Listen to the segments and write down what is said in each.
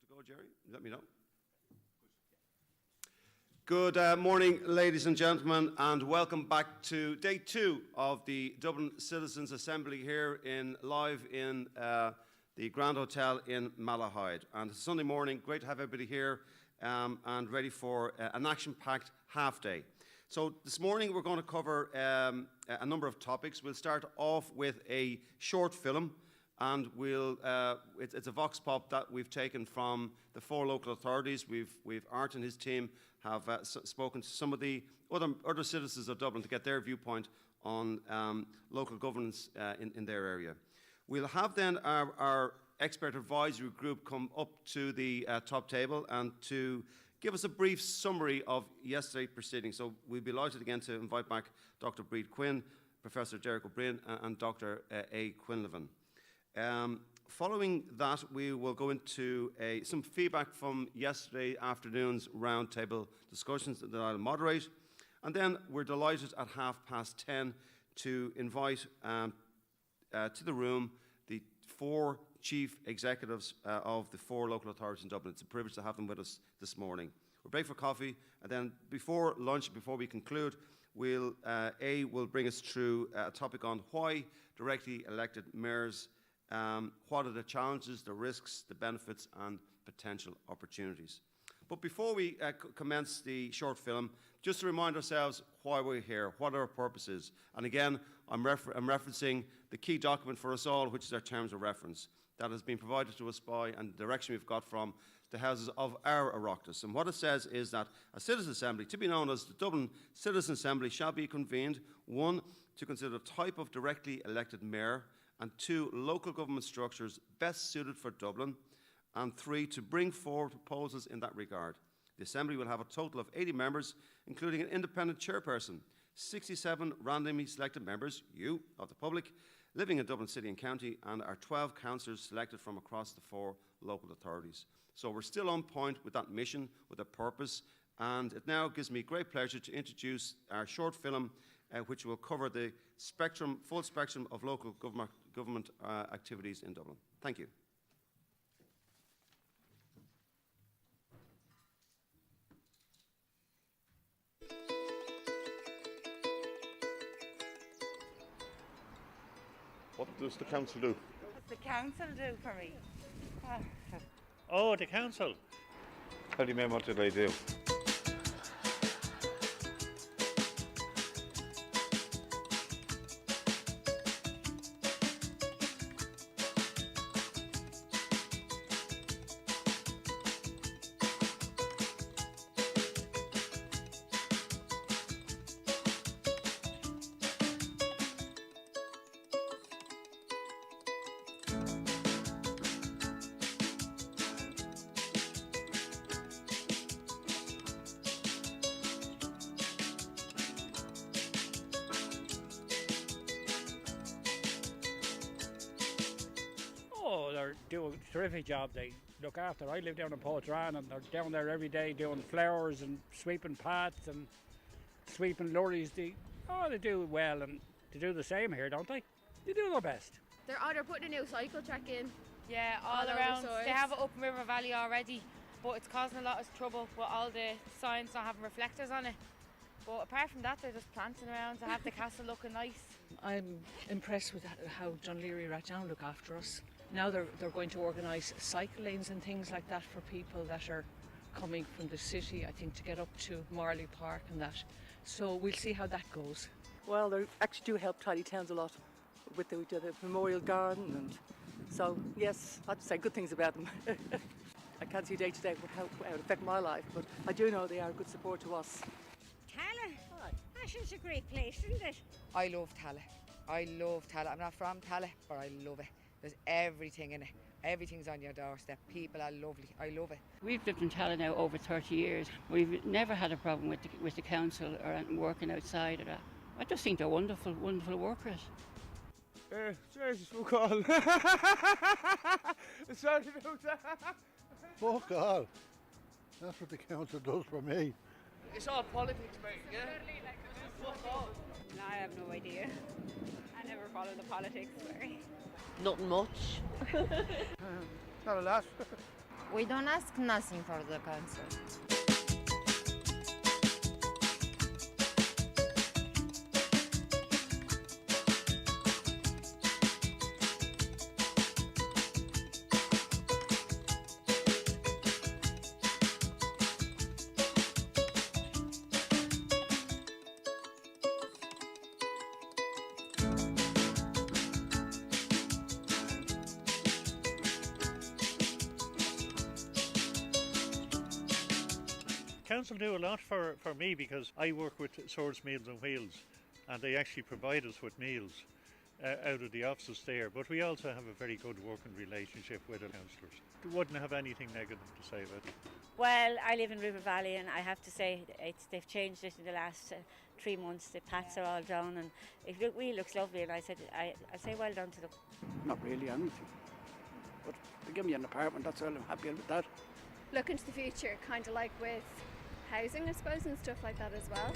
to go, Jerry? Let me know. Good morning, ladies and gentlemen, and welcome back to day 2 of the Dublin Citizens' Assembly here live in the Grand Hotel in Malahide. And it's Sunday morning, great to have everybody here and ready for an action-packed half day. So this morning we're going to cover a number of topics. We'll start off with a short film, and it's a vox pop that we've taken from the 4 local authorities. We've Art and his team have spoken to some of the other citizens of Dublin to get their viewpoint on local governance in their area. We'll have then our expert advisory group come up to the top table and to give us a brief summary of yesterday's proceedings. So we'll be delighted again to invite back Dr. Breed Quinn, Professor Derek O'Brien and Dr. A. Quinlivan. Following that, we will go into some feedback from yesterday afternoon's roundtable discussions that I'll moderate. And then we're delighted at 10:30 to invite to the room the 4 chief executives of the 4 local authorities in Dublin. It's a privilege to have them with us this morning. We're break for coffee, and then before lunch, before we conclude, we'll bring us through a topic on why directly elected mayors, what are the challenges, the risks, the benefits, and potential opportunities. But before we commence the short film, just to remind ourselves why we're here, what our purpose is. And again, I'm referencing the key document for us all, which is our terms of reference, that has been provided to us by, and the direction we've got from the houses of our Oireachtas. And what it says is that a Citizens' Assembly, to be known as the Dublin Citizens' Assembly, shall be convened, 1, to consider the type of directly elected mayor, and 2, local government structures best suited for Dublin, and 3, to bring forward proposals in that regard. The Assembly will have a total of 80 members, including an independent chairperson, 67 randomly selected members, you, of the public, living in Dublin City and County, and our 12 councillors selected from across the 4 local authorities. So we're still on point with that mission, with a purpose, and it now gives me great pleasure to introduce our short film, which will cover the full spectrum of local government activities in Dublin. Thank you. What does the council do? What does the council do for me? Oh, the council. Tell you, man, what did I do? They're doing a terrific job. They look after. I live down in Portrane, and they're down there every day doing flowers and sweeping paths and sweeping lorries. They do well, and they do the same here, don't they? They do their best. They're putting a new cycle track in. Yeah, all around. They have it up in River Valley already, but it's causing a lot of trouble with all the signs not having reflectors on it. But apart from that, they're just planting around to have the castle looking nice. I'm impressed with how John Leary Ratdown look after us. Now they're going to organise cycle lanes and things like that for people that are coming from the city, I think, to get up to Marley Park and that. So we'll see how that goes. Well, they actually do help tidy towns a lot with the memorial garden, and so yes, I'd say good things about them. I can't see day to day how it would affect my life, but I do know they are a good support to us. Tallaght? That's just a great place, isn't it? I love Tallaght. I'm not from Tallaght, but I love it. There's everything in it. Everything's on your doorstep. People are lovely. I love it. We've lived in Tallaght now over 30 years. We've never had a problem with the council or working outside of that. I just think they're wonderful workers. Jesus, fuck all. Sorry about that. Fuck all. That's what the council does for me. It's all politics, mate, yeah? Fuck all. No, I have no idea. I never follow the politics, sorry. Nothing much. Not a lot. We don't ask nothing for the council. Council do a lot for me because I work with Swords, Meals and Wheels, and they actually provide us with meals out of the offices there. But we also have a very good working relationship with the councillors. Wouldn't have anything negative to say about it. Well, I live in River Valley, and I have to say they've changed it in the last 3 months. The paths are all done, and it really looks lovely. And I say well done to them. Not really anything. But they give me an apartment, that's all. I'm happy with that. Look into the future, kind of like with housing, I suppose, and stuff like that as well.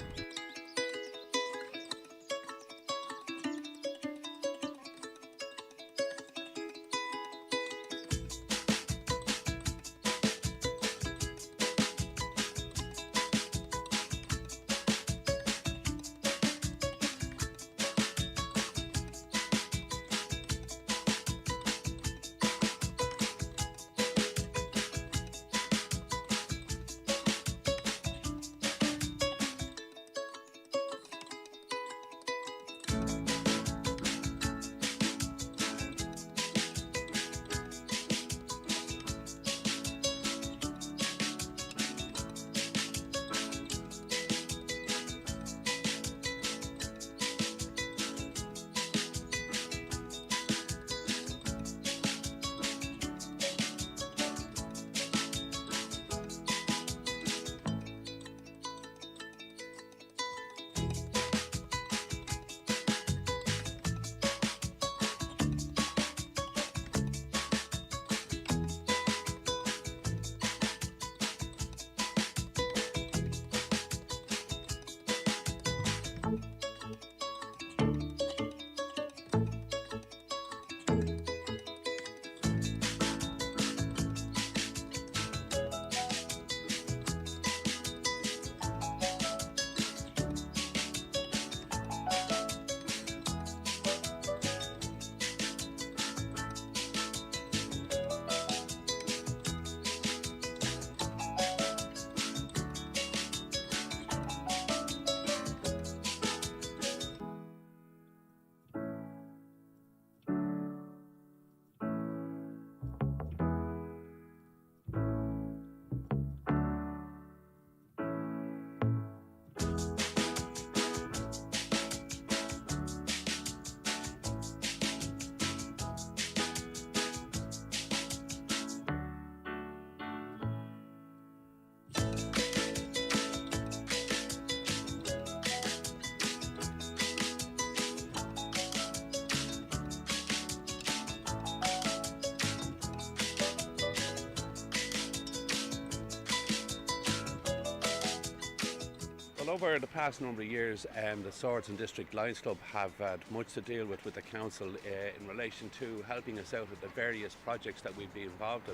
Well, over the past number of years, the Swords and District Lions Club have had much to deal with the council in relation to helping us out with the various projects that we've been involved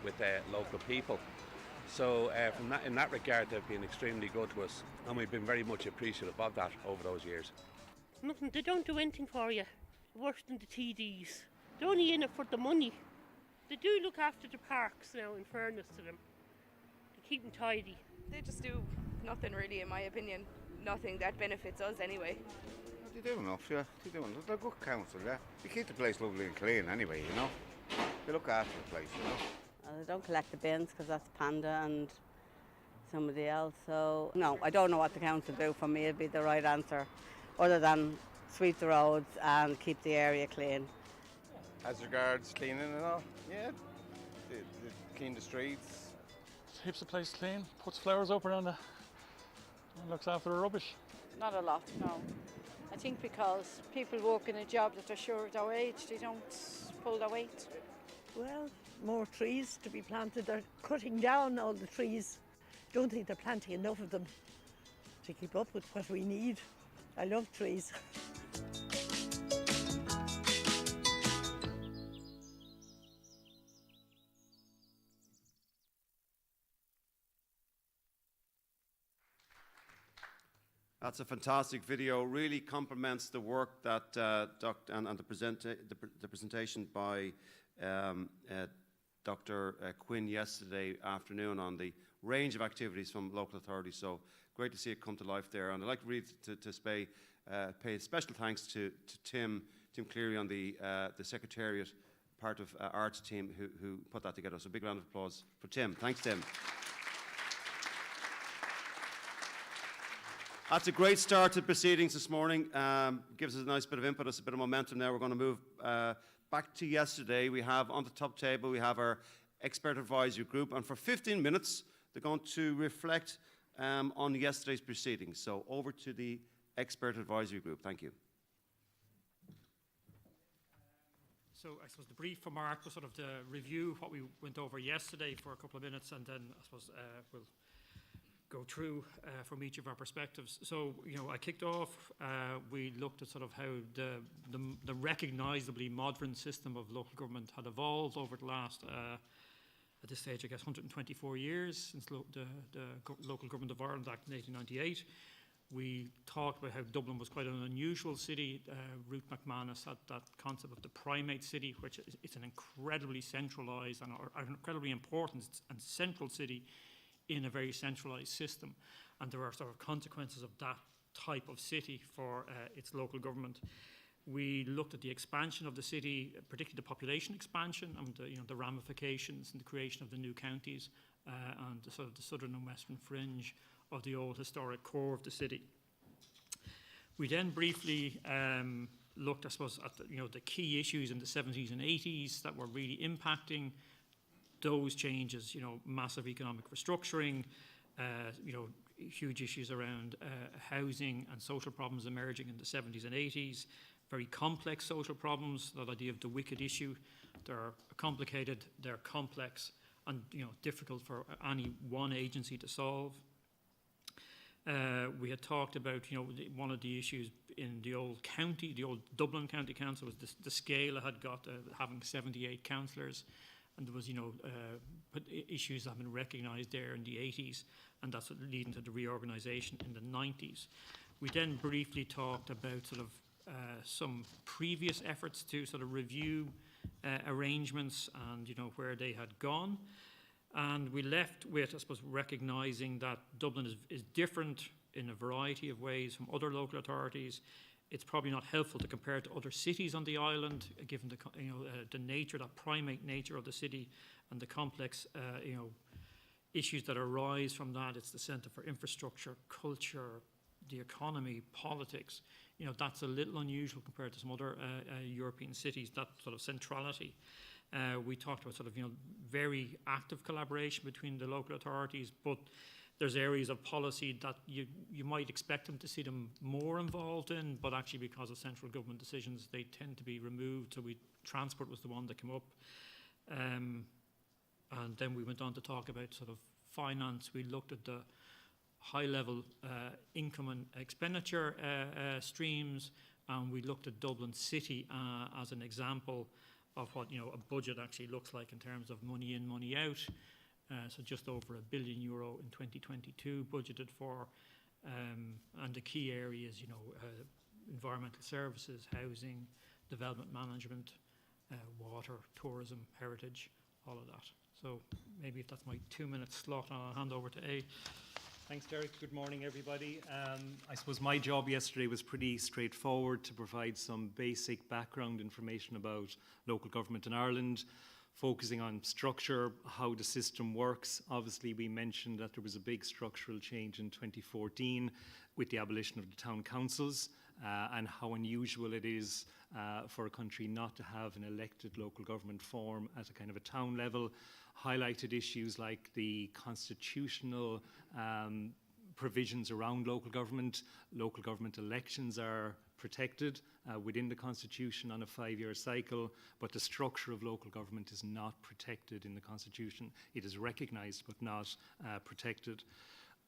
with local people. So in that regard, they've been extremely good to us, and we've been very much appreciative of that over those years. Nothing, they don't do anything for you, worse than the TDs. They're only in it for the money. They do look after the parks now, in fairness to them. They keep them tidy. They just do nothing really, in my opinion. Nothing that benefits us anyway. They do enough, yeah. They do enough. They're a good council, yeah. They keep the place lovely and clean anyway, you know. They look after the place, you know. They don't collect the bins because that's Panda and somebody else. So, no, I don't know what the council do. For me, it'd be the right answer, other than sweep the roads and keep the area clean. As regards cleaning and all, yeah. They clean the streets. Keeps the place clean, puts flowers up around it, and looks after the rubbish. Not a lot, no. I think because people work in a job that they're sure of their age, they don't pull their weight. Well, more trees to be planted. They're cutting down all the trees. Don't think they're planting enough of them to keep up with what we need. I love trees. That's a fantastic video. Really complements the work that and the presentation by Dr. Quinn yesterday afternoon on the range of activities from local authorities. So great to see it come to life there. And I'd like really to pay special thanks to Tim Cleary on the Secretariat, part of Arts team who put that together. So a big round of applause for Tim. Thanks, Tim. That's a great start to proceedings this morning. Gives us a nice bit of impetus, a bit of momentum now. We're going to move back to yesterday. We have on the top table, we have our expert advisory group. And for 15 minutes, they're going to reflect on yesterday's proceedings. So over to the expert advisory group. Thank you. So I suppose the brief for Mark was sort of to review what we went over yesterday for a couple of minutes, and then I suppose we'll go through from each of our perspectives. So, I kicked off, we looked at sort of how the recognisably modern system of local government had evolved over the last, at this stage, I guess, 124 years since the Local Government of Ireland Act in 1898. We talked about how Dublin was quite an unusual city. Ruth McManus had that concept of the primate city, which it's an incredibly centralised and an incredibly important and central city in a very centralised system, and there are sort of consequences of that type of city for its local government. We looked at the expansion of the city, particularly the population expansion, and the ramifications and the creation of the new counties and the sort of the southern and western fringe of the old historic core of the city. We then briefly looked, I suppose, at the key issues in the 70s and 80s that were really impacting those changes, massive economic restructuring, huge issues around housing and social problems emerging in the 70s and 80s, very complex social problems, that idea of the wicked issue. They're complicated, they're complex, and difficult for any one agency to solve. We had talked about, one of the issues in the old county, the old Dublin County Council, was the scale it had got, having 78 councillors. And there was, issues that have been recognised there in the 80s, and that's leading to the reorganisation in the 90s. We then briefly talked about sort of some previous efforts to sort of review arrangements and, where they had gone. And we left with, I suppose, recognising that Dublin is different in a variety of ways from other local authorities. It's probably not helpful to compare it to other cities on the island, given the nature, that primate nature of the city, and the complex, issues that arise from that. It's the centre for infrastructure, culture, the economy, politics. That's a little unusual compared to some other European cities. That sort of centrality. We talked about sort of very active collaboration between the local authorities, but there's areas of policy that you might expect them to see them more involved in, but actually because of central government decisions, they tend to be removed. So transport was the one that came up. And then we went on to talk about sort of finance. We looked at the high-level income and expenditure streams, and we looked at Dublin City as an example of what a budget actually looks like in terms of money in, money out. So just over €1 billion in 2022 budgeted for, and the key areas, environmental services, housing, development management, water, tourism, heritage, all of that. So maybe if that's my 2-minute slot, I'll hand over to A. Thanks, Derek. Good morning, everybody. I suppose my job yesterday was pretty straightforward, to provide some basic background information about local government in Ireland, focusing on structure, how the system works. Obviously, we mentioned that there was a big structural change in 2014 with the abolition of the town councils, and how unusual it is for a country not to have an elected local government form at a kind of a town level. Highlighted issues like the constitutional provisions around local government. Local government elections are protected within the Constitution on a 5-year cycle, but the structure of local government is not protected in the Constitution. It is recognised but not protected.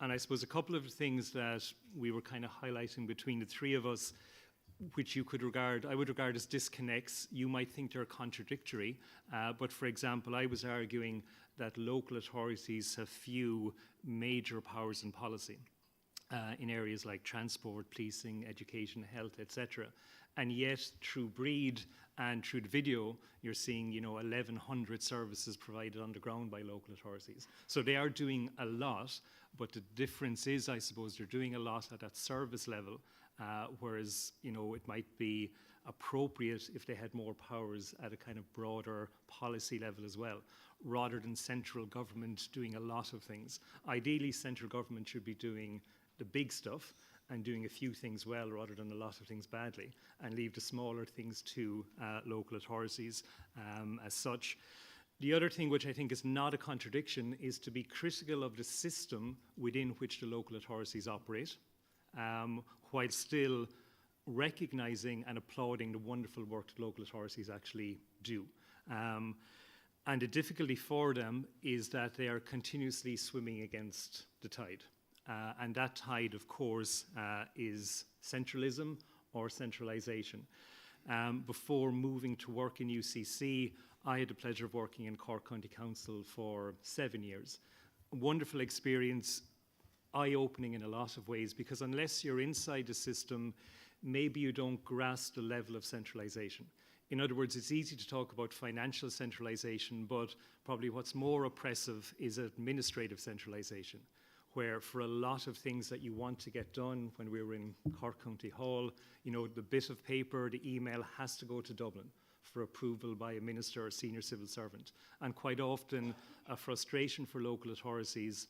And I suppose a couple of things that we were kind of highlighting between the three of us, which I would regard as disconnects. You might think they're contradictory, but for example, I was arguing that local authorities have few major powers in policy. in areas like transport, policing, education, health, etc. And yet, through Breed and through the video, you're seeing, 1,100 services provided on the ground by local authorities. So they are doing a lot, but the difference is, I suppose, they're doing a lot at that service level, whereas, it might be appropriate if they had more powers at a kind of broader policy level as well, rather than central government doing a lot of things. Ideally, central government should be doing the big stuff and doing a few things well rather than a lot of things badly, and leave the smaller things to local authorities as such. The other thing, which I think is not a contradiction, is to be critical of the system within which the local authorities operate, while still recognising and applauding the wonderful work that local authorities actually do. And the difficulty for them is that they are continuously swimming against the tide. And that tide, of course, is centralism or centralisation. Before moving to work in UCC, I had the pleasure of working in Cork County Council for 7 years. A wonderful experience, eye-opening in a lot of ways, because unless you're inside the system, maybe you don't grasp the level of centralisation. In other words, it's easy to talk about financial centralisation, but probably what's more oppressive is administrative centralisation, where for a lot of things that you want to get done, when we were in Cork County Hall, the bit of paper, the email has to go to Dublin for approval by a minister or senior civil servant. And quite often, a frustration for local authorities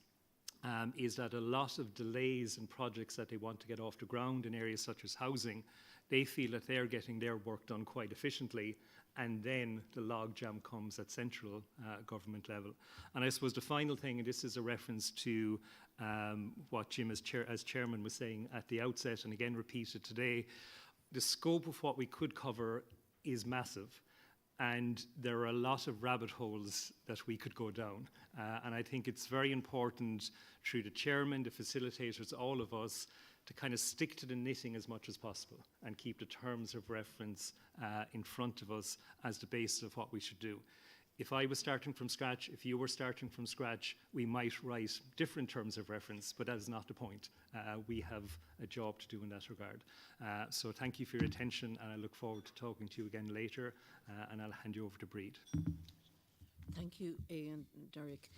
is that a lot of delays in projects that they want to get off the ground in areas such as housing, they feel that they're getting their work done quite efficiently, and then the logjam comes at central government level. And I suppose the final thing, and this is a reference to what Jim as chairman was saying at the outset, and again repeated today, the scope of what we could cover is massive. And there are a lot of rabbit holes that we could go down. And I think it's very important through the chairman, the facilitators, all of us, to kind of stick to the knitting as much as possible and keep the terms of reference in front of us as the basis of what we should do. If I was starting from scratch, if you were starting from scratch, we might write different terms of reference, but that is not the point. We have a job to do in that regard. So thank you for your attention, and I look forward to talking to you again later, and I'll hand you over to Breed. Thank you, Ian and Derek.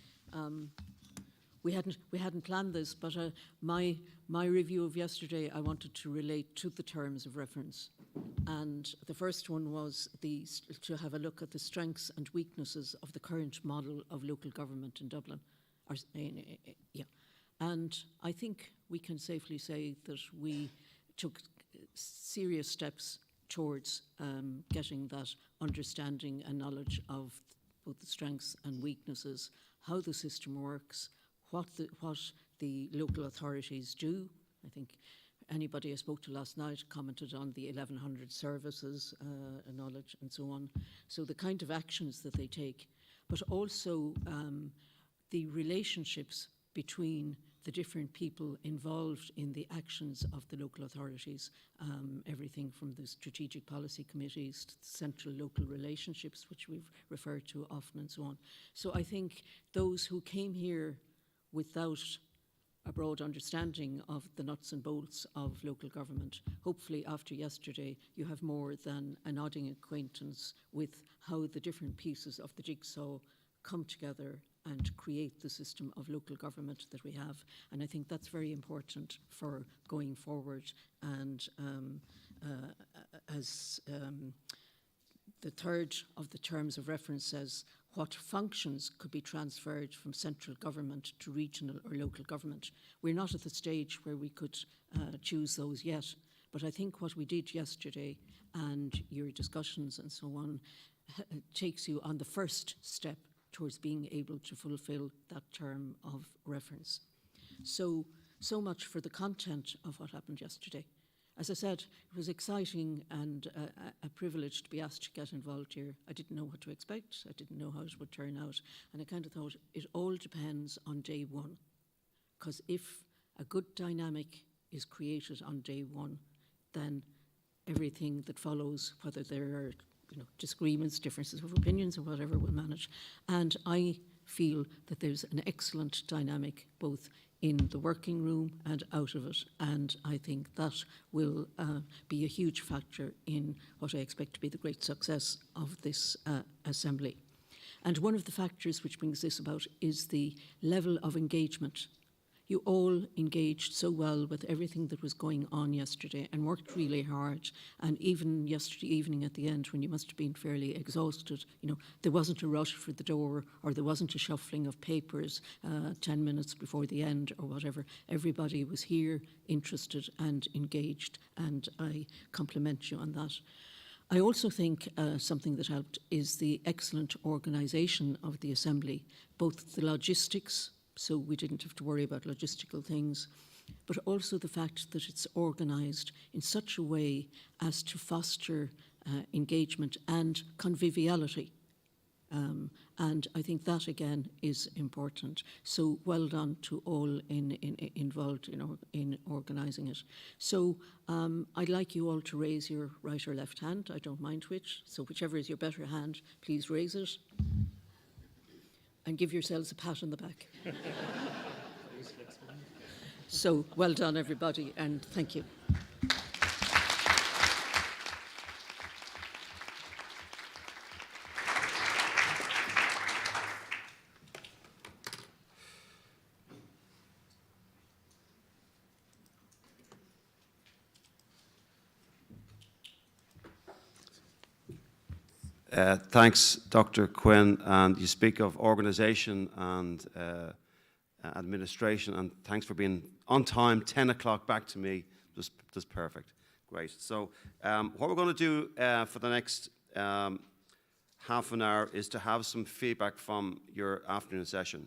We hadn't planned this, but my review of yesterday, I wanted to relate to the terms of reference. And the first one was to have a look at the strengths and weaknesses of the current model of local government in Dublin. And I think we can safely say that we took serious steps towards getting that understanding and knowledge of both the strengths and weaknesses, how the system works, what the local authorities do. I think anybody I spoke to last night commented on the 1,100 services, knowledge and so on. So the kind of actions that they take, but also the relationships between the different people involved in the actions of the local authorities, everything from the strategic policy committees to the central local relationships, which we've referred to often and so on. So I think those who came here without a broad understanding of the nuts and bolts of local government, hopefully after yesterday you have more than a nodding acquaintance with how the different pieces of the jigsaw come together and create the system of local government that we have. And I think that's very important for going forward. And as the third of the terms of reference says, what functions could be transferred from central government to regional or local government. We're not at the stage where we could choose those yet, but I think what we did yesterday and your discussions and so on takes you on the first step towards being able to fulfill that term of reference. So much for the content of what happened yesterday. As I said, it was exciting and a privilege to be asked to get involved here. I didn't know what to expect. I didn't know how it would turn out. And I kind of thought it all depends on day one. Because if a good dynamic is created on day one, then everything that follows, whether there are disagreements, differences of opinions or whatever, will manage. And I feel that there's an excellent dynamic both in the working room and out of it, and I think that will be a huge factor in what I expect to be the great success of this Assembly. And one of the factors which brings this about is the level of engagement. You all engaged so well with everything that was going on yesterday and worked really hard. And even yesterday evening at the end, when you must have been fairly exhausted, there wasn't a rush for the door, or there wasn't a shuffling of papers 10 minutes before the end or whatever. Everybody was here, interested and engaged, and I compliment you on that. I also think something that helped is the excellent organisation of the Assembly, both the logistics, so we didn't have to worry about logistical things, but also the fact that it's organised in such a way as to foster engagement and conviviality. And I think that again is important. So well done to all involved in organising it. So I'd like you all to raise your right or left hand. I don't mind which. So whichever is your better hand, please raise it. And give yourselves a pat on the back. So well done, everybody, and thank you. Thanks, Dr. Quinn. And you speak of organisation and administration, and thanks for being on time, 10 o'clock back to me. Just perfect. Great. So what we're going to do for the next half an hour is to have some feedback from your afternoon session.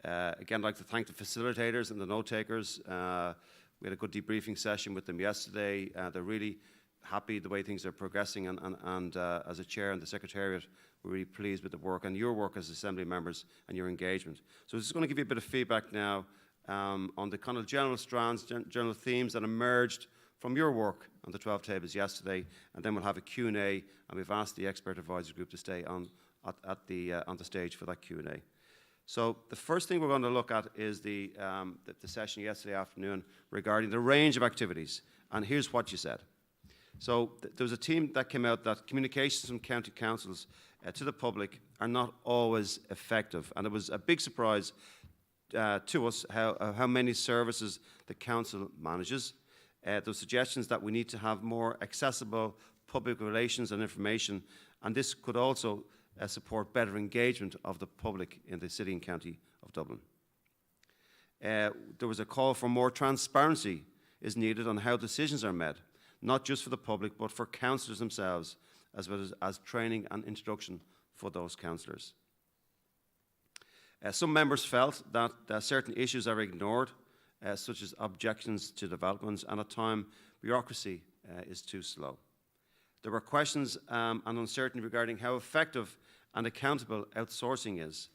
Again, I'd like to thank the facilitators and the note takers. We had a good debriefing session with them yesterday. They're really happy the way things are progressing, and as a chair and the secretariat, we're really pleased with the work and your work as Assembly members and your engagement. So I'm just going to give you a bit of feedback now on the kind of general strands, general themes that emerged from your work on the 12 tables yesterday, and then we'll have a Q&A, and we've asked the expert advisory group to stay on the stage for that Q&A. So the first thing we're going to look at is the session yesterday afternoon regarding the range of activities, and here's what you said. So there was a team that came out that communications from county councils to the public are not always effective, and it was a big surprise to us how many services the council manages. There were suggestions that we need to have more accessible public relations and information, and this could also support better engagement of the public in the city and county of Dublin. There was a call for more transparency is needed on how decisions are made, not just for the public, but for councillors themselves, as well as training and introduction for those councillors. Some members felt that certain issues are ignored, such as objections to developments, and at times bureaucracy is too slow. There were questions and uncertainty regarding how effective and accountable outsourcing is,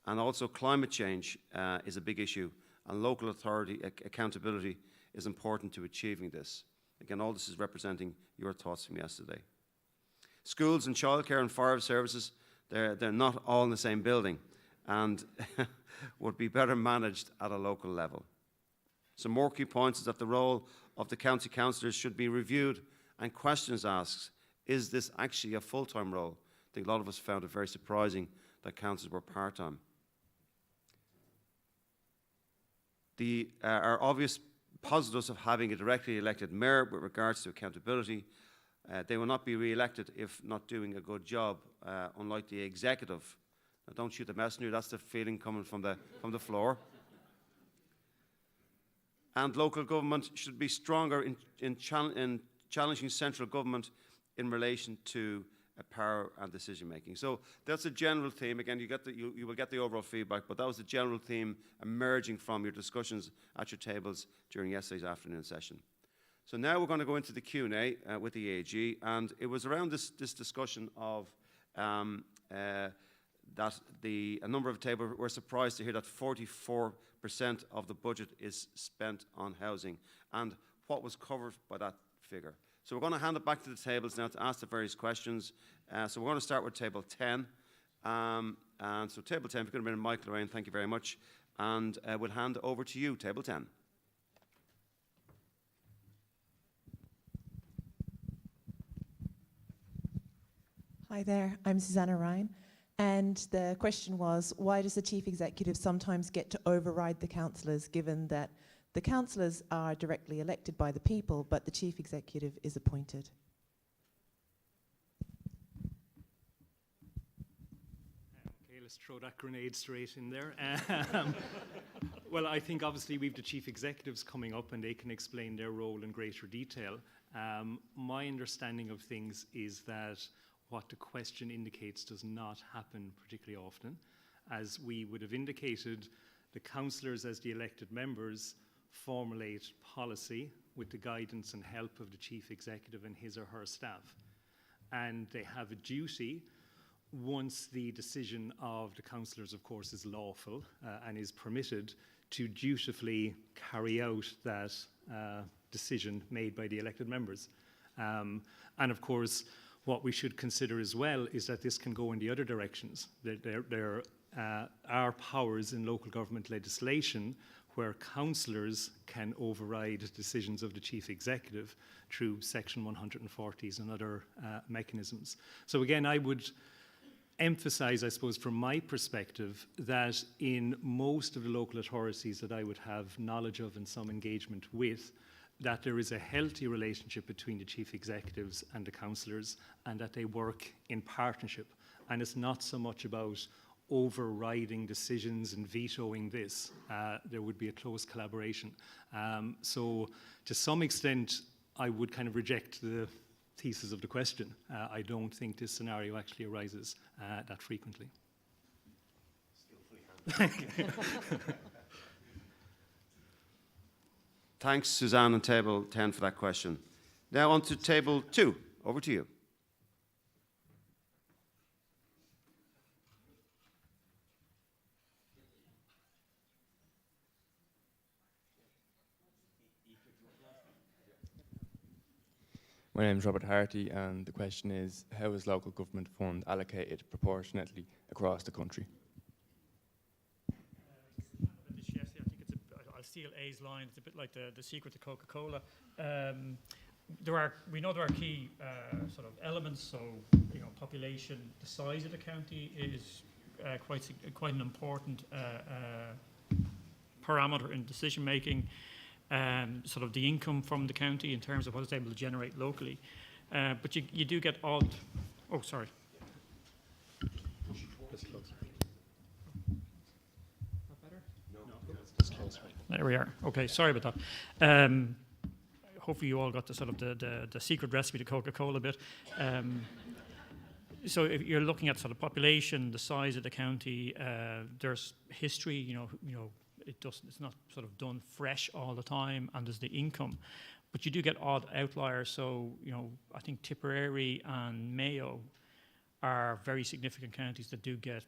and also climate change is a big issue, and local authority accountability is important to achieving this. Again, all this is representing your thoughts from yesterday. Schools and childcare and fire services, they're not all in the same building and would be better managed at a local level. Some more key points is that the role of the county councillors should be reviewed and questions asked. Is this actually a full-time role? I think a lot of us found it very surprising that councillors were part-time. There are obvious positives of having a directly elected mayor with regards to accountability. They will not be re-elected if not doing a good job, unlike the executive. Now, don't shoot the messenger, that's the feeling coming from the floor. And local government should be stronger in challenging central government in relation to power and decision making. So that's a general theme. Again, you will get the overall feedback, but that was the general theme emerging from your discussions at your tables during yesterday's afternoon session. So now we're going to go into the Q&A with the AG, and it was around this discussion of that a number of tables were surprised to hear that 44% of the budget is spent on housing, and what was covered by that figure. So we're going to hand it back to the tables now to ask the various questions. So we're going to start with table 10. And so table 10, if you could bring Michael around, thank you very much. And we'll hand over to you, table 10. Hi there, I'm Susanna Ryan. And the question was, why does the chief executive sometimes get to override the councillors, given that the councillors are directly elected by the people, but the chief executive is appointed? Okay, let's throw that grenade straight in there. Well, I think obviously we've the chief executives coming up and they can explain their role in greater detail. My understanding of things is that what the question indicates does not happen particularly often. As we would have indicated, the councillors as the elected members formulate policy with the guidance and help of the chief executive and his or her staff. And they have a duty, once the decision of the councillors, of course, is lawful and is permitted, to dutifully carry out that decision made by the elected members. And of course, what we should consider as well is that this can go in the other directions. There are powers in local government legislation where councillors can override decisions of the chief executive through section 140s and other mechanisms. So again, I would emphasise, I suppose, from my perspective, that in most of the local authorities that I would have knowledge of and some engagement with, that there is a healthy relationship between the chief executives and the councillors, and that they work in partnership. And it's not so much about overriding decisions and vetoing this. There would be a close collaboration. So to some extent, I would kind of reject the thesis of the question. I don't think this scenario actually arises that frequently. Thanks, Suzanne, on table 10 for that question. Now on to table 2. Over to you. My name is Robert Harty, and the question is, how is local government fund allocated proportionately across the country? I'll steal A's line. It's a bit like the secret to Coca-Cola. We know there are key sort of elements. So, population, the size of the county is quite an important parameter in decision making. Sort of the income from the county in terms of what it's able to generate locally. But you do get odd. Oh, sorry. There we are. Okay, sorry about that. Hopefully you all got the sort of the secret recipe to Coca-Cola bit. So if you're looking at sort of population, the size of the county, there's history. It's not sort of done fresh all the time, and there's the income. But you do get odd outliers. So, I think Tipperary and Mayo are very significant counties that do get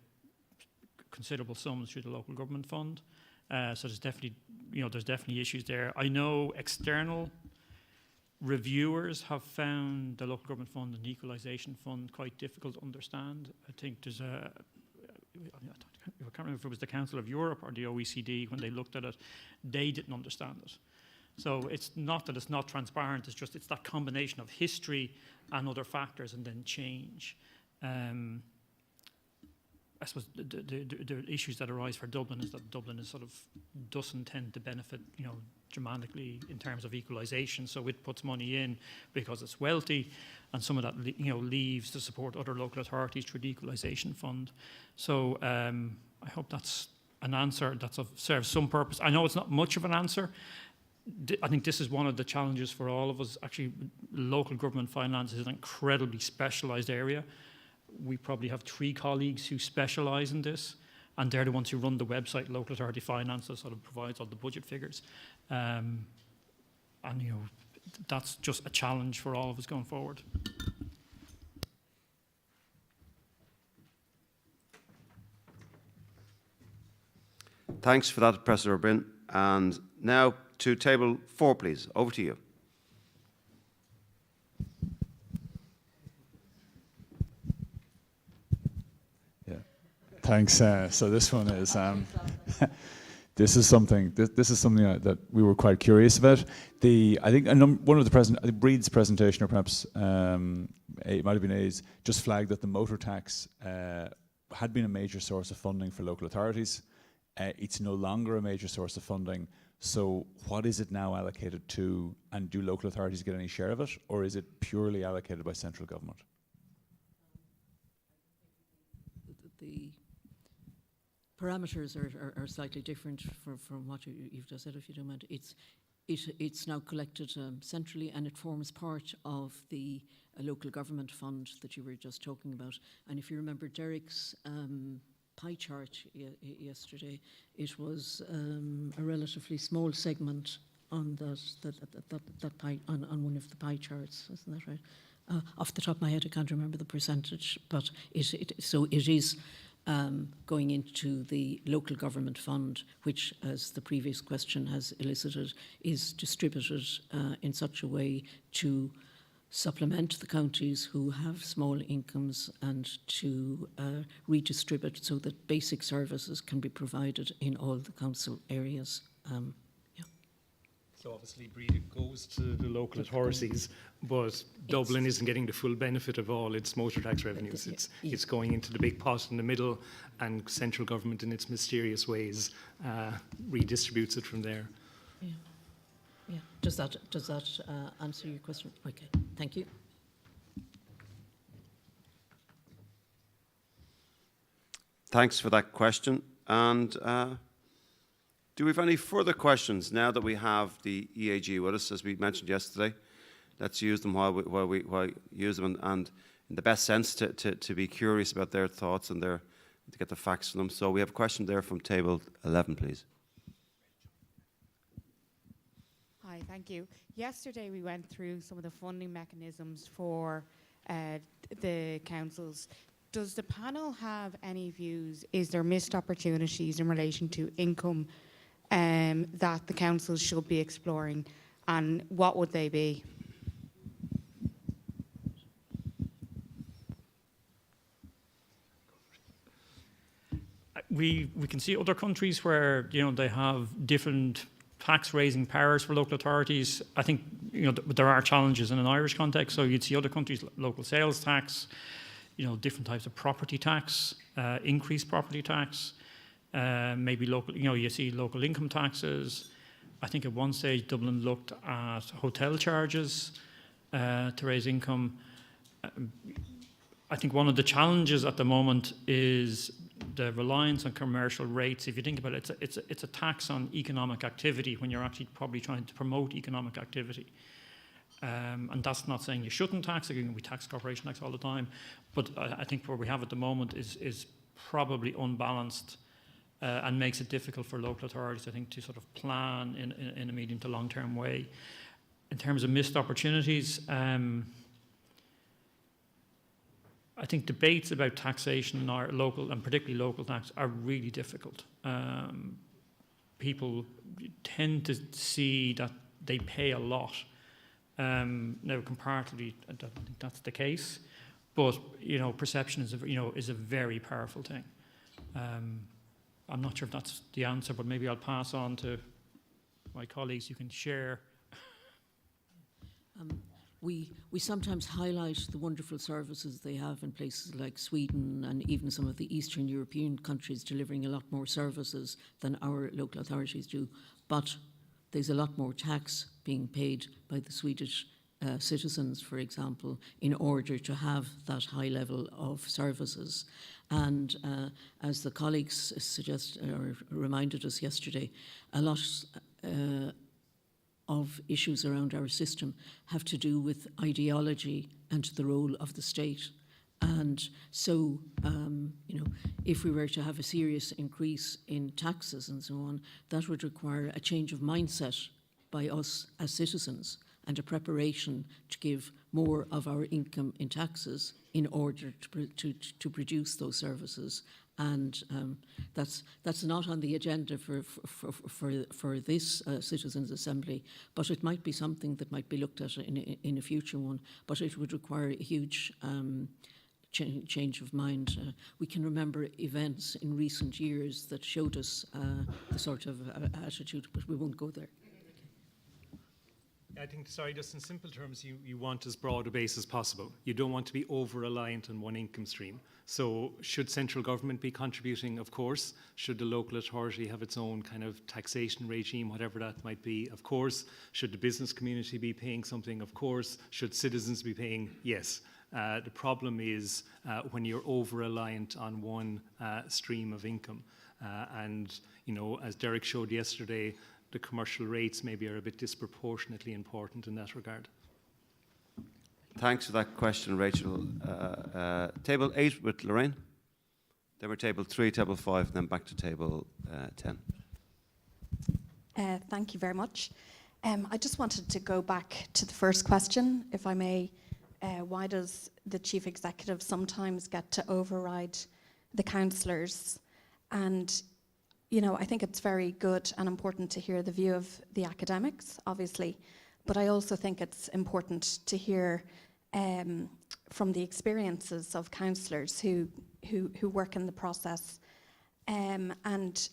considerable sums through the local government fund. So there's definitely issues there. I know external reviewers have found the local government fund and the equalisation fund quite difficult to understand. I think there's I can't remember if it was the Council of Europe or the OECD, when they looked at it, they didn't understand it. So it's not that it's not transparent, it's that combination of history and other factors and then change. I suppose the issues that arise for Dublin is that Dublin doesn't tend to benefit, dramatically in terms of equalisation. So it puts money in because it's wealthy, and some of that leaves to support other local authorities through the equalisation fund. So I hope that's an answer that serves some purpose. I know it's not much of an answer. I think this is one of the challenges for all of us. Actually, local government finance is an incredibly specialised area. We probably have 3 colleagues who specialise in this, and they're the ones who run the website, Local Authority Finance, that sort of provides all the budget figures. And that's just a challenge for all of us going forward. Thanks for that, Professor O'Brien. And now to table 4, please. Over to you. Thanks. So this one is this is something that we were quite curious about. I think one of the Breed's presentation, or perhaps it might have been A's, just flagged that the motor tax had been a major source of funding for local authorities. It's no longer a major source of funding. So what is it now allocated to, and do local authorities get any share of it, or is it purely allocated by central government? The parameters are slightly different from what you've just said, if you don't mind. It's now collected centrally, and it forms part of the local government fund that you were just talking about. And if you remember Derek's pie chart yesterday, it was a relatively small segment on that pie, on one of the pie charts, isn't that right? Off the top of my head, I can't remember the percentage, but it is going into the local government fund, which, as the previous question has elicited, is distributed in such a way to supplement the counties who have small incomes and to redistribute so that basic services can be provided in all the council areas. So obviously Breed goes to the local authorities, but Dublin isn't getting the full benefit of all its motor tax revenues. It's going into the big pot in the middle, and central government in its mysterious ways redistributes it from there. Yeah. Does that answer your question? Okay, thank you. Thanks for that question. And do we have any further questions now that we have the EAG with us? As we mentioned yesterday, let's use them while we use them, and in the best sense to be curious about their thoughts and to get the facts from them. So we have a question there from table 11, please. Hi, thank you. Yesterday we went through some of the funding mechanisms for the councils. Does the panel have any views? Is there missed opportunities in relation to income that the councils should be exploring, and what would they be? We can see other countries where they have different tax raising powers for local authorities. I think there are challenges in an Irish context. So you'd see other countries, local sales tax, different types of property tax, increased property tax, maybe local. You see local income taxes. I think at one stage Dublin looked at hotel charges to raise income. I think one of the challenges at the moment is the reliance on commercial rates. If you think about it, it's a tax on economic activity when you're actually probably trying to promote economic activity. And that's not saying you shouldn't tax. We tax corporation tax all the time. But I think where we have at the moment is probably unbalanced and makes it difficult for local authorities, I think, to sort of plan in a medium to long-term way. In terms of missed opportunities, I think debates about taxation in our local, and particularly local tax, are really difficult. People tend to see that they pay a lot. Now, comparatively, I don't think that's the case, but perception is a very powerful thing. I'm not sure if that's the answer, but maybe I'll pass on to my colleagues. You can share. We sometimes highlight the wonderful services they have in places like Sweden and even some of the Eastern European countries delivering a lot more services than our local authorities do. But there's a lot more tax being paid by the Swedish citizens, for example, in order to have that high level of services. And as the colleagues reminded us yesterday, a lot of issues around our system have to do with ideology and the role of the state. And so, if we were to have a serious increase in taxes and so on, that would require a change of mindset by us as citizens and a preparation to give more of our income in taxes in order to produce those services. And that's not on the agenda for this Citizens' Assembly, but it might be something that might be looked at in a future one. But it would require a huge change of mind. We can remember events in recent years that showed us the sort of attitude, but we won't go there. I think, sorry, just in simple terms, you want as broad a base as possible. You don't want to be over-reliant on one income stream. So should central government be contributing? Of course. Should the local authority have its own kind of taxation regime, whatever that might be? Of course. Should the business community be paying something? Of course. Should citizens be paying? Yes. The problem is when you're over-reliant on one stream of income. And, you know, as Derek showed yesterday, the commercial rates maybe are a bit disproportionately important in that regard. Thanks for that question, Rachel. Table 8 with Lorraine. Then we're table 3, table 5, and then back to table 10. Thank you very much. I just wanted to go back to the first question, if I may. Why does the chief executive sometimes get to override the councillors? And you know, I think it's very good and important to hear the view of the academics, obviously, but I also think it's important to hear from the experiences of councillors who work in the process. And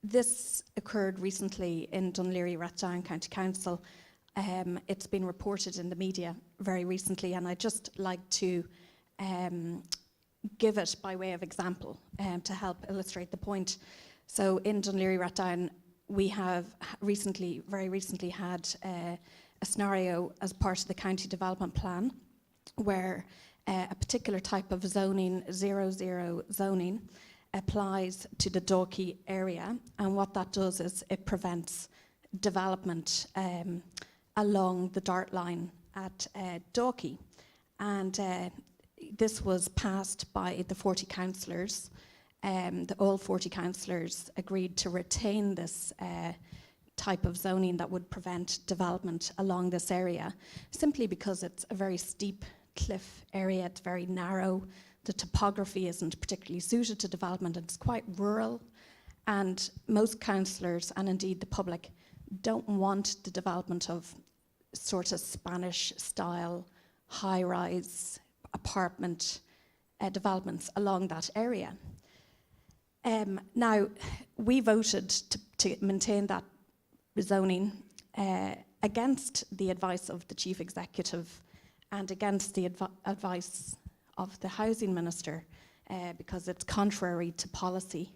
this occurred recently in Dunleary Rathdown County Council. It's been reported in the media very recently, and I'd just like to give it by way of example to help illustrate the point. So in Dunleary Rathdown, we have very recently had a scenario as part of the county development plan where a particular type of zoning, 0-0 zoning, applies to the Dalkey area. And what that does is it prevents development along the dart line at Dalkey. And this was passed by the 40 councillors. All 40 councillors agreed to retain this type of zoning that would prevent development along this area, simply because it's a very steep cliff area, it's very narrow, the topography isn't particularly suited to development, it's quite rural, and most councillors, and indeed the public, don't want the development of sort of Spanish-style high-rise apartment developments along that area. Now, we voted to maintain that zoning against the advice of the Chief Executive and against the advice of the Housing Minister because it's contrary to policy,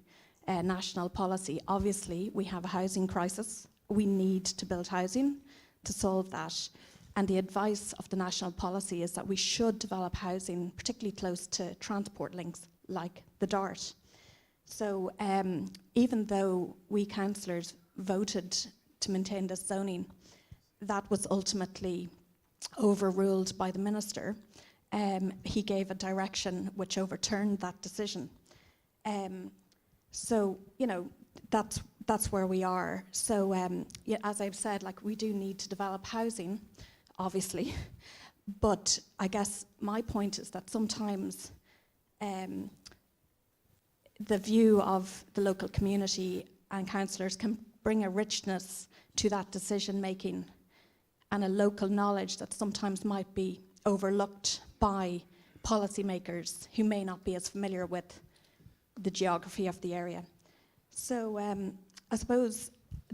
national policy. Obviously, we have a housing crisis. We need to build housing to solve that. And the advice of the national policy is that we should develop housing, particularly close to transport links like the Dart. So even though we councillors voted to maintain this zoning, that was ultimately overruled by the minister. He gave a direction which overturned that decision. So, you know, that's where we are. So yeah, as I've said, like, we do need to develop housing, obviously, but I guess my point is that sometimes the view of the local community and councillors can bring a richness to that decision making and a local knowledge that sometimes might be overlooked by policymakers who may not be as familiar with the geography of the area. So I suppose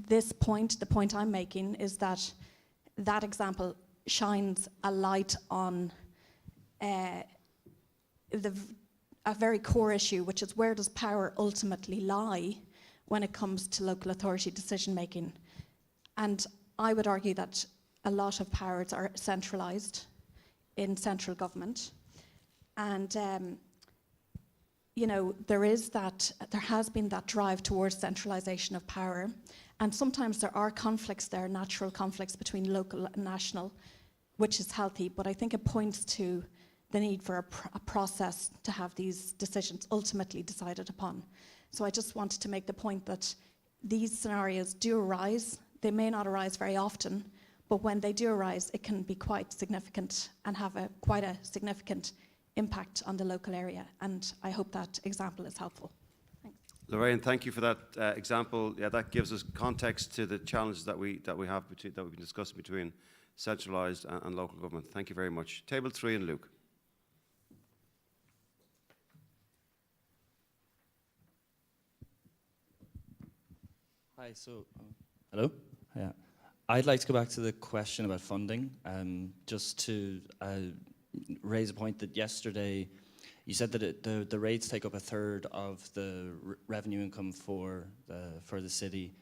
this point, the point I'm making, is that that example shines a light on a very core issue, which is where does power ultimately lie when it comes to local authority decision making. And I would argue that a lot of powers are centralised in central government. And you know, there has been that drive towards centralisation of power, and sometimes there are conflicts there, natural conflicts between local and national, which is healthy, but I think it points to the need for a process to have these decisions ultimately decided upon. So I just wanted to make the point that these scenarios do arise. They may not arise very often, but when they do arise, it can be quite significant and have quite a significant impact on the local area. And I hope that example is helpful. Thanks. Lorraine, thank you for that example. Yeah, that gives us context to the challenges that we've been discussing between centralised and local government. Thank you very much. Table 3 and Luke. Hi, hello? Yeah. I'd like to go back to the question about funding, just to raise a point that yesterday you said that the rates take up a third of the revenue income for the city,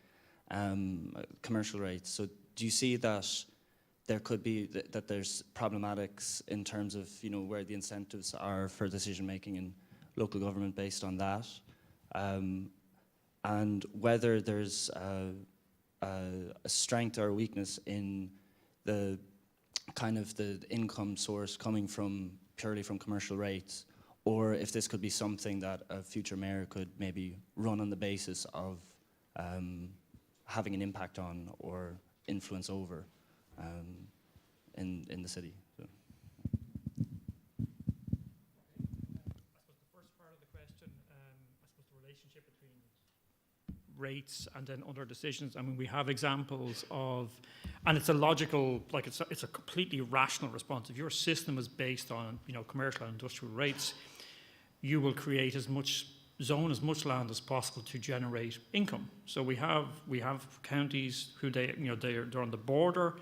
commercial rates. So do you see that there could be that there's problematics in terms of where the incentives are for decision making in local government based on that, and whether there's a strength or a weakness in the kind of the income source coming from purely from commercial rates, or if this could be something that a future mayor could maybe run on the basis of having an impact on or influence over in the city. So. Rates and then other decisions. I mean, we have examples of, and it's a logical, like it's a completely rational response. If your system is based on commercial and industrial rates, you will create as much land as possible to generate income. So we have counties who they're on the border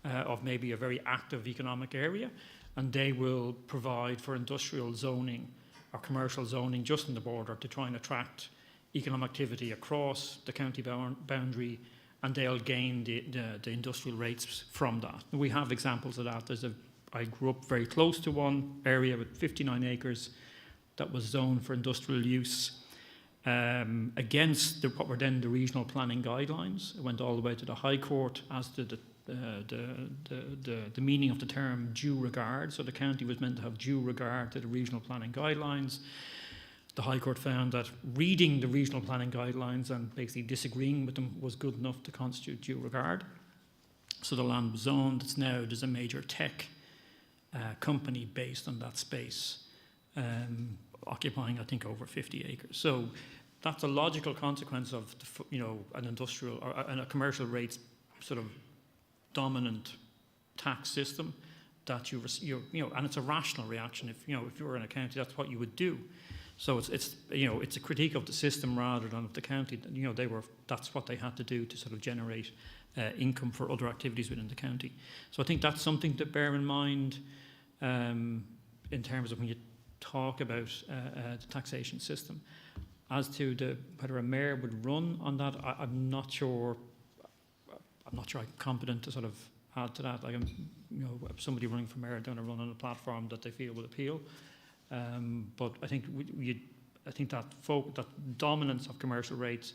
of maybe a very active economic area, and they will provide for industrial zoning or commercial zoning just in the border to try and attract economic activity across the county boundary, and they'll gain the industrial rates from that. We have examples of that. I grew up very close to one area with 59 acres that was zoned for industrial use against what were then the regional planning guidelines. It went all the way to the High Court as to the meaning of the term due regard. So the county was meant to have due regard to the regional planning guidelines. The High Court found that reading the regional planning guidelines and basically disagreeing with them was good enough to constitute due regard. So the land was zoned. There's a major tech company based on that space, occupying, I think, over 50 acres. So that's a logical consequence of an industrial or a commercial rates sort of dominant tax system that and it's a rational reaction. If you were in a county, that's what you would do. So it's a critique of the system rather than of the county. That's what they had to do to sort of generate income for other activities within the county. So I think that's something to bear in mind in terms of when you talk about the taxation system. As to whether a mayor would run on that, I'm not sure. I'm not sure I'm competent to sort of add to that. Like somebody running for mayor, going to run on a platform that they feel will appeal. But I think that dominance of commercial rates,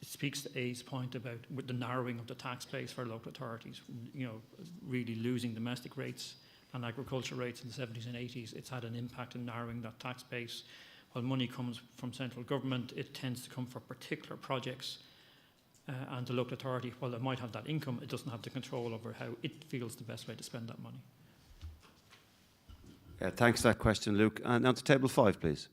it speaks to A's point about with the narrowing of the tax base for local authorities. Really losing domestic rates and agricultural rates in the 70s and 80s. It's had an impact in narrowing that tax base. While money comes from central government, it tends to come for particular projects. And the local authority, while it might have that income, it doesn't have the control over how it feels the best way to spend that money. Yeah, thanks for that question, Luke. And now to table 5, please.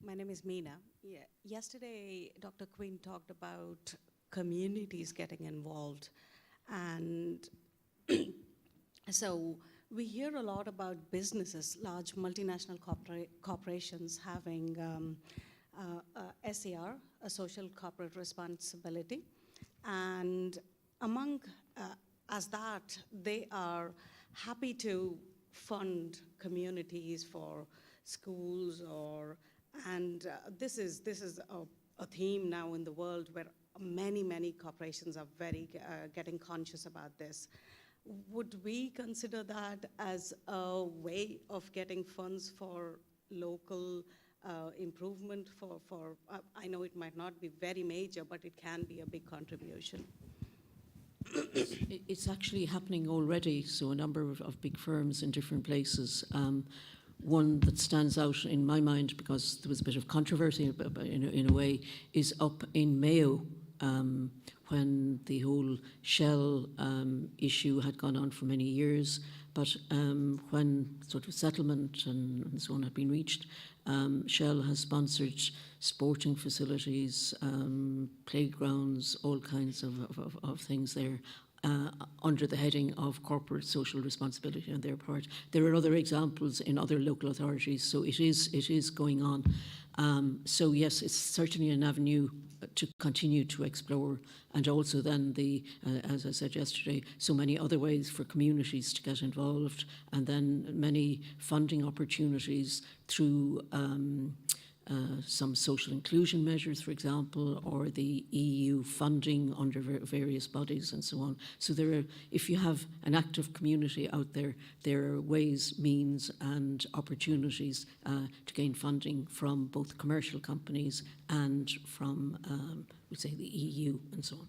My name is Meena. Yeah. Yesterday, Dr. Quinn talked about communities getting involved. And so we hear a lot about businesses, large multinational corporations having SCR, a social corporate responsibility. And among as that, they are happy to fund communities for schools and this is a theme now in the world where many corporations are very getting conscious about this. Would we consider that as a way of getting funds for local improvement for I know it might not be very major, but it can be a big contribution? It's actually happening already. So a number of big firms in different places. One that stands out in my mind, because there was a bit of controversy in a way, is up in Mayo, when the whole Shell issue had gone on for many years. But when sort of settlement and so on had been reached, Shell has sponsored sporting facilities, playgrounds, all kinds of things there. under the heading of corporate social responsibility on their part. There are other examples in other local authorities, so it is going on. So yes, it's certainly an avenue to continue to explore, and also then as I said yesterday, so many other ways for communities to get involved, and then many funding opportunities through some social inclusion measures, for example, or the EU funding under various bodies and so on. So if you have an active community out there, there are ways, means and opportunities to gain funding from both commercial companies and from, we'd say, the EU and so on.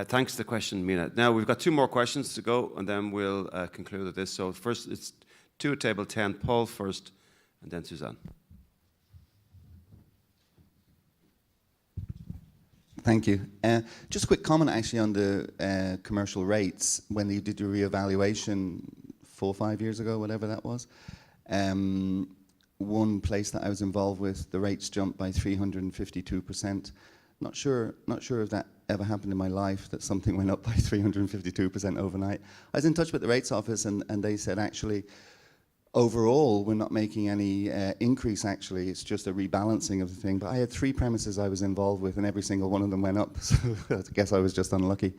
Thanks for the question, Mina. Now, we've got 2 more questions to go, and then we'll conclude with this. So first, it's 2 at table 10. Paul first, and then Suzanne. Thank you. Just a quick comment actually on the commercial rates. When they did the reevaluation 4 or 5 years ago, whatever that was, one place that I was involved with, the rates jumped by 352%. Not sure if that ever happened in my life, that something went up by 352% overnight. I was in touch with the rates office, and they said actually, overall, we're not making any increase, actually. It's just a rebalancing of the thing. But I had 3 premises I was involved with, and every single one of them went up. So I guess I was just unlucky.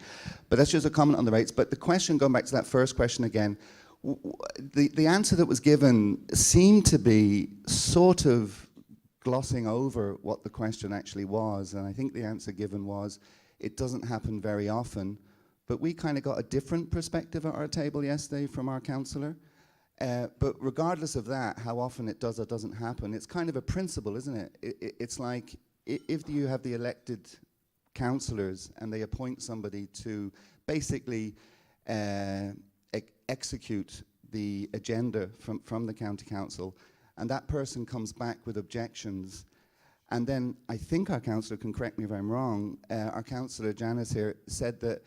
But that's just a comment on the rates. But the question, going back to that first question again, the answer that was given seemed to be sort of glossing over what the question actually was. And I think the answer given was, it doesn't happen very often. But we kind of got a different perspective at our table yesterday from our councillor. But regardless of that, how often it does or doesn't happen, it's kind of a principle, isn't it? It's like if you have the elected councillors and they appoint somebody to basically execute the agenda from the county council, and that person comes back with objections, and then I think our councillor can correct me if I'm wrong, our councillor Janice here said that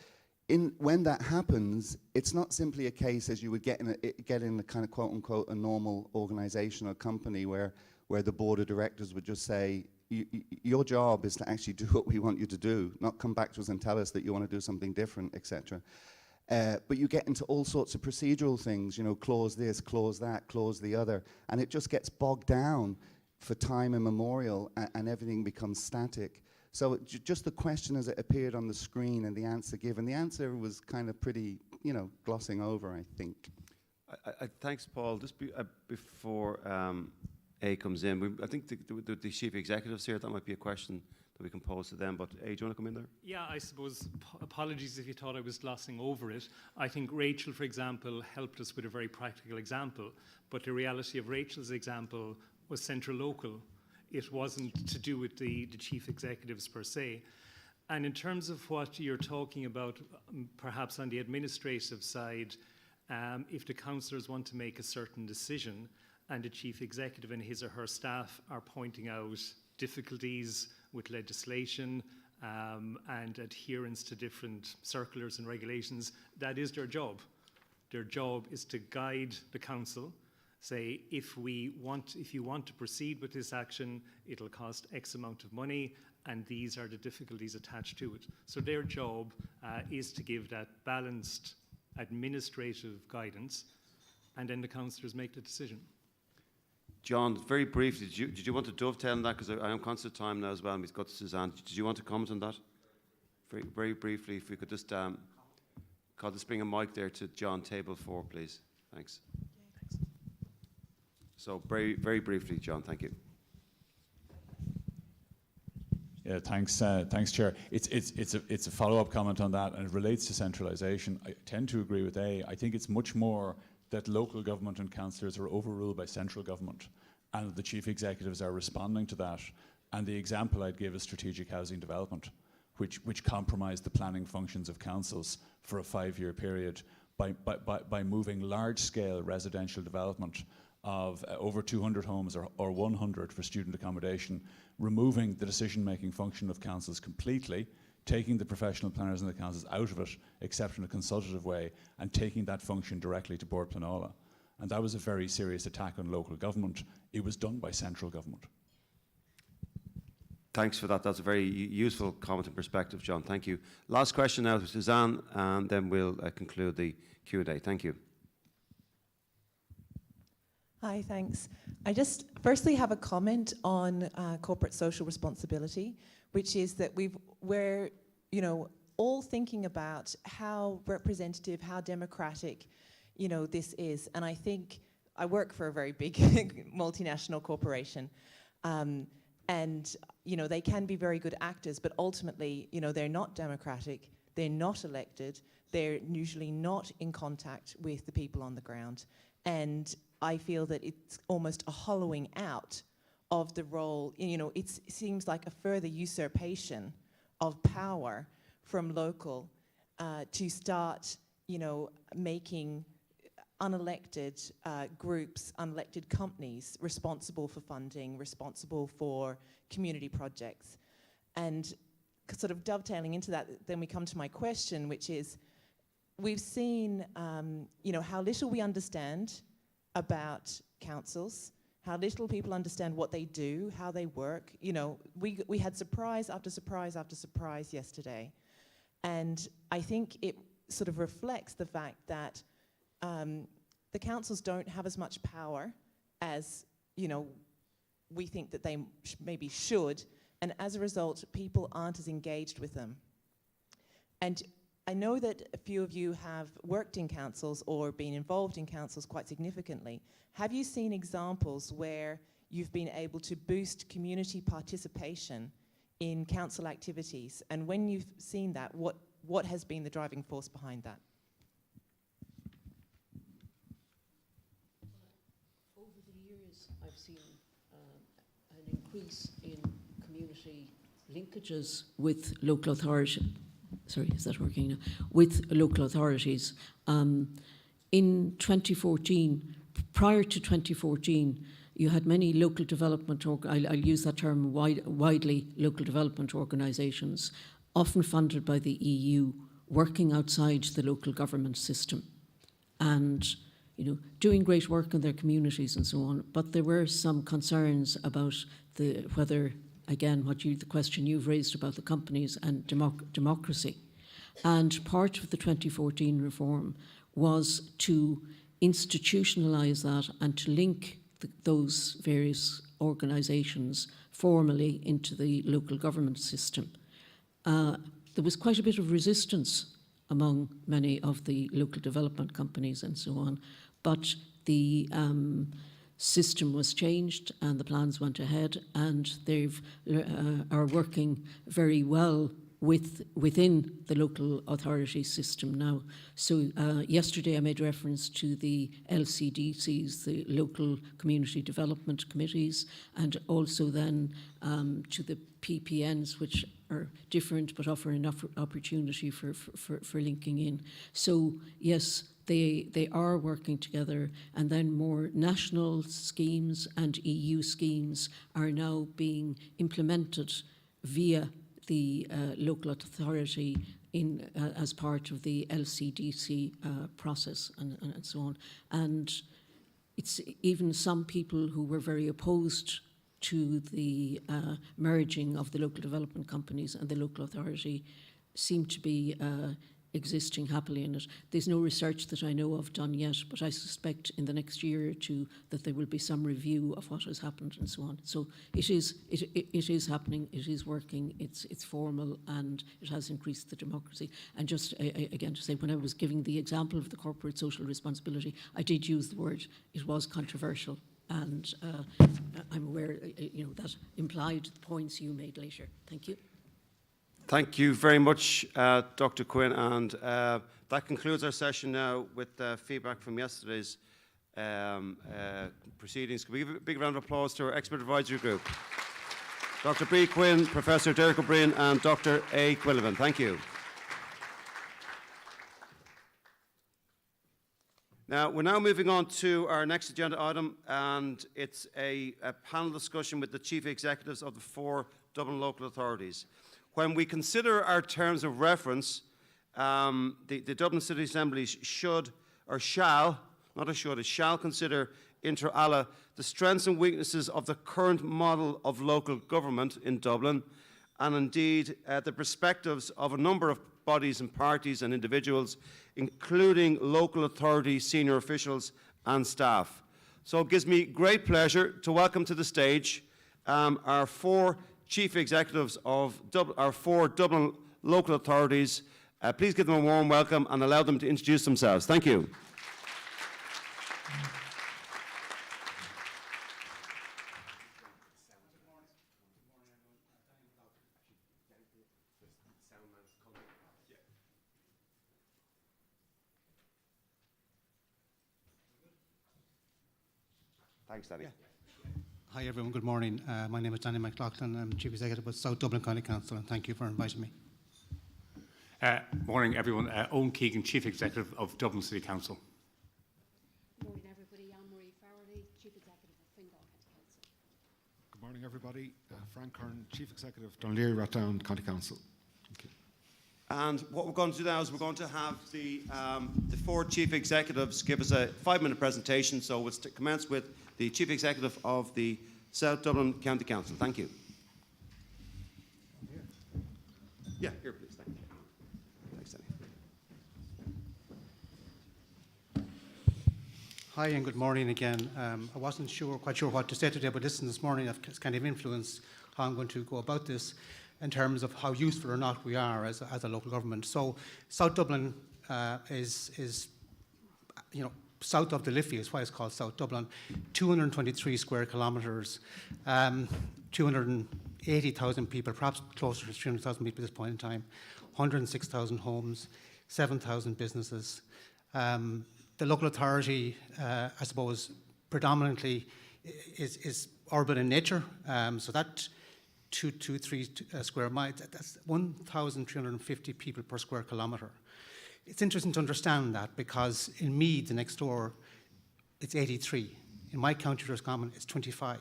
when that happens, it's not simply a case as you would get in a kind of quote unquote a normal organisation or company where the board of directors would just say, your job is to actually do what we want you to do, not come back to us and tell us that you want to do something different, etc. But you get into all sorts of procedural things, clause this, clause that, clause the other, and it just gets bogged down for time immemorial, and everything becomes static. So just the question as it appeared on the screen and the answer given, the answer was kind of pretty, glossing over, I think. Thanks, Paul. Just before A comes in, I think the chief executives here, that might be a question that we can pose to them. But A, do you want to come in there? Yeah, I suppose, apologies if you thought I was glossing over it. I think Rachel, for example, helped us with a very practical example. But the reality of Rachel's example was central local. It wasn't to do with the chief executives per se. And in terms of what you're talking about, perhaps on the administrative side, if the councillors want to make a certain decision and the chief executive and his or her staff are pointing out difficulties with legislation and adherence to different circulars and regulations, that is their job. Their job is to guide the council, say, if you want to proceed with this action, it'll cost X amount of money, and these are the difficulties attached to it. So their job is to give that balanced administrative guidance, and then the councillors make the decision. John, very briefly, did you want to dovetail on that? Because I am conscious of time now as well, and we've got Suzanne. Did you want to comment on that? Very briefly, if we could just bring a mic there to John, table 4, please. Thanks. So very briefly, John, thank you. Yeah, thanks, Chair. It's a follow-up comment on that, and it relates to centralisation. I tend to agree with A. I think it's much more that local government and councillors are overruled by central government, and the chief executives are responding to that. And the example I'd give is strategic housing development, which compromised the planning functions of councils for a 5-year period by moving large-scale residential development of over 200 homes or 100 for student accommodation, removing the decision-making function of councils completely, taking the professional planners and the councils out of it, except in a consultative way, and taking that function directly to Bord Pleanála. And that was a very serious attack on local government. It was done by central government. Thanks for that. That's a very useful comment and perspective, John. Thank you. Last question now to Suzanne, and then we'll conclude the Q&A. Thank you. Hi, thanks. I just firstly have a comment on corporate social responsibility, which is that we're all thinking about how representative, how democratic, this is. And I think I work for a very big multinational corporation, and they can be very good actors, but ultimately, they're not democratic, they're not elected, they're usually not in contact with the people on the ground. And I feel that it's almost a hollowing out of the role. It seems like a further usurpation of power from local to start, making unelected groups, unelected companies responsible for funding, responsible for community projects. And sort of dovetailing into that, then we come to my question, which is, we've seen, how little we understand about councils, how little people understand what they do, how they work. We had surprise after surprise after surprise yesterday. And I think it sort of reflects the fact that the councils don't have as much power as, we think that they maybe should. And as a result, people aren't as engaged with them. And I know that a few of you have worked in councils or been involved in councils quite significantly. Have you seen examples where you've been able to boost community participation in council activities? And when you've seen that, what has been the driving force behind that? Over the years, I've seen an increase in community linkages with local authority. Sorry, is that working now? With local authorities. In 2014, prior to 2014, you had many local development, I'll use that term widely, local development organisations, often funded by the EU, working outside the local government system and doing great work in their communities and so on. But there were some concerns about whether, again, the question you've raised about the companies and democracy. And part of the 2014 reform was to institutionalise that and to link those various organisations formally into the local government system. There was quite a bit of resistance among many of the local development companies and so on, but the system was changed and the plans went ahead, and they are working very well within the local authority system now. So yesterday I made reference to the LCDCs, the local community development committees, and also then to the PPNs, which are different but offer enough opportunity for linking in. So yes, they are working together, and then more national schemes and EU schemes are now being implemented via the local authority as part of the LCDC process and so on. And it's even some people who were very opposed to the merging of the local development companies and the local authority seem to be existing happily in it. There's no research that I know of done yet, but I suspect in the next year or two that there will be some review of what has happened and so on. So it is happening, it is working, it's formal, and it has increased the democracy. And just again to say, when I was giving the example of the corporate social responsibility, I did use the word, it was controversial, and I'm aware that implied the points you made later. Thank you. Thank you very much, Dr. Quinn, and that concludes our session now with feedback from yesterday's proceedings. Can we give a big round of applause to our expert advisory group? Dr. B. Quinn, Professor Derek O'Brien, and Dr. A. Quillivan. Thank you. Now, we're now moving on to our next agenda item, and it's a panel discussion with the chief executives of the 4 Dublin local authorities. When we consider our terms of reference, the Dublin City Assemblies should, or shall, not a should, it shall consider inter alia, the strengths and weaknesses of the current model of local government in Dublin, and indeed the perspectives of a number of bodies and parties and individuals, including local authority senior officials and staff. So it gives me great pleasure to welcome to the stage our four chief executives of our four Dublin local authorities. Please give them a warm welcome and allow them to introduce themselves. Thank you. Thanks, Danny. Hi everyone, good morning. My name is Danny McLaughlin. I'm Chief Executive with South Dublin County Council, and thank you for inviting me. Morning everyone. Owen Keegan, Chief Executive of Dublin City Council. Morning everybody. Anne-Marie Farrelly, Chief Executive of Fingal County Council. Good morning everybody. Frank Kern, Chief Executive of Dunleary Rathdown County Council. Thank you. And what we're going to do now is we're going to have the four chief executives give us a 5-minute presentation. So we'll commence with the Chief Executive of the South Dublin County Council. Thank you. Yeah, here please. Thank you. Thanks, Danny. Hi and good morning again. I wasn't quite sure what to say today, but this morning has kind of influenced how I'm going to go about this in terms of how useful or not we are as a local government. So South Dublin is south of the Liffey is why it's called South Dublin, 223 square kilometres, 280,000 people, perhaps closer to 300,000 people at this point in time, 106,000 homes, 7,000 businesses. The local authority, I suppose, predominantly is urban in nature, so that 223 square miles, that's 1,350 people per square kilometre. It's interesting to understand that because in Meath, the next door, it's 83. In my county, Roscommon, it's 25.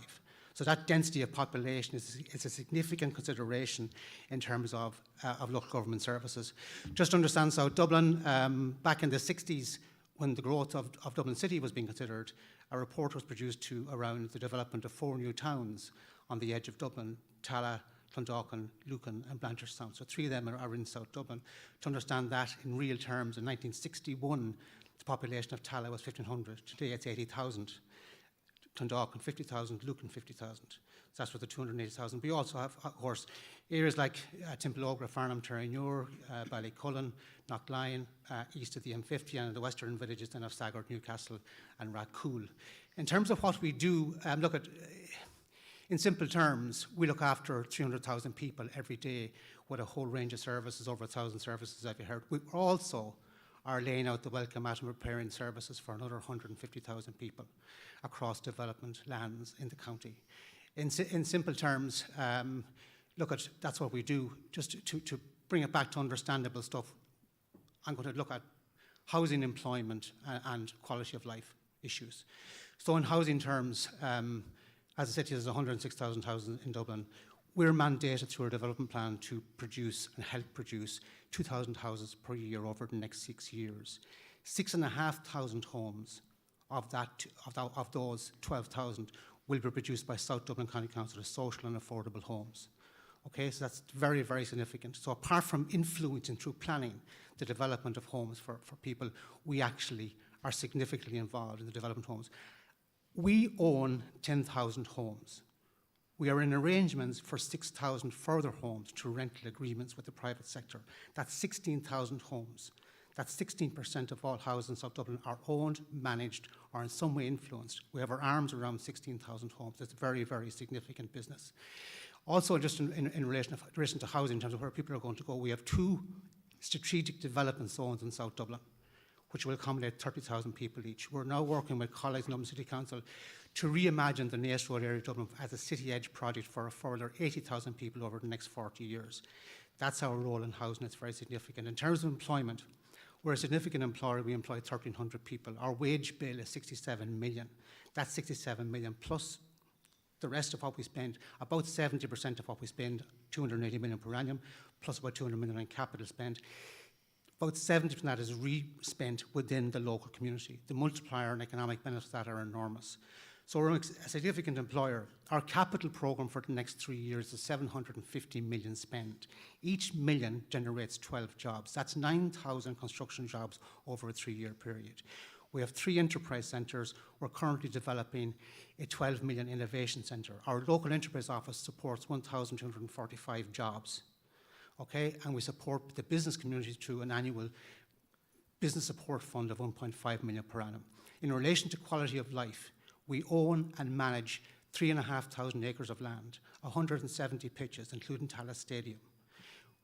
So that density of population is a significant consideration in terms of local government services. Just to understand South Dublin, back in the 60s, when the growth of Dublin City was being considered, a report was produced around the development of 4 new towns on the edge of Dublin: Tala, Clondalkin, Lucan and Blanchardstown. So 3 of them are in South Dublin. To understand that in real terms, in 1961, the population of Tala was 1,500. Today it's 80,000. Clondalkin 50,000, Lucan 50,000. So that's for the 280,000. We also have, of course, areas like Timpelogra, Farnham, Terranure, Ballycullen, Knockline, east of the M50, and the western villages then of Saggart, Newcastle and Rathcoole. In terms of what we do, in simple terms, we look after 300,000 people every day with a whole range of services, over 1,000 services, as you heard. We also are laying out the welcome mat and repairing services for another 150,000 people across development lands in the county. In simple terms, that's what we do. Just to bring it back to understandable stuff, I'm going to look at housing, employment and quality of life issues. So in housing terms, as I said, there's 106,000 houses in Dublin. We're mandated through our development plan to produce and help produce 2,000 houses per year over the next 6 years. 6,500 homes of those 12,000 will be produced by South Dublin County Council as social and affordable homes. Okay, so that's very, very significant. So apart from influencing through planning the development of homes for people, we actually are significantly involved in the development of homes. We own 10,000 homes. We are in arrangements for 6,000 further homes through rental agreements with the private sector. That's 16,000 homes. That's 16% of all houses in South Dublin are owned, managed, or in some way influenced. We have our arms around 16,000 homes. It's very, very significant business. Also, just in relation to housing, in terms of where people are going to go, we have 2 strategic development zones in South Dublin, which will accommodate 30,000 people each. We're now working with colleagues in Dublin City Council to reimagine the Naas Road area of Dublin as a city edge project for a further 80,000 people over the next 40 years. That's our role in housing. It's very significant. In terms of employment, we're a significant employer. We employ 1,300 people. Our wage bill is 67 million. That's 67 million plus the rest of what we spend, about 70% of what we spend, 280 million per annum, plus about 200 million in capital spend. About 70% of that is re-spent within the local community. The multiplier and economic benefits of that are enormous. So we're a significant employer. Our capital program for the next 3 years is 750 million spent. Each million generates 12 jobs. That's 9,000 construction jobs over a 3-year period. We have 3 enterprise centres. We're currently developing a 12 million innovation centre. Our local enterprise office supports 1,245 jobs. Okay, and we support the business community through an annual business support fund of 1.5 million per annum. In relation to quality of life, we own and manage 3,500 acres of land, 170 pitches, including Tallaght Stadium.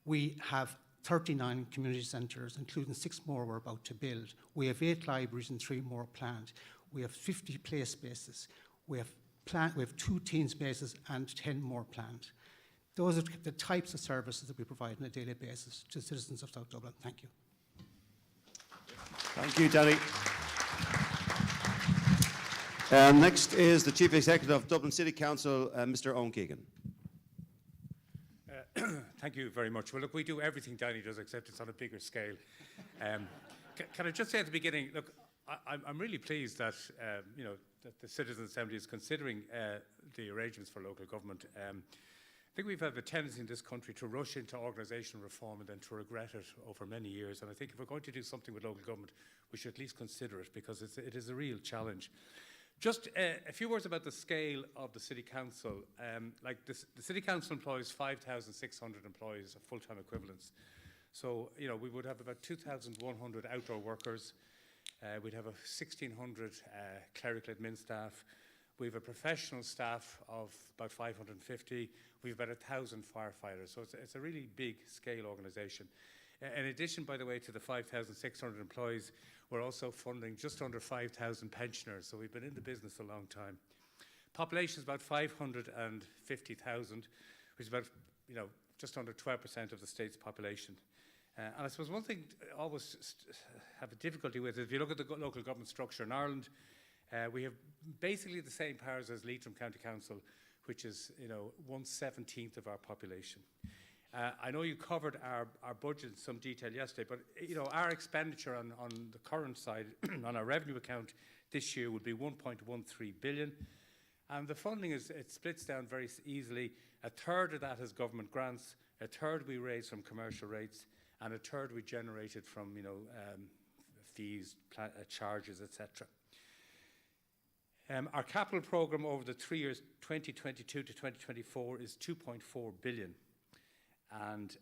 We have 39 community centres, including 6 more we're about to build. We have 8 libraries and 3 more planned. We have 50 play spaces. We have 2 teen spaces and 10 more planned. Those are the types of services that we provide on a daily basis to citizens of South Dublin. Thank you. Thank you, Danny. Next is the Chief Executive of Dublin City Council, Mr. Owen Keegan. Thank you very much. Well, look, we do everything Danny does, except it's on a bigger scale. Can I just say at the beginning, look, I'm really pleased that, that the Citizens' Assembly is considering the arrangements for local government. I think we've had a tendency in this country to rush into organisational reform and then to regret it over many years. And I think if we're going to do something with local government, we should at least consider it, because it is a real challenge. Just a few words about the scale of the City Council. The City Council employs 5,600 employees of full-time equivalents. So, we would have about 2,100 outdoor workers. We'd have 1,600 clerical admin staff. We have a professional staff of about 550. We have about 1,000 firefighters. So it's a really big scale organisation. In addition, by the way, to the 5,600 employees, we're also funding just under 5,000 pensioners. So we've been in the business a long time. Population is about 550,000, which is about, just under 12% of the state's population. And I suppose one thing I always have a difficulty with is if you look at the local government structure in Ireland, we have basically the same powers as Leitrim County Council, which is 1/17 of our population. I know you covered our budget in some detail yesterday, but our expenditure on the current side, on our revenue account this year, would be 1.13 billion. And the funding it splits down very easily. A third of that is government grants, a third we raise from commercial rates, and a third we generated from fees, charges, etc. Our capital programme over the 3 years, 2022 to 2024, is 2.4 billion. And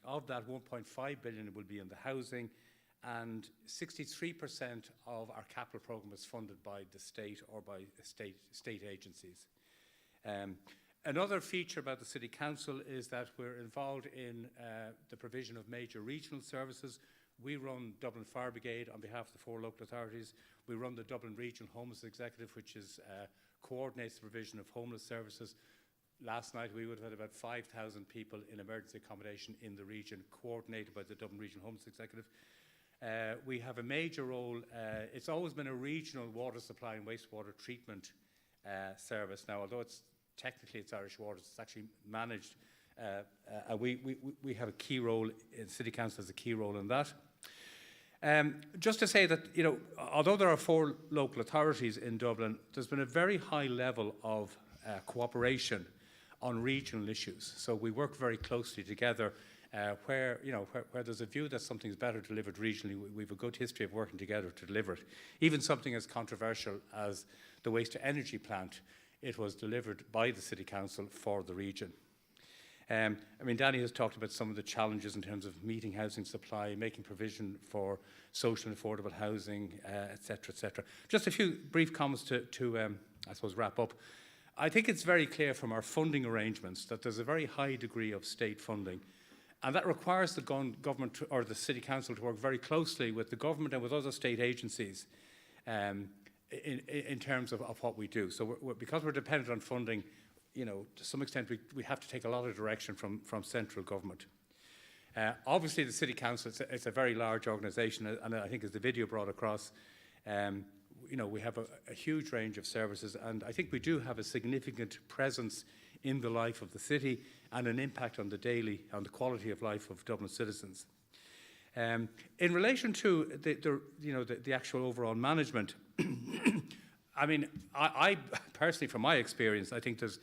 of that, 1.5 billion will be in the housing, and 63% of our capital programme is funded by the state or by state agencies. Another feature about the City Council is that we're involved in the provision of major regional services. We run Dublin Fire Brigade on behalf of the 4 local authorities. We run the Dublin Regional Homeless Executive, which coordinates the provision of homeless services. Last night we would have had about 5,000 people in emergency accommodation in the region, coordinated by the Dublin Regional Homeless Executive. We have a major role. It's always been a regional water supply and wastewater treatment service. Now, although technically it's Irish Water, it's actually managed. We have a key role, in City Council has a key role in that. Just to say that, although there are 4 local authorities in Dublin, there's been a very high level of cooperation on regional issues. So we work very closely together where there's a view that something's better delivered regionally. We have a good history of working together to deliver it. Even something as controversial as the waste-to-energy plant, it was delivered by the City Council for the region. Danny has talked about some of the challenges in terms of meeting housing supply, making provision for social and affordable housing, etc., etc. Just a few brief comments to I suppose, wrap up. I think it's very clear from our funding arrangements that there's a very high degree of state funding, and that requires the government or the City Council to work very closely with the government and with other state agencies in terms of what we do. So because we're dependent on funding, to some extent we have to take a lot of direction from central government. Obviously the City Council, it's a very large organisation, and I think as the video brought across, we have a huge range of services, and I think we do have a significant presence in the life of the city and an impact on the quality of life of Dublin citizens. In relation to the actual overall management, I mean, I personally, from my experience, I think there's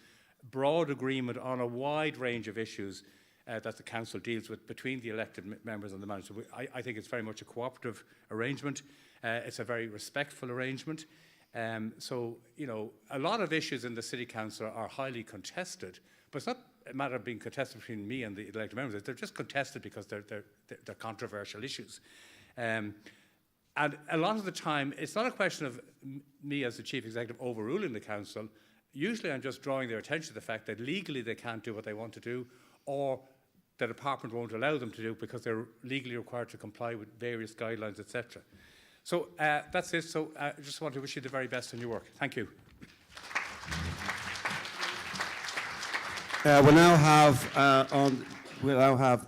broad agreement on a wide range of issues that the council deals with between the elected members and the manager. I think it's very much a cooperative arrangement. It's a very respectful arrangement. So, you know, a lot of issues in the City Council are highly contested, but it's not a matter of being contested between me and the elected members. They're just contested because they're controversial issues. And a lot of the time, it's not a question of me as the Chief Executive overruling the Council. Usually I'm just drawing their attention to the fact that legally they can't do what they want to do, or the department won't allow them to do because they're legally required to comply with various guidelines, etc. So that's it. So I just want to wish you the very best in your work. Thank you. We'll now have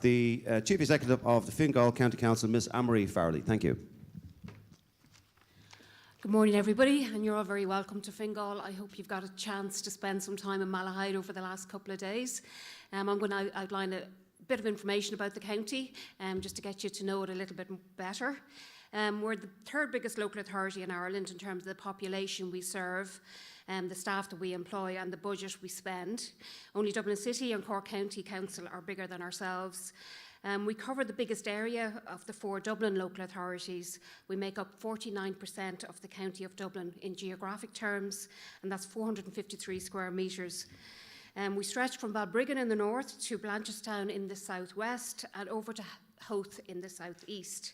the Chief Executive of the Fingal County Council, Ms. Anne-Marie Farrelly. Thank you. Good morning, everybody, and you're all very welcome to Fingal. I hope you've got a chance to spend some time in Malahide over the last couple of days. I'm going to outline a bit of information about the county, just to get you to know it a little bit better. We're the third biggest local authority in Ireland in terms of the population we serve, the staff that we employ and the budget we spend. Only Dublin City and Cork County Council are bigger than ourselves. We cover the biggest area of the 4 Dublin local authorities. We make up 49% of the county of Dublin in geographic terms, and that's 453 square metres. We stretch from Balbriggan in the north to Blanchardstown in the southwest and over to Howth in the southeast.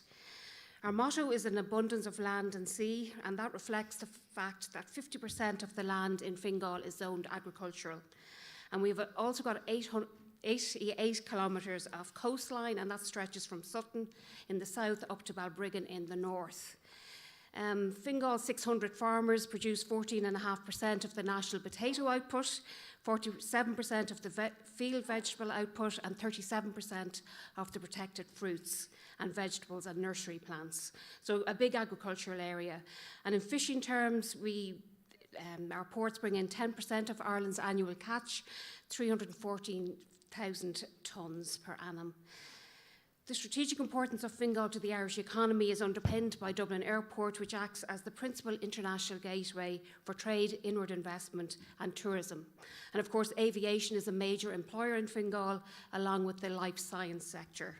Our motto is an abundance of land and sea, and that reflects the fact that 50% of the land in Fingal is zoned agricultural. And we've also got 88 kilometres of coastline, and that stretches from Sutton in the south up to Balbriggan in the north. Fingal's 600 farmers produce 14.5% of the national potato output, 47% of the field vegetable output, and 37% of the protected fruits and vegetables and nursery plants. So a big agricultural area. And in fishing terms, our ports bring in 10% of Ireland's annual catch, 314,000 tonnes per annum. The strategic importance of Fingal to the Irish economy is underpinned by Dublin Airport, which acts as the principal international gateway for trade, inward investment and tourism. And of course, aviation is a major employer in Fingal, along with the life science sector.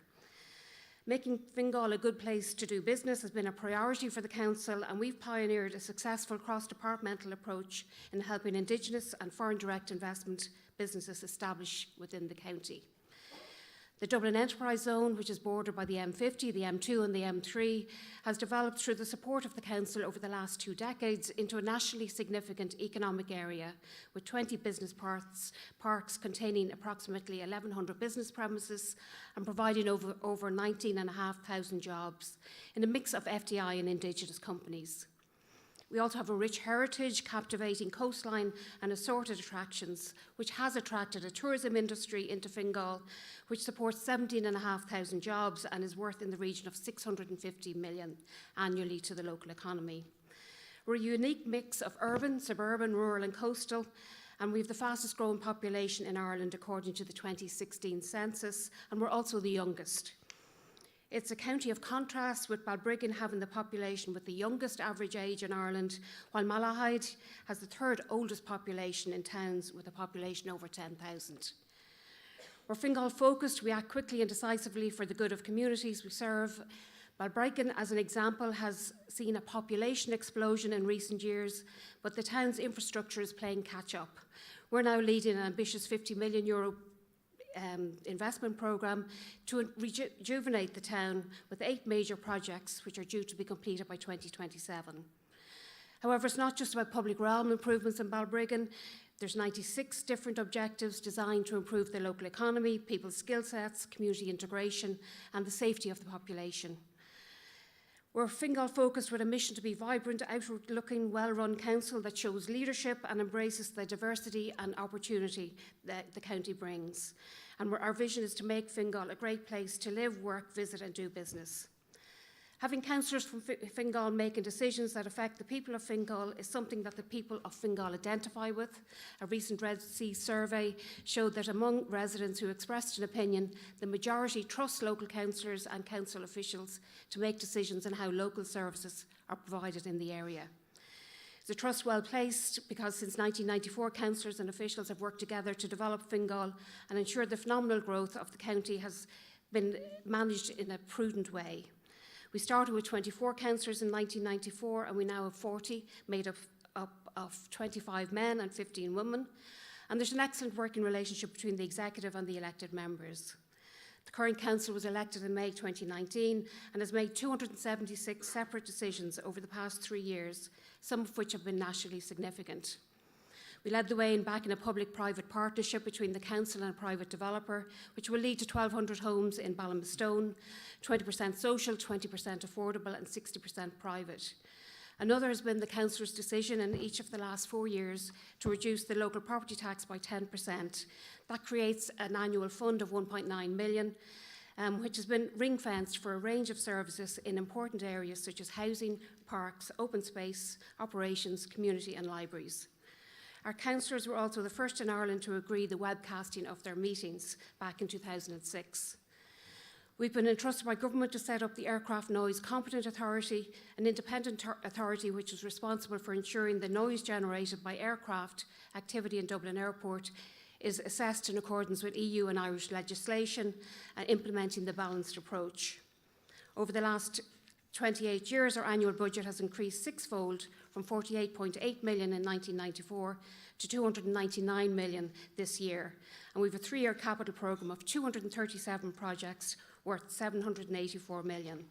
Making Fingal a good place to do business has been a priority for the Council, and we've pioneered a successful cross-departmental approach in helping Indigenous and foreign direct investment businesses establish within the county. The Dublin Enterprise Zone, which is bordered by the M50, the M2 and the M3, has developed through the support of the Council over the last 2 decades into a nationally significant economic area with 20 business parks containing approximately 1,100 business premises and providing over 19,500 jobs in a mix of FDI and Indigenous companies. We also have a rich heritage, captivating coastline and assorted attractions, which has attracted a tourism industry into Fingal, which supports 17,500 jobs and is worth in the region of 650 million annually to the local economy. We're a unique mix of urban, suburban, rural and coastal, and we have the fastest growing population in Ireland according to the 2016 census, and we're also the youngest. It's a county of contrast, with Balbriggan having the population with the youngest average age in Ireland, while Malahide has the 3rd oldest population in towns with a population over 10,000. We're Fingal focused, we act quickly and decisively for the good of communities we serve. Balbriggan, as an example, has seen a population explosion in recent years, but the town's infrastructure is playing catch up. We're now leading an ambitious €50 million investment programme to rejuvenate the town with 8 major projects which are due to be completed by 2027. However, it's not just about public realm improvements in Balbriggan. There's 96 different objectives designed to improve the local economy, people's skill sets, community integration and the safety of the population. We're Fingal focused with a mission to be vibrant, outward-looking, well-run council that shows leadership and embraces the diversity and opportunity that the county brings. And our vision is to make Fingal a great place to live, work, visit and do business. Having councillors from Fingal making decisions that affect the people of Fingal is something that the people of Fingal identify with. A recent Red Sea survey showed that among residents who expressed an opinion, the majority trust local councillors and council officials to make decisions on how local services are provided in the area. It's a trust well placed because since 1994, councillors and officials have worked together to develop Fingal and ensure the phenomenal growth of the county has been managed in a prudent way. We started with 24 councillors in 1994 and we now have 40, made up of 25 men and 15 women. And there's an excellent working relationship between the executive and the elected members. The current council was elected in May 2019 and has made 276 separate decisions over the past 3 years, some of which have been nationally significant. We led the way in backing a public-private partnership between the council and a private developer, which will lead to 1,200 homes in Ballymastone, 20% social, 20% affordable and 60% private. Another has been the councillor's decision in each of the last 4 years to reduce the local property tax by 10%. That creates an annual fund of 1.9 million, which has been ring-fenced for a range of services in important areas such as housing, parks, open space, operations, community and libraries. Our councillors were also the first in Ireland to agree the webcasting of their meetings back in 2006. We've been entrusted by government to set up the Aircraft Noise Competent Authority, an independent authority which is responsible for ensuring the noise generated by aircraft activity in Dublin Airport is assessed in accordance with EU and Irish legislation and implementing the balanced approach. Over the last 28 years, our annual budget has increased sixfold from 48.8 million in 1994 to 299 million this year. And we have a 3-year capital programme of 237 projects worth 784 million.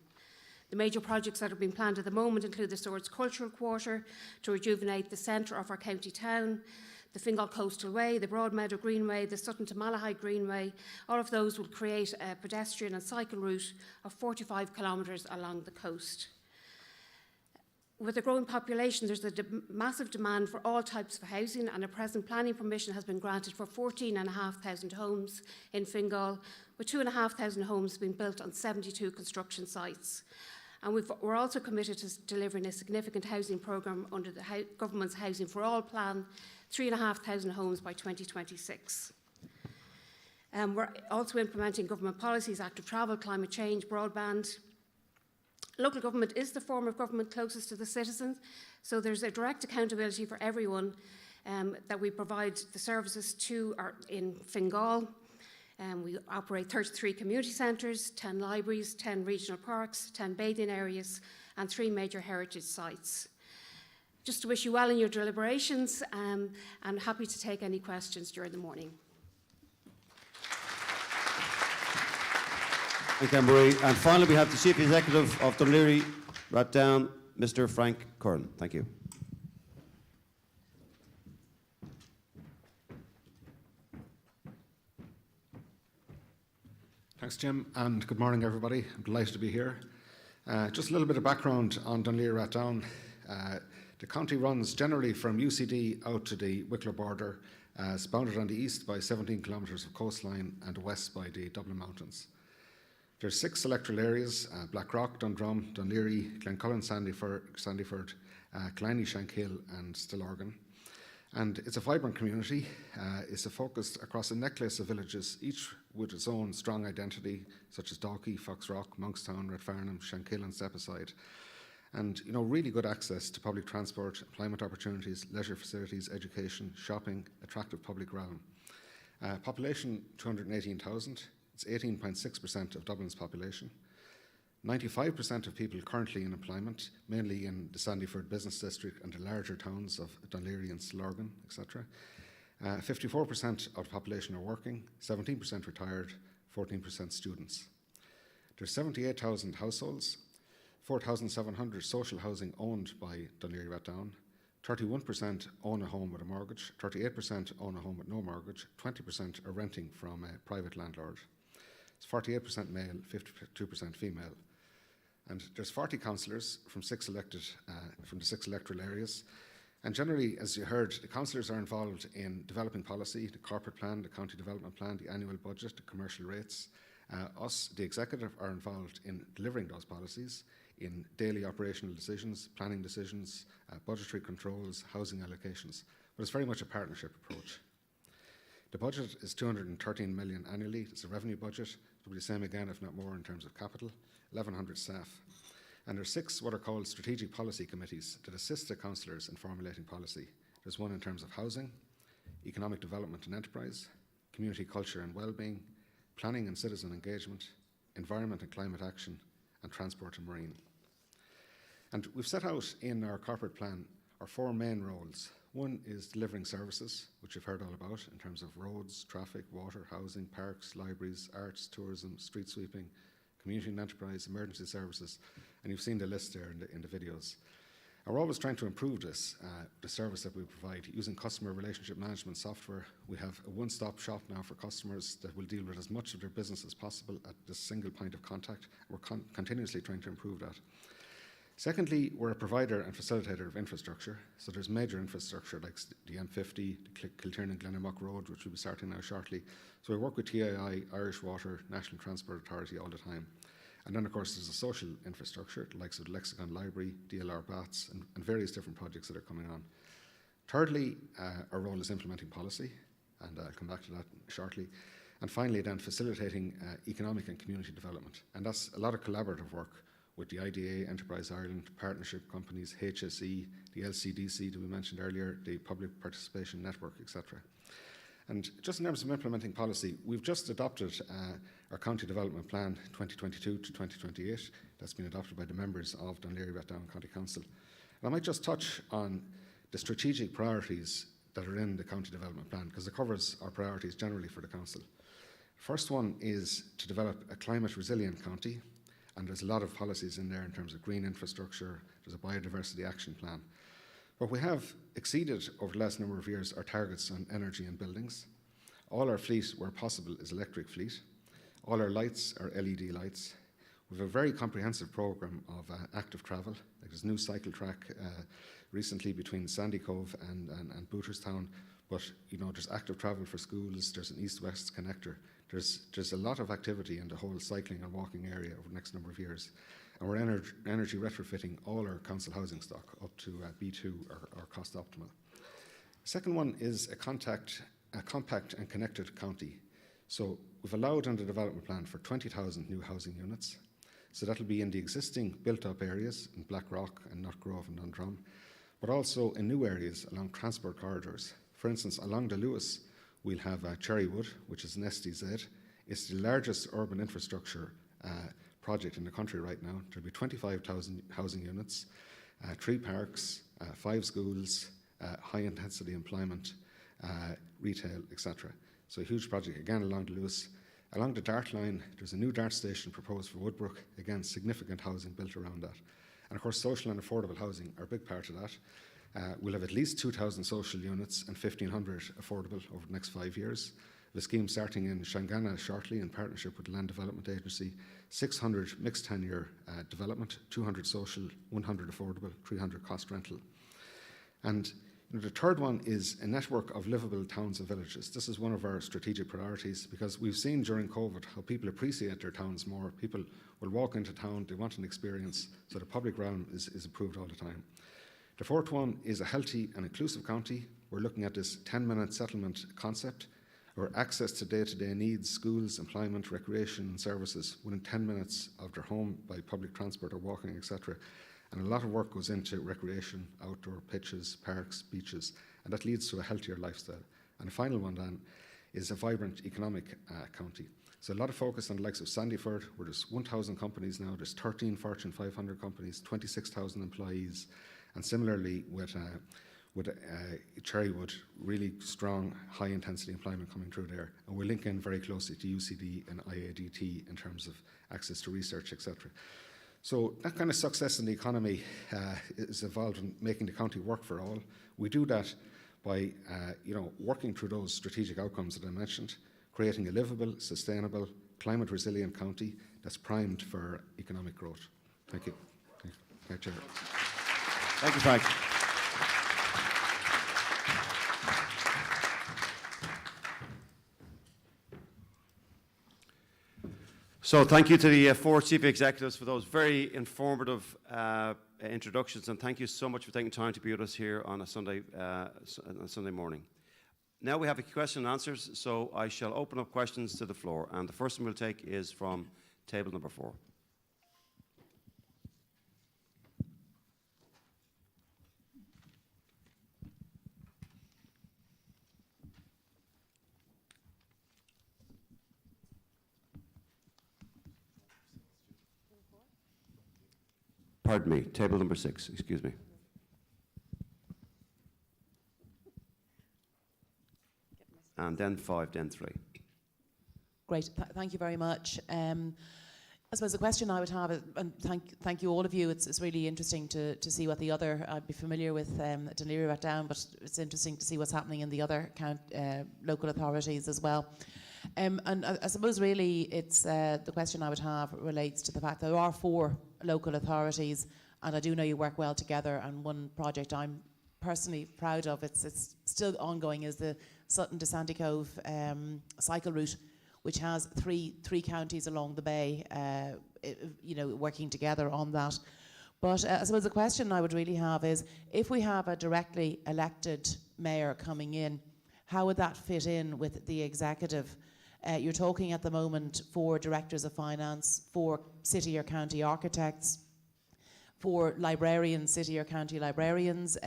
The major projects that are being planned at the moment include the Swords Cultural Quarter to rejuvenate the centre of our county town, the Fingal Coastal Way, the Broadmeadow Greenway, the Sutton to Malahide Greenway. All of those will create a pedestrian and cycle route of 45 kilometres along the coast. With a growing population, there's a massive demand for all types of housing, and a present planning permission has been granted for 14,500 homes in Fingal, with 2,500 homes being built on 72 construction sites. And we're also committed to delivering a significant housing programme under the government's Housing for All plan, 3,500 homes by 2026. We're also implementing government policies, active travel, climate change, broadband. Local government is the form of government closest to the citizens, so there's a direct accountability for everyone that we provide the services to in Fingal. We operate 33 community centres, 10 libraries, 10 regional parks, 10 bathing areas and 3 major heritage sites. Just to wish you well in your deliberations, and happy to take any questions during the morning. Thank you, Anne-Marie. And finally, we have the Chief Executive of Dún Laoghaire Rathdown, Mr. Frank Curran. Thank you. Thanks, Jim, and good morning, everybody. I'm delighted to be here. Just a little bit of background on Dún Laoghaire Rathdown. The county runs generally from UCD out to the Wicklow border. It's bounded on the east by 17 kilometres of coastline and the west by the Dublin Mountains. There's 6 electoral areas: Blackrock, Dundrum, Dún Laoghaire, Glencullen, Sandyford, Killiney, Shankill and Stillorgan. And it's a vibrant community. It's focused across a necklace of villages, each with its own strong identity, such as Dalkey, Foxrock, Monkstown, Redfarnham, Shankill and Stepaside. And really good access to public transport, employment opportunities, leisure facilities, education, shopping, attractive public realm. Population 218,000. It's 18.6% of Dublin's population. 95% of people currently in employment, mainly in the Sandyford Business District and the larger towns of Dún Laoghaire and Stillorgan, etc. 54% of the population are working, 17% retired, 14% students. There's 78,000 households, 4,700 social housing owned by Dún Laoghaire Rathdown, 31% own a home with a mortgage, 38% own a home with no mortgage, 20% are renting from a private landlord. It's 48% male, 52% female. And there's 40 councillors from the 6 electoral areas. And generally, as you heard, the councillors are involved in developing policy, the corporate plan, the county development plan, the annual budget, the commercial rates. Us, the executive, are involved in delivering those policies, in daily operational decisions, planning decisions, budgetary controls, housing allocations. But it's very much a partnership approach. The budget is 213 million annually. It's a revenue budget. It'll be the same again, if not more, in terms of capital. 1,100 staff. And there are 6 what are called strategic policy committees that assist the councillors in formulating policy. There's one in terms of housing, economic development and enterprise, community culture and well-being, planning and citizen engagement, environment and climate action, and transport and marine. And we've set out in our corporate plan our 4 main roles. One is delivering services, which you've heard all about in terms of roads, traffic, water, housing, parks, libraries, arts, tourism, street sweeping, community and enterprise, emergency services, and you've seen the list there in the videos. And we're always trying to improve this, the service that we provide using customer relationship management software. We have a one-stop shop now for customers that will deal with as much of their business as possible at this single point of contact. We're continuously trying to improve that. Secondly, we're a provider and facilitator of infrastructure. So there's major infrastructure like the M50, the Kiltern and Glenamuck Road, which we'll be starting now shortly. So we work with TAI, Irish Water, National Transport Authority all the time. And then, of course, there's a social infrastructure, the likes of the Lexicon Library, DLR Baths, and various different projects that are coming on. Thirdly, our role is implementing policy, and I'll come back to that shortly. And finally, then, facilitating economic and community development. And that's a lot of collaborative work with the IDA, Enterprise Ireland, partnership companies, HSE, the LCDC that we mentioned earlier, the Public Participation Network, etc. And just in terms of implementing policy, we've just adopted our County Development Plan 2022 to 2028. That's been adopted by the members of Dún Laoghaire-Rathdown County Council. And I might just touch on the strategic priorities that are in the County Development Plan, because it covers our priorities generally for the Council. First one is to develop a climate resilient county. And there's a lot of policies in there in terms of green infrastructure, there's a biodiversity action plan. But we have exceeded over the last number of years our targets on energy and buildings. All our fleet, where possible, is electric fleet. All our lights are LED lights. We have a very comprehensive programme of active travel. Like there's a new cycle track recently between Sandy Cove and Booterstown. But there's active travel for schools, there's an east-west connector. There's a lot of activity in the whole cycling and walking area over the next number of years. And we're energy retrofitting all our council housing stock up to B2 or cost optimal. Second one is a compact and connected county. So we've allowed in the development plan for 20,000 new housing units. So that'll be in the existing built-up areas in Blackrock and Nutgrove and Dundrum, but also in new areas along transport corridors. For instance, along the Lewis, we'll have Cherrywood, which is an SDZ. It's the largest urban infrastructure project in the country right now. There'll be 25,000 housing units, 3 parks, 5 schools, high-intensity employment, retail, etc. So a huge project, again, along the Lewis. Along the Dart line, there's a new Dart station proposed for Woodbrook. Again, significant housing built around that. And of course, social and affordable housing are a big part of that. We'll have at least 2,000 social units and 1,500 affordable over the next 5 years. The scheme starting in Shangana shortly in partnership with the Land Development Agency. 600 mixed tenure development, 200 social, 100 affordable, 300 cost rental. And the third one is a network of livable towns and villages. This is one of our strategic priorities because we've seen during COVID how people appreciate their towns more. People will walk into town, they want an experience, so the public realm is improved all the time. The fourth one is a healthy and inclusive county. We're looking at this 10-minute settlement concept, where access to day-to-day needs, schools, employment, recreation and services within 10 minutes of their home by public transport or walking, etc. And a lot of work goes into recreation, outdoor pitches, parks, beaches, and that leads to a healthier lifestyle. And the final one then is a vibrant economic county. So a lot of focus on the likes of Sandyford, where there's 1,000 companies now, there's 13 Fortune 500 companies, 26,000 employees, and similarly with Cherrywood, really strong, high-intensity employment coming through there. And we're linking very closely to UCD and IADT in terms of access to research, etc. So that kind of success in the economy is involved in making the county work for all. We do that by working through those strategic outcomes that I mentioned, creating a livable, sustainable, climate-resilient county that's primed for economic growth. Thank you. Thank you, Chair. Thank you, Frank. So thank you to the four chief executives for those very informative introductions, and thank you so much for taking time to be with us here on a Sunday morning. Now we have a question and answers, so I shall open up questions to the floor, and the first one we'll take is from table number 4. Pardon me, table number 6, excuse me. And then 5, then 3. Great, thank you very much. I suppose the question I would have, is, and thank you all of you, it's really interesting to see what the other, I'd be familiar with Dún Laoghaire-Rathdown, but it's interesting to see what's happening in the other local authorities as well. And I suppose really it's the question I would have relates to the fact that there are 4 local authorities, and I do know you work well together, and one project I'm personally proud of, it's still ongoing, is the Sutton to Sandy Cove cycle route, which has three counties along the bay, working together on that. But I suppose the question I would really have is, if we have a directly elected mayor coming in, how would that fit in with the executive? You're talking at the moment 4 directors of finance, 4 city or county architects, 4 librarians, city or county librarians,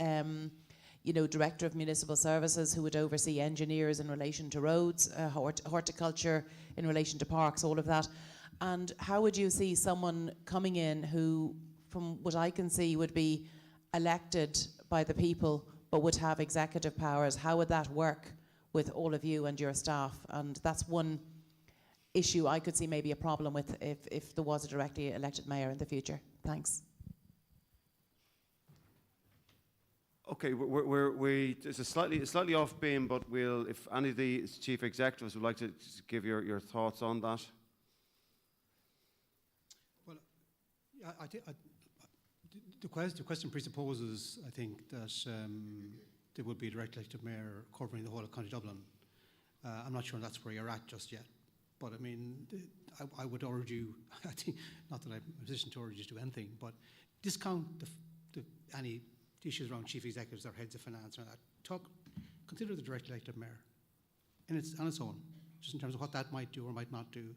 director of municipal services who would oversee engineers in relation to roads, horticulture in relation to parks, all of that. And how would you see someone coming in who, from what I can see, would be elected by the people but would have executive powers? How would that work with all of you and your staff? And that's one issue I could see maybe a problem with if there was a directly elected mayor in the future. Thanks. Okay, it's a slightly off beam, but if any of the chief executives would like to give your thoughts on that. Well, I think the question presupposes, I think, that there would be a direct elected mayor covering the whole of County Dublin. I'm not sure that's where you're at just yet, but I mean, I would urge you, I think, not that I'm in a position to urge you to do anything, but discount any issues around chief executives or heads of finance or that. Consider the direct elected mayor on its own, just in terms of what that might do or might not do.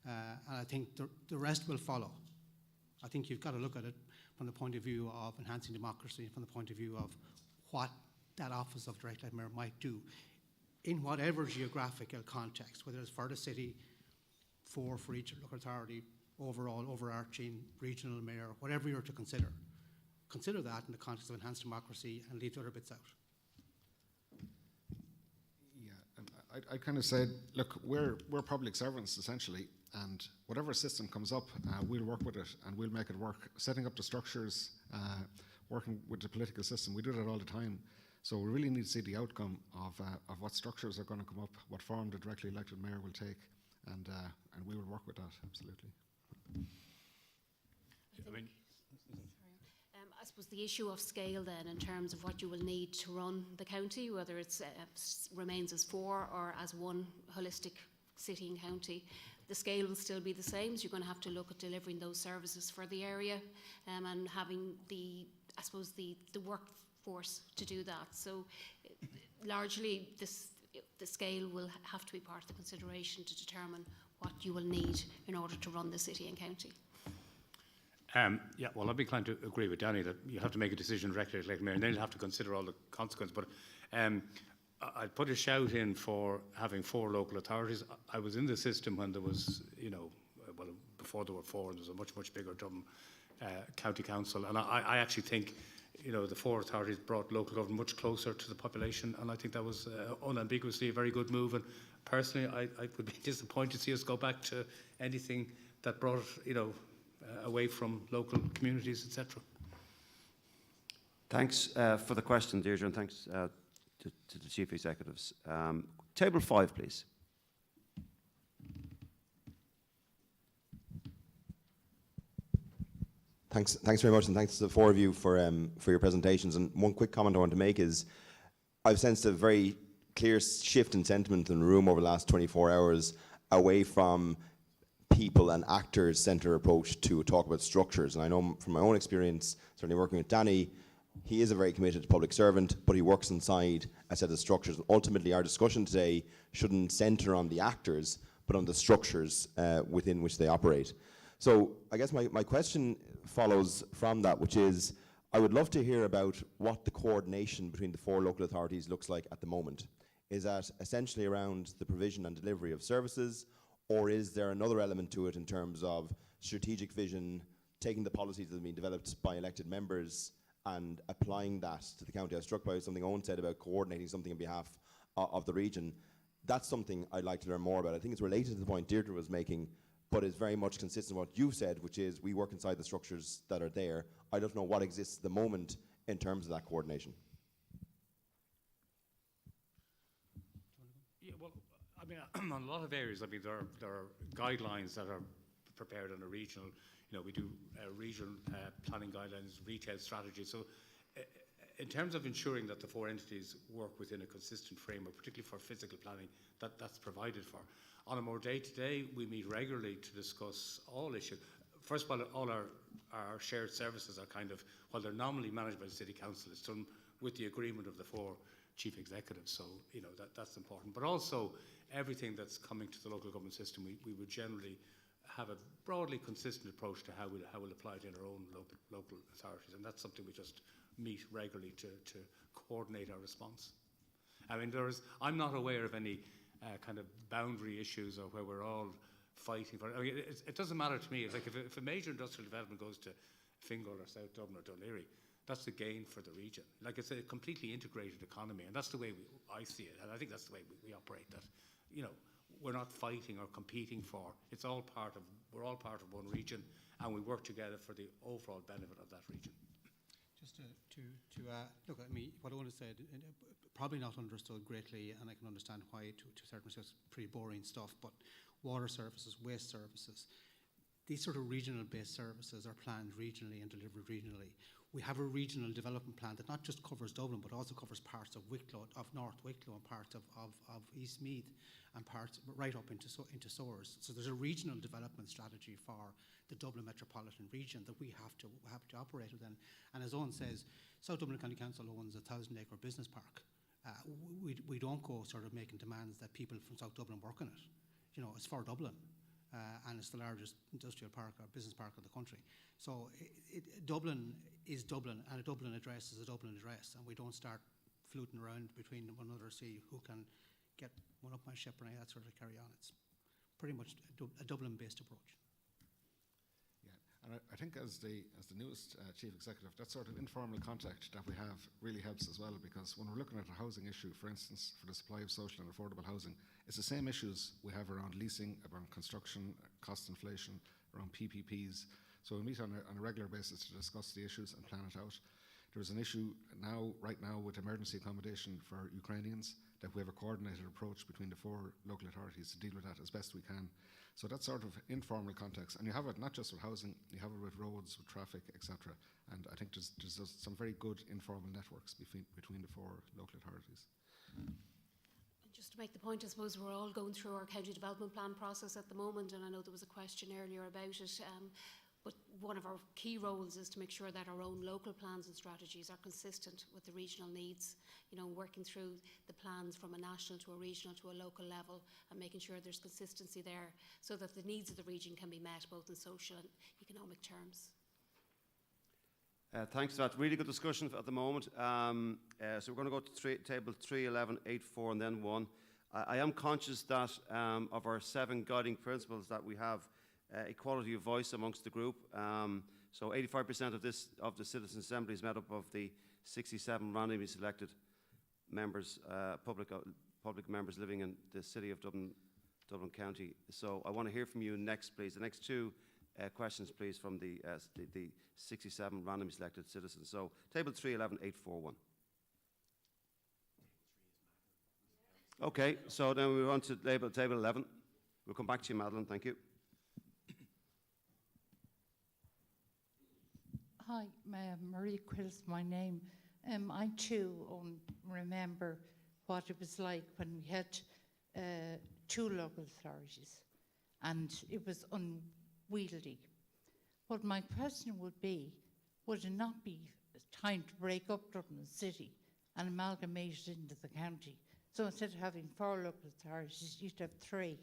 And I think the rest will follow. I think you've got to look at it from the point of view of enhancing democracy, from the point of view of what that office of direct elected mayor might do in whatever geographical context, whether it's for the city, for each local authority, overall, overarching, regional mayor, whatever you're to consider. Consider that in the context of enhanced democracy and leave the other bits out. Yeah, and I kind of said, look, we're public servants essentially, and whatever system comes up, we'll work with it and we'll make it work. Setting up the structures, working with the political system, we do that all the time. So we really need to see the outcome of what structures are going to come up, what form the directly elected mayor will take, and we will work with that, absolutely. I suppose the issue of scale then, in terms of what you will need to run the county, whether it remains as 4 or as one holistic city and county, the scale will still be the same. So you're going to have to look at delivering those services for the area and having the workforce to do that. So largely the scale will have to be part of the consideration to determine what you will need in order to run the city and county. Yeah, well, I'd be inclined to agree with Danny that you have to make a decision directly elected mayor, and then you'll have to consider all the consequences. But I'd put a shout in for having 4 local authorities. I was in the system when there was, well, before there were 4, there was a much bigger Dublin county council, and I actually think, the 4 authorities brought local government much closer to the population, and I think that was unambiguously a very good move. And personally, I would be disappointed to see us go back to anything that brought, away from local communities, etc. Thanks for the question, Deirdre, and thanks to the chief executives. Table 5, please. Thanks very much, and thanks to the 4 of you for your presentations. And one quick comment I want to make is, I've sensed a very clear shift in sentiment in the room over the last 24 hours away from people and actors-centred approach to talk about structures. And I know from my own experience, certainly working with Danny, he is a very committed public servant, but he works inside a set of structures. And ultimately, our discussion today shouldn't centre on the actors, but on the structures within which they operate. So I guess my question follows from that, which is, I would love to hear about what the coordination between the 4 local authorities looks like at the moment. Is that essentially around the provision and delivery of services, or is there another element to it in terms of strategic vision, taking the policies that have been developed by elected members and applying that to the county? I was struck by something Owen said about coordinating something on behalf of the region. That's something I'd like to learn more about. I think it's related to the point Deirdre was making, but it's very much consistent with what you've said, which is we work inside the structures that are there. I don't know what exists at the moment in terms of that coordination. Yeah, well, I mean, on a lot of areas, I mean, there are guidelines that are prepared on a regional, we do regional planning guidelines, retail strategy. So in terms of ensuring that the 4 entities work within a consistent framework, particularly for physical planning, that's provided for. On a more day-to-day, we meet regularly to discuss all issues. First of all our shared services are kind of, while they're nominally managed by the City Council, it's done with the agreement of the 4 chief executives, so that's important. But also everything that's coming to the local government system, we would generally have a broadly consistent approach to how we'll apply it in our own local authorities, and that's something we just meet regularly to coordinate our response. I mean, I'm not aware of any kind of boundary issues or where we're all fighting for it. I mean, it doesn't matter to me. It's like if a major industrial development goes to Fingal or South Dublin or Dún Laoghaire, that's the gain for the region. Like, it's a completely integrated economy, and that's the way I see it, and I think that's the way we operate. That, we're not fighting or competing for. We're all part of one region, and we work together for the overall benefit of that region. Just to look, I mean, what I want to say, probably not understood greatly, and I can understand why to a certain extent it's pretty boring stuff, but water services, waste services, these sort of regional-based services are planned regionally and delivered regionally. We have a regional development plan that not just covers Dublin, but also covers parts of Wicklow, of North Wicklow, and parts of East Meath, and parts right up into Swords. So there's a regional development strategy for the Dublin metropolitan region that we have to operate within. And as Owen says, South Dublin County Council owns a 1,000-acre business park. We don't go sort of making demands that people from South Dublin work in it. It's for Dublin. And it's the largest industrial park or business park of the country. So Dublin is Dublin, and a Dublin address is a Dublin address, and we don't start fluting around between one another to see who can get one up my ship or any of that sort of carry on. It's pretty much a Dublin-based approach. And I think as the newest chief executive, that sort of informal contact that we have really helps as well, because when we're looking at a housing issue, for instance, for the supply of social and affordable housing, it's the same issues we have around leasing, around construction, cost inflation, around PPPs. So we meet on a regular basis to discuss the issues and plan it out. There's an issue right now with emergency accommodation for Ukrainians, that we have a coordinated approach between the 4 local authorities to deal with that as best we can. So that's sort of informal context, and you have it not just with housing, you have it with roads, with traffic, etc. And I think there's some very good informal networks between the 4 local authorities. Just to make the point, I suppose we're all going through our county development plan process at the moment, and I know there was a question earlier about it. But one of our key roles is to make sure that our own local plans and strategies are consistent with the regional needs, working through the plans from a national to a regional to a local level, and making sure there's consistency there so that the needs of the region can be met both in social and economic terms. Thanks for that. Really good discussion at the moment. So we're going to go to table 3, 11, 8, 4, and then 1. I am conscious that of our 7 guiding principles that we have equality of voice amongst the group. So 85% of the Citizens' Assembly is made up of the 67 randomly selected members, public members living in the city of Dublin County. So I want to hear from you next, please. The next 2 questions, please, from the 67 randomly selected citizens. So table 3, 11, 8, 4, 1. Okay, so then we move on to table 11. We'll come back to you, Madeleine. Thank you. Hi, Marie Quill's my name. I too remember what it was like when we had 2 local authorities, and it was unwieldy. But my question would be, would it not be time to break up Dublin City and amalgamate it into the county? So instead of having 4 local authorities, you'd have 3.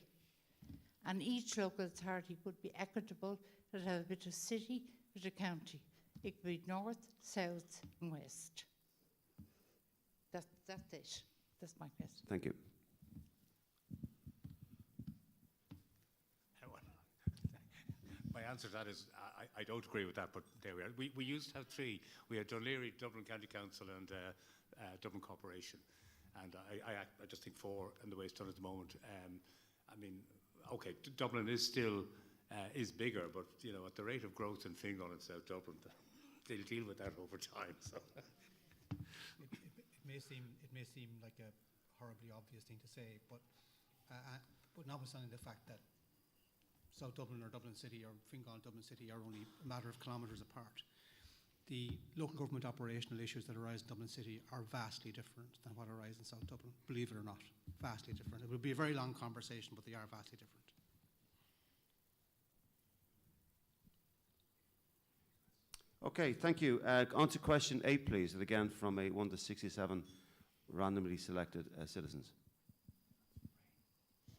And each local authority would be equitable, it would have a bit of city, a bit of county. It could be north, south and west. That's it. That's my question. Thank you. My answer to that is I don't agree with that, but there we are. We used to have 3. We had Dún Laoghaire, Dublin County Council and Dublin Corporation. And I just think 4 and the way it's done at the moment. I mean, okay, Dublin is still is bigger, but you know, at the rate of growth in Fingal and South Dublin, they'll deal with that over time. So. It may seem like a horribly obvious thing to say, but notwithstanding the fact that South Dublin or Dublin City or Fingal and Dublin City are only a matter of kilometres apart, the local government operational issues that arise in Dublin City are vastly different than what arise in South Dublin, believe it or not, vastly different. It would be a very long conversation, but they are vastly different. Okay, thank you. On to question 8, please, and again from a 1 to 67 randomly selected citizens.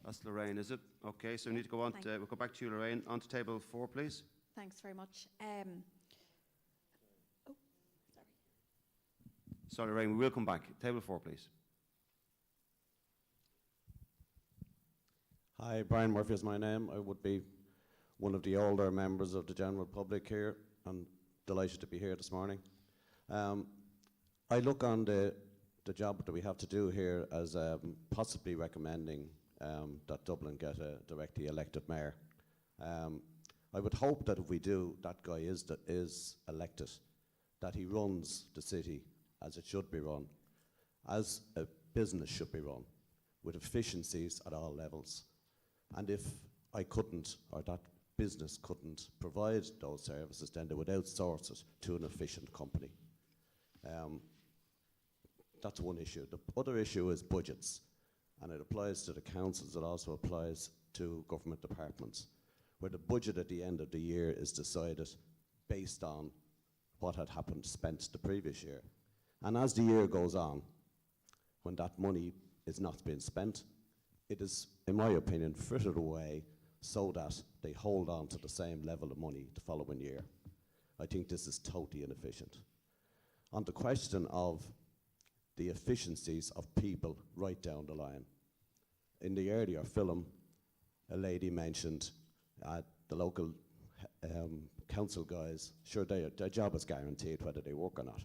That's Lorraine, is it? Okay, so we need to go on. We'll go back to you, Lorraine. On to table 4, please. Thanks very much. Sorry, Lorraine, we will come back. Table 4, please. Hi, Brian Murphy is my name. I would be one of the older members of the general public here, and delighted to be here this morning. I look on the job that we have to do here as possibly recommending that Dublin get a directly elected mayor. I would hope that if we do, that guy is elected, that he runs the city as it should be run, as a business should be run, with efficiencies at all levels. And if I couldn't, or that business couldn't provide those services, then they would outsource it to an efficient company. That's one issue. The other issue is budgets, and it applies to the councils, it also applies to government departments, where the budget at the end of the year is decided based on what had happened spent the previous year. And as the year goes on, when that money is not being spent, it is, in my opinion, frittered away so that they hold on to the same level of money the following year. I think this is totally inefficient. On the question of the efficiencies of people right down the line, in the earlier film, a lady mentioned the local council guys, sure, their job is guaranteed whether they work or not.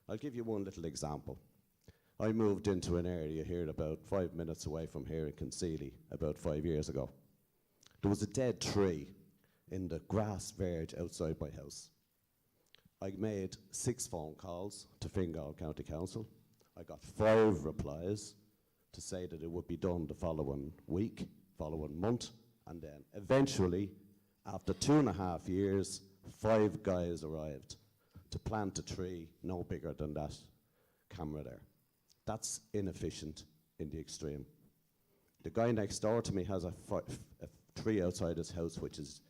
I'll give you one little example. I moved into an area here about 5 minutes away from here in Concealy about 5 years ago. There was a dead tree in the grass verge outside my house. I made 6 phone calls to Fingal County Council. I got 5 replies to say that it would be done the following week, following month, and then eventually, after 2.5 years, 5 guys arrived to plant a tree no bigger than that camera there. That's inefficient in the extreme. The guy next door to me has a tree outside his house which has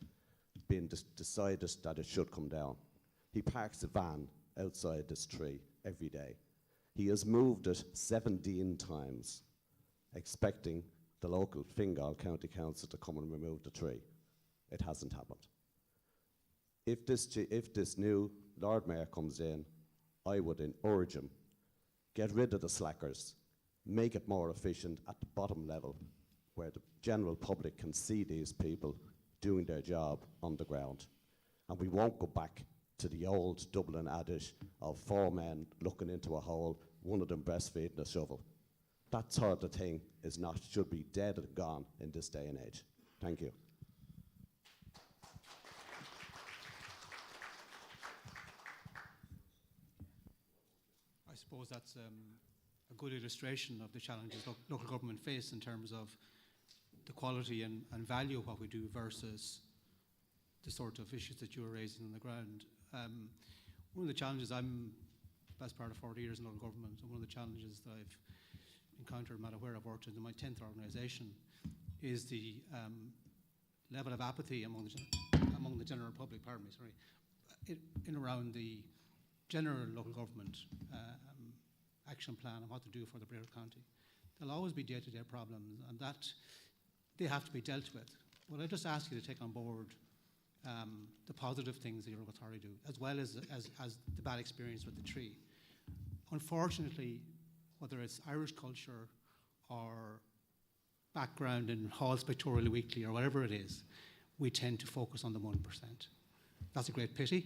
been decided that it should come down. He parks a van outside this tree every day. He has moved it 17 times, expecting the local Fingal County Council to come and remove the tree. It hasn't happened. If this new Lord Mayor comes in, I would urge him, get rid of the slackers, make it more efficient at the bottom level, where the general public can see these people doing their job on the ground. And we won't go back to the old Dublin adage of 4 men looking into a hole, one of them breastfeeding a shovel. That sort of thing should be dead and gone in this day and age. Thank you. I suppose that's a good illustration of the challenges local government face in terms of the quality and value of what we do versus the sort of issues that you were raising on the ground. One of the challenges, I'm best part of 40 years in local government, and one of the challenges that I've encountered no matter where I've worked in my 10th organisation is the level of apathy among the general public, pardon me, sorry, in around the general local government action plan and what to do for the Brevard County. There'll always be day-to-day problems, and that they have to be dealt with. Well, I just ask you to take on board the positive things that your authority do, as well as the bad experience with the tree. Unfortunately, whether it's Irish culture or background in Hall's Pictorial Weekly or whatever it is, we tend to focus on the 1%. That's a great pity,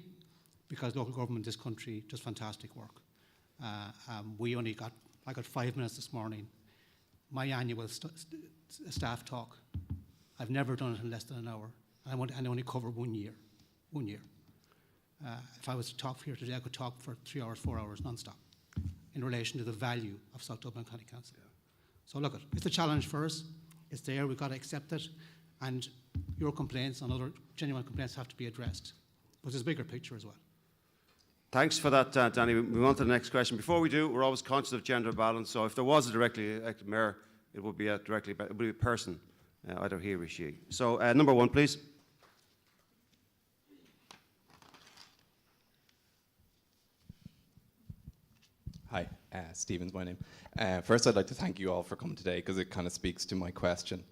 because local government in this country does fantastic work. I got 5 minutes this morning. My annual staff talk, I've never done it in less than an hour. And I only cover 1 year. 1 year. If I was to talk here today, I could talk for 3 hours, 4 hours, non-stop, in relation to the value of South Dublin County Council. Yeah. So look, it's a challenge for us. It's there, we've got to accept it. And your complaints and other genuine complaints have to be addressed. But there's a bigger picture as well. Thanks for that, Danny. We move on to the next question. Before we do, we're always conscious of gender balance. So if there was a directly elected mayor, it would be a person, either he or she. So number 1, please. Hi, Stephen's my name. First, I'd like to thank you all for coming today, because it kind of speaks to my question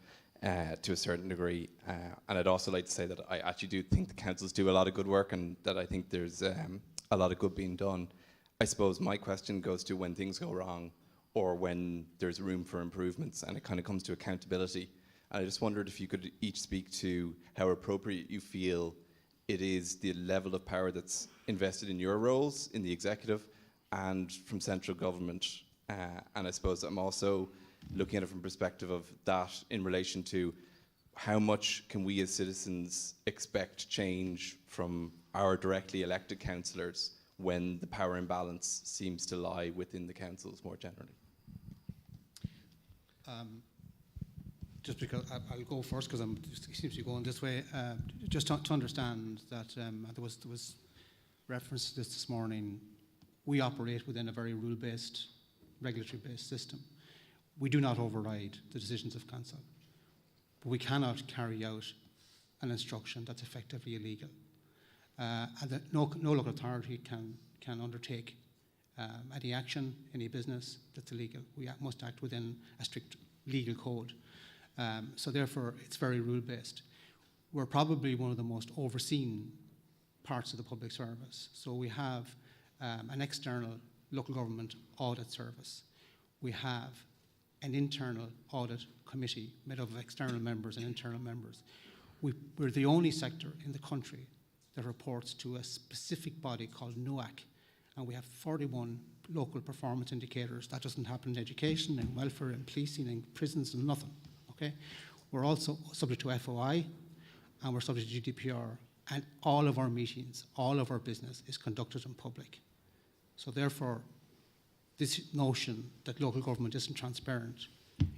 to a certain degree. And I'd also like to say that I actually do think the councils do a lot of good work, and that I think there's a lot of good being done. I suppose my question goes to when things go wrong, or when there's room for improvements, and it kind of comes to accountability. And I just wondered if you could each speak to how appropriate you feel it is, the level of power that's invested in your roles in the executive and from central government. And I suppose I'm also looking at it from perspective of that in relation to how much can we as citizens expect change from our directly elected councillors when the power imbalance seems to lie within the councils more generally? Just because I'll go first, because it seems to be going this way. Just to understand that there was reference to this morning. We operate within a very rule-based, regulatory-based system. We do not override the decisions of council, but we cannot carry out an instruction that's effectively illegal. And that no local authority can undertake any action, any business that's illegal. We must act within a strict legal code. So therefore, it's very rule-based. We're probably one of the most overseen parts of the public service. So we have an external local government audit service. We have an internal audit committee made up of external members and internal members. We're the only sector in the country that reports to a specific body called NOAC, and we have 41 local performance indicators. That doesn't happen in education, in welfare, in policing, in prisons, and nothing. Okay? We're also subject to FOI, and we're subject to GDPR, and all of our meetings, all of our business is conducted in public. So therefore, this notion that local government isn't transparent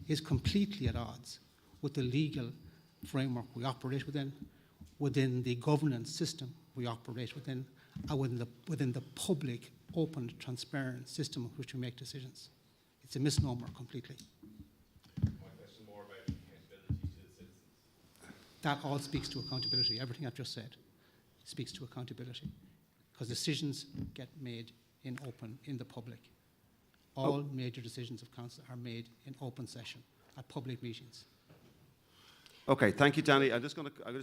is completely at odds with the legal framework we operate within the governance system we operate within, and within the public, open, transparent system in which we make decisions. It's a misnomer completely. My question more about accountability to the citizens. That all speaks to accountability. Everything I've just said speaks to accountability, because decisions get made in the public. All major decisions of council are made in open session at public meetings. Okay, thank you, Danny. I just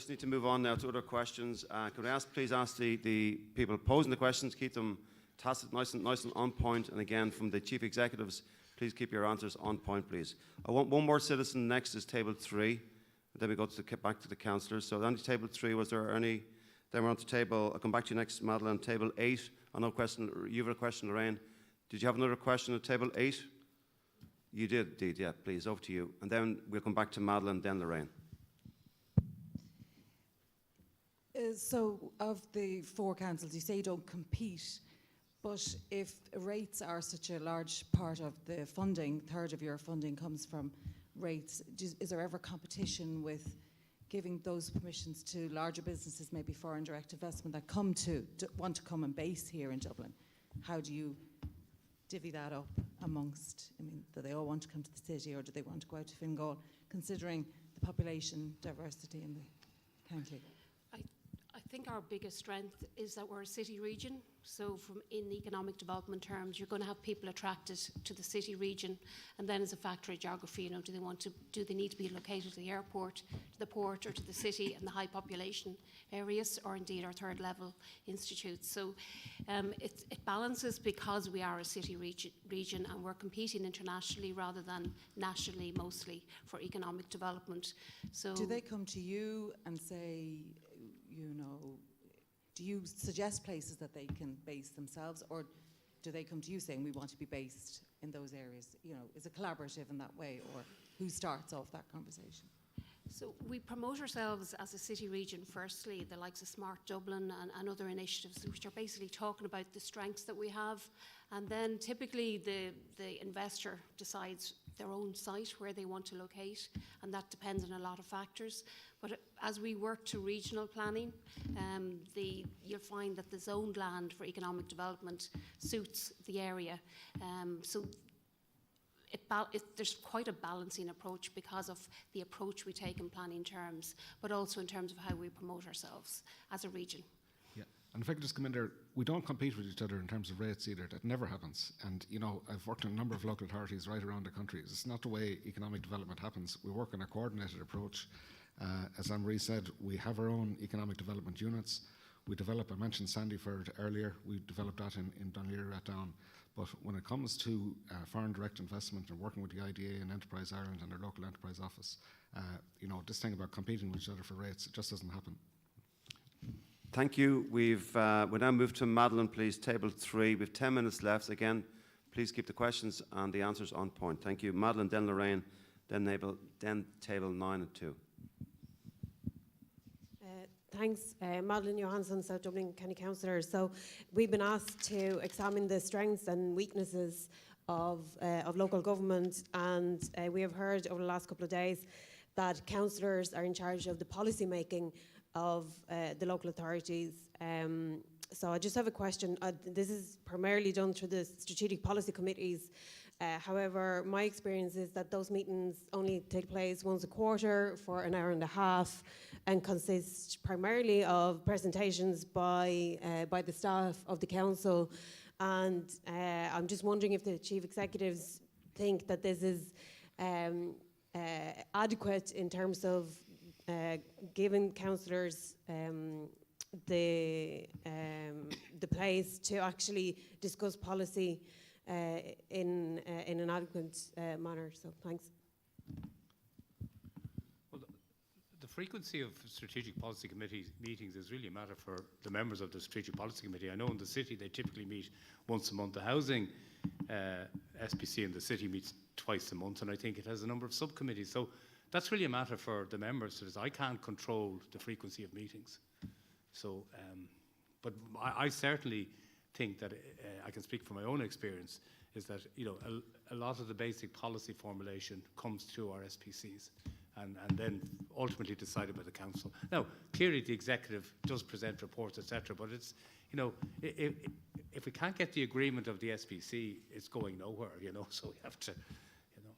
need to move on now to other questions. Could I please ask the people posing the questions, keep them tacit, nice and on point. And again, from the chief executives, please keep your answers on point, please. I want one more citizen. Next is table 3. And then we go back to the councillors. So on table 3, was there any? Then we're on to table. I'll come back to you next, Madeleine. Table 8. I know question. You have a question, Lorraine. Did you have another question at table 8? You did, indeed. Yeah, please. Over to you. And then we'll come back to Madeleine, then Lorraine. So of the 4 councils, you say you don't compete, but if rates are such a large part of the funding, third of your funding comes from rates, is there ever competition with giving those permissions to larger businesses, maybe foreign direct investment, that want to come and base here in Dublin? How do you divvy that up amongst, do they all want to come to the city, or do they want to go out to Fingal, considering the population diversity in the Thank you. I think our biggest strength is that we're a city region. So from in economic development terms, you're going to have people attracted to the city region. And then as a factor of geography, you know, do they need to be located to the airport, to the port, or to the city and the high population areas, or indeed our third level institutes. So it balances because we are a city region and we're competing internationally rather than nationally mostly for economic development. So do they come to you and say, you know, do you suggest places that they can base themselves, or do they come to you saying we want to be based in those areas? You know, is it collaborative in that way, or who starts off that conversation? So we promote ourselves as a city region firstly, the likes of Smart Dublin and other initiatives which are basically talking about the strengths that we have, and then typically the investor decides their own site where they want to locate, and that depends on a lot of factors. But as we work to regional planning, you'll find that the zoned land for economic development suits the area. So there's quite a balancing approach because of the approach we take in planning terms, but also in terms of how we promote ourselves as a region. Yeah, and if I could just come in there, we don't compete with each other in terms of rates either. That never happens. And you know, I've worked in a number of local authorities right around the country. It's not the way economic development happens. We work on a coordinated approach. As Anne-Marie said, we have our own economic development units. We develop, I mentioned Sandyford earlier, we developed that in Dún Laoghaire-Rathdown. But when it comes to foreign direct investment and working with the IDA and Enterprise Ireland and their local enterprise office, you know, this thing about competing with each other for rates, it just doesn't happen. Thank you. We now move to Madeline, please, table 3. We have 10 minutes left. Again, please keep the questions and the answers on point. Thank you. Madeline, then Lorraine, then table 9 and 2. Thanks, Madeline Johansson, South Dublin County Councillor. So we've been asked to examine the strengths and weaknesses of local government, and we have heard over the last couple of days that councillors are in charge of the policy making of the local authorities. So I just have a question. This is primarily done through the strategic policy committees. However, my experience is that those meetings only take place once a quarter for an hour and a half and consist primarily of presentations by the staff of the council. And I'm just wondering if the chief executives think that this is adequate in terms of giving councillors the place to actually discuss policy in an adequate manner. So thanks. Well, the frequency of strategic policy committee meetings is really a matter for the members of the strategic policy committee. I know in the city they typically meet once a month. The housing SPC in the city meets twice a month, and I think it has a number of subcommittees. So that's really a matter for the members. I can't control the frequency of meetings. So, but I certainly think that I can speak from my own experience, is that, you know, a lot of the basic policy formulation comes through our SPCs and then ultimately decided by the council. Now, clearly the executive does present reports, etc., but it's, you know, if we can't get the agreement of the SPC, it's going nowhere, you know, so we have to, you know.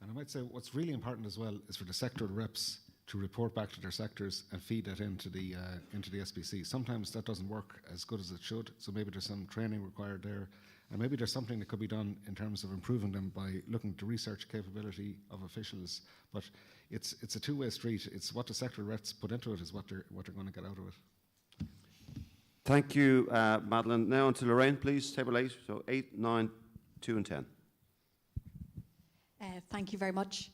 And I might say what's really important as well is for the sectoral reps to report back to their sectors and feed that into the SPC. Sometimes that doesn't work as good as it should, so maybe there's some training required there, and maybe there's something that could be done in terms of improving them by looking at the research capability of officials. But it's a two-way street. It's what the sectoral reps put into it is what they're going to get out of it. Thank you, Madeline. Now on to Lorraine, please. Table 8. So 8, 9, 2 and 10. Thank you very much.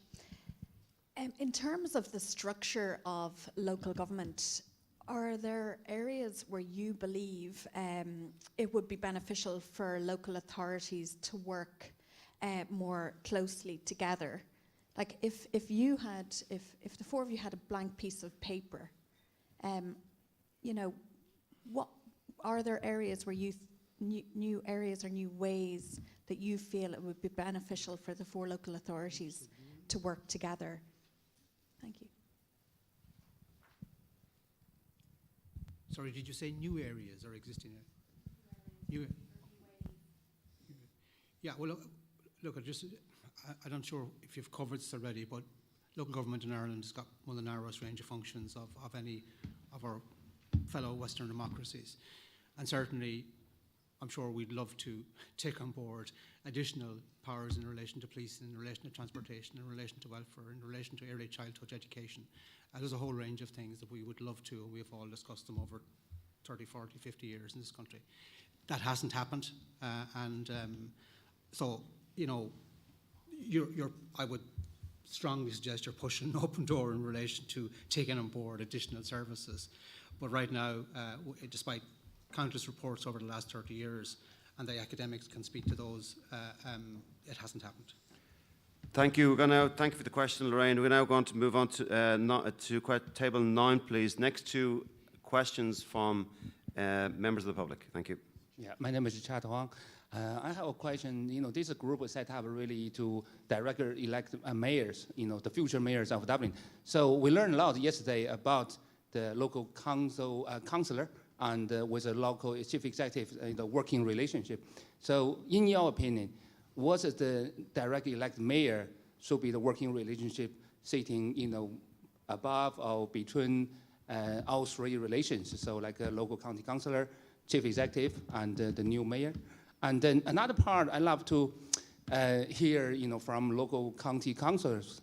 In terms of the structure of local government, are there areas where you believe it would be beneficial for local authorities to work more closely together? Like if the four of you had a blank piece of paper, you know, what are there areas where you new areas or new ways that you feel it would be beneficial for the four local authorities to work together? Thank you. Sorry, did you say new areas or existing areas? New. Yeah, well, look, I'm not sure if you've covered this already, but local government in Ireland has got one of the narrowest range of functions of any of our fellow Western democracies. And certainly, I'm sure we'd love to take on board additional powers in relation to police, in relation to transportation, in relation to welfare, in relation to early childhood education. There's a whole range of things that we would love to, and we have all discussed them over 30, 40, 50 years in this country. That hasn't happened, so, you know, I would strongly suggest you're pushing an open door in relation to taking on board additional services. But right now, despite countless reports over the last 30 years, and the academics can speak to those, it hasn't happened. Thank you. We're going to thank you for the question, Lorraine. We're now going to move on to table 9, please. Next two questions from members of the public. Thank you. Yeah, my name is Chad Huang. I have a question. You know, this group was set up really to directly elect mayors, you know, the future mayors of Dublin. So we learned a lot yesterday about the local councillor and with a local chief executive, the working relationship. So in your opinion, what is the directly elected mayor should be the working relationship sitting, you know, above or between all three relations? So like a local county councillor, chief executive, and the new mayor. And then another part I love to hear, you know, from local county councillors.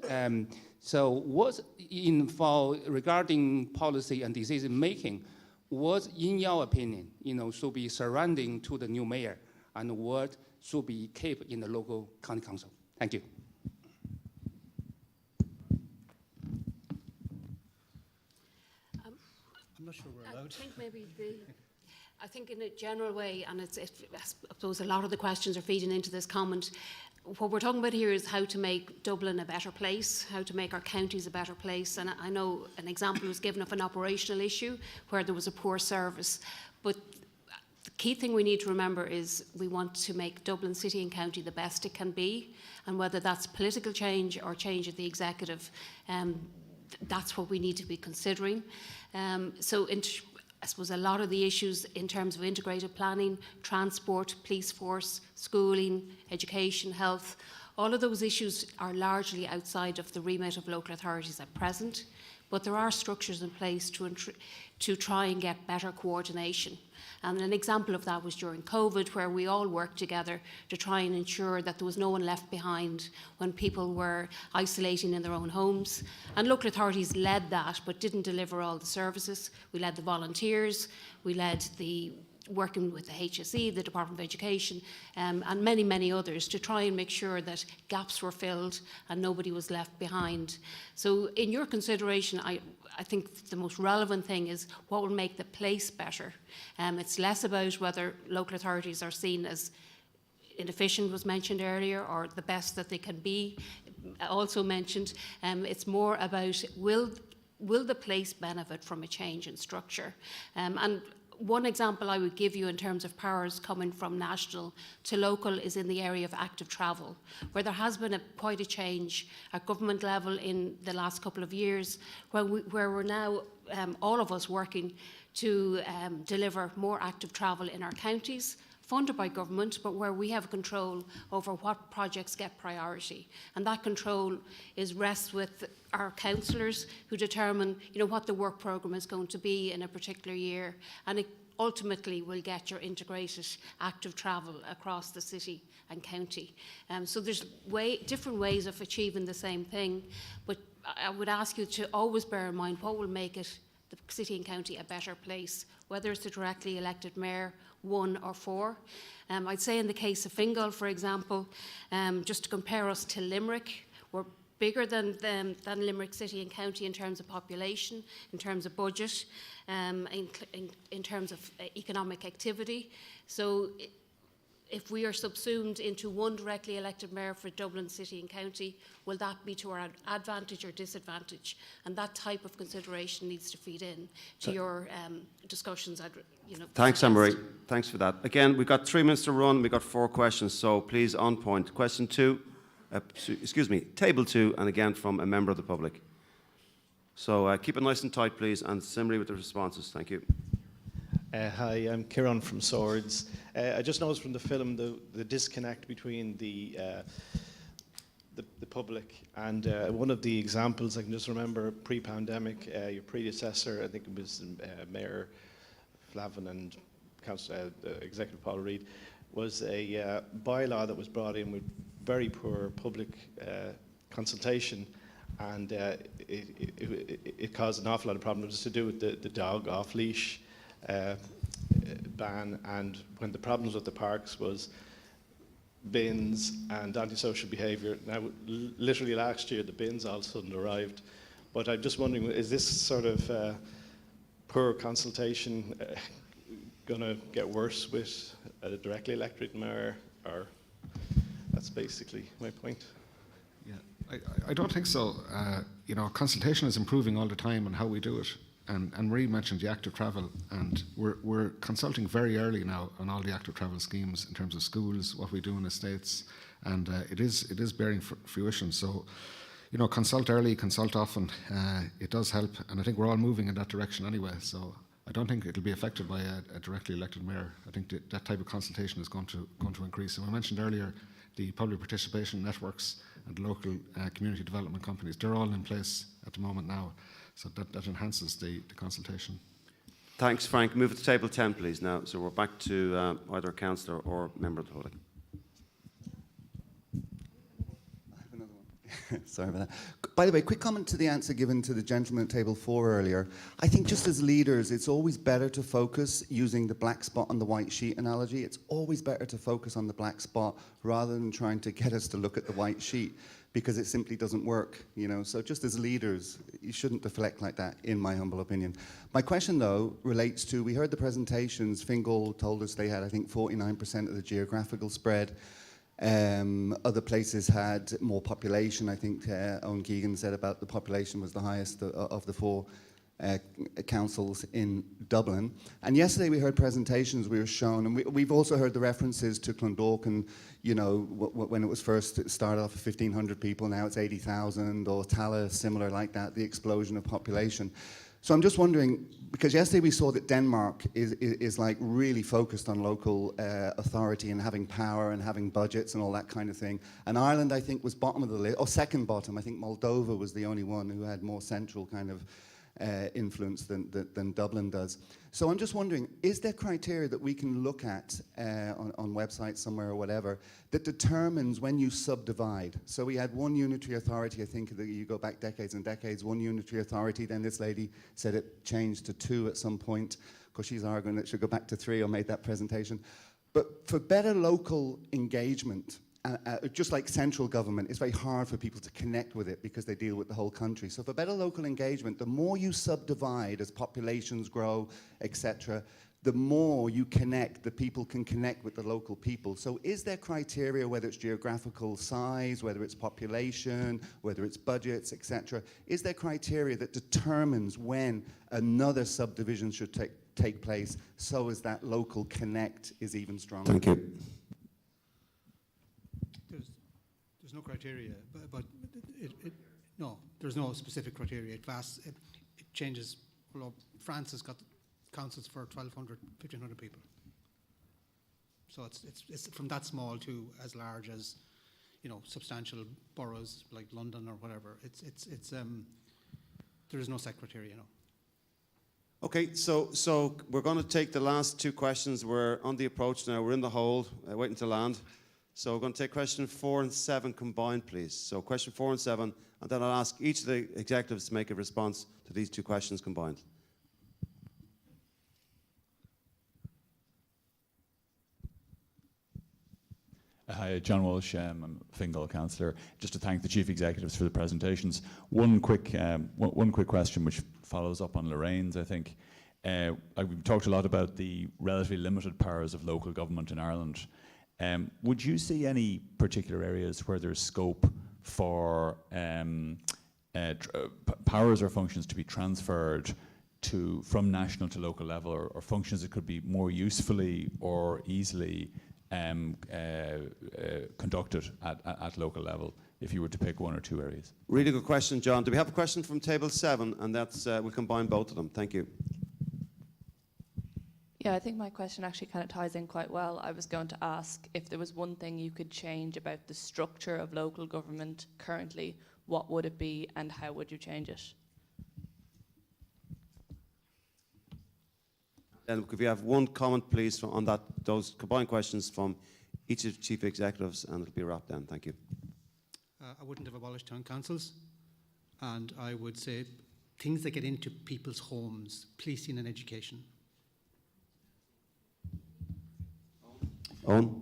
So what's involved regarding policy and decision making? What, in your opinion, you know, should be surrounding to the new mayor, and what should be kept in the local county council? Thank you. I'm not sure we're allowed. I think maybe I think in a general way, and I suppose a lot of the questions are feeding into this comment. What we're talking about here is how to make Dublin a better place, how to make our counties a better place. And I know an example was given of an operational issue where there was a poor service. But the key thing we need to remember is we want to make Dublin City and County the best it can be. And whether that's political change or change at the executive, that's what we need to be considering. I suppose a lot of the issues in terms of integrated planning, transport, police force, schooling, education, health, all of those issues are largely outside of the remit of local authorities at present, but there are structures in place to try and get better coordination. And an example of that was during COVID, where we all worked together to try and ensure that there was no one left behind when people were isolating in their own homes. And local authorities led that, but didn't deliver all the services. We led the volunteers, we led the working with the HSE, the Department of Education, and many, many others to try and make sure that gaps were filled and nobody was left behind. So in your consideration, I think the most relevant thing is what will make the place better. It's less about whether local authorities are seen as inefficient, was mentioned earlier, or the best that they can be, also mentioned. It's more about will the place benefit from a change in structure? And one example I would give you in terms of powers coming from national to local is in the area of active travel, where there has been quite a change at government level in the last couple of years, where we're now, all of us, working to deliver more active travel in our counties, funded by government, but where we have control over what projects get priority. And that control rests with our councillors, who determine, you know, what the work programme is going to be in a particular year. And it ultimately will get your integrated active travel across the city and county. So there's different ways of achieving the same thing, but I would ask you to always bear in mind what will make it, the city and county, a better place, whether it's a directly elected mayor, 1 or 4. I'd say in the case of Fingal, for example, just to compare us to Limerick, we're bigger than Limerick City and County in terms of population, in terms of budget, in terms of economic activity. So if we are subsumed into one directly elected mayor for Dublin City and County, will that be to our advantage or disadvantage? And that type of consideration needs to feed in to your discussions. Thanks, Anne-Marie. Thanks for that. Again, we've got 3 minutes to run. We've got 4 questions, so please, on point. Question 2, table 2, and again from a member of the public. So keep it nice and tight, please, and similarly with the responses. Thank you. Hi, I'm Kieran from Swords. I just noticed from the film the disconnect between the the public. And one of the examples I can just remember pre-pandemic, your predecessor, I think it was Mayor Flavin and Executive Paul Reid, was a bylaw that was brought in with very poor public consultation, and it caused an awful lot of problems to do with the dog off-leash ban. And when the problems with the parks was bins and antisocial behaviour. Now, literally last year, the bins all of a sudden arrived. But I'm just wondering, is this sort of poor consultation going to get worse with a directly elected mayor? Or that's basically my point. Yeah, I don't think so. You know, consultation is improving all the time on how we do it. And Marie mentioned the active travel, and we're consulting very early now on all the active travel schemes in terms of schools, what we do in the States, and it is bearing fruition. So, you know, consult early, consult often. It does help, and I think we're all moving in that direction anyway. So I don't think it'll be affected by a directly elected mayor. I think that type of consultation is going to increase. And we mentioned earlier the public participation networks and local community development companies. They're all in place at the moment now. So that enhances the consultation. Thanks, Frank. Move to table 10, please, now. So we're back to either a councillor or member of the public. I have another one. Sorry about that. By the way, quick comment to the answer given to the gentleman at table 4 earlier. I think just as leaders, it's always better to focus using the black spot on the white sheet analogy. It's always better to focus on the black spot rather than trying to get us to look at the white sheet, because it simply doesn't work, you know. So just as leaders, you shouldn't deflect like that, in my humble opinion. My question, though, relates to, we heard the presentations. Fingal told us they had, I think, 49% of the geographical spread. Other places had more population. I think Owen Keegan said about the population was the highest of the 4 councils in Dublin. And yesterday we heard presentations, we were shown, and we've also heard the references to Clondalk, and you know, when it was first, it started off with 1,500 people, now it's 80,000, or Tala, similar like that, the explosion of population. So I'm just wondering, because yesterday we saw that Denmark is like really focused on local authority and having power and having budgets and all that kind of thing. And Ireland, I think, was bottom of the list, or second bottom. I think Moldova was the only one who had more central kind of influence than Dublin does. So I'm just wondering, is there criteria that we can look at on websites somewhere or whatever that determines when you subdivide? So we had one unitary authority, I think that you go back decades and decades, one unitary authority, then this lady said it changed to 2 at some point, because she's arguing that it should go back to 3 or made that presentation. But for better local engagement, just like central government, it's very hard for people to connect with it because they deal with the whole country. So for better local engagement, the more you subdivide as populations grow, etc., the more you connect, the people can connect with the local people. So is there criteria, whether it's geographical size, whether it's population, whether it's budgets, etc., is there criteria that determines when another subdivision should take place so as that local connect is even stronger? Thank you. There's no criteria, but no, there's no specific criteria. It changes. Well, France has got councils for 1,200, 1,500 people. So it's from that small to as large as, you know, substantial boroughs like London or whatever. There is no set criteria, no. Okay, so we're going to take the last 2 questions. We're on the approach now. We're in the hole, waiting to land. So we're going to take question 4 and 7 combined, please. So question 4 and 7, and then I'll ask each of the executives to make a response to these 2 questions combined. Hi, John Walsh, I'm a Fingal councillor. Just to thank the chief executives for the presentations. One quick question which follows up on Lorraine's, I think. We've talked a lot about the relatively limited powers of local government in Ireland. Would you see any particular areas where there's scope for powers or functions to be transferred from national to local level, or functions that could be more usefully or easily conducted at local level, if you were to pick 1 or 2 areas? Really good question, John. Do we have a question from table 7? And that's we'll combine both of them. Thank you. Yeah, I think my question actually kind of ties in quite well. I was going to ask if there was one thing you could change about the structure of local government currently, what would it be and how would you change it? And could we have one comment, please, on that, those combined questions from each of the chief executives, and it'll be wrapped then. Thank you. I wouldn't have abolished town councils, and I would say things that get into people's homes, policing and education. Owen?